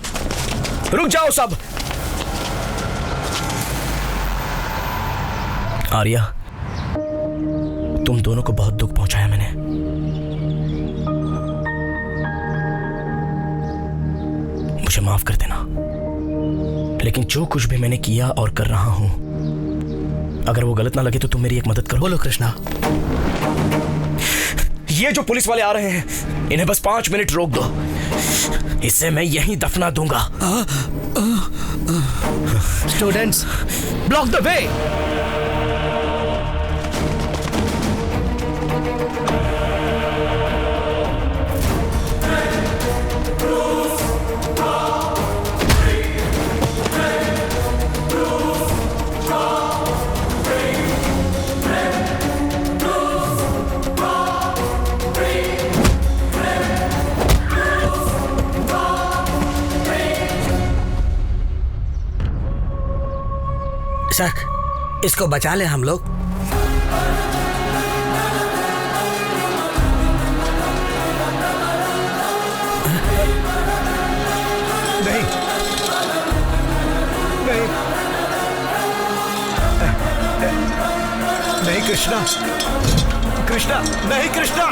रुक जाओ सब। आर्या, तुम दोनों को बहुत दुख पहुंचाया मैंने। मुझे माफ कर देना, लेकिन जो कुछ भी मैंने किया और कर रहा हूं, अगर वो गलत ना लगे तो तुम मेरी एक मदद करो।
बोलो कृष्णा।
ये जो पुलिस वाले आ रहे हैं, इन्हें बस 5 मिनट रोक दो, इसे मैं यहीं दफना दूंगा।
Students, block the way.
Sir, इसको बचा ले हम लोग।
नहीं, नहीं, नहीं कृष्णा, कृष्णा, नहीं कृष्णा।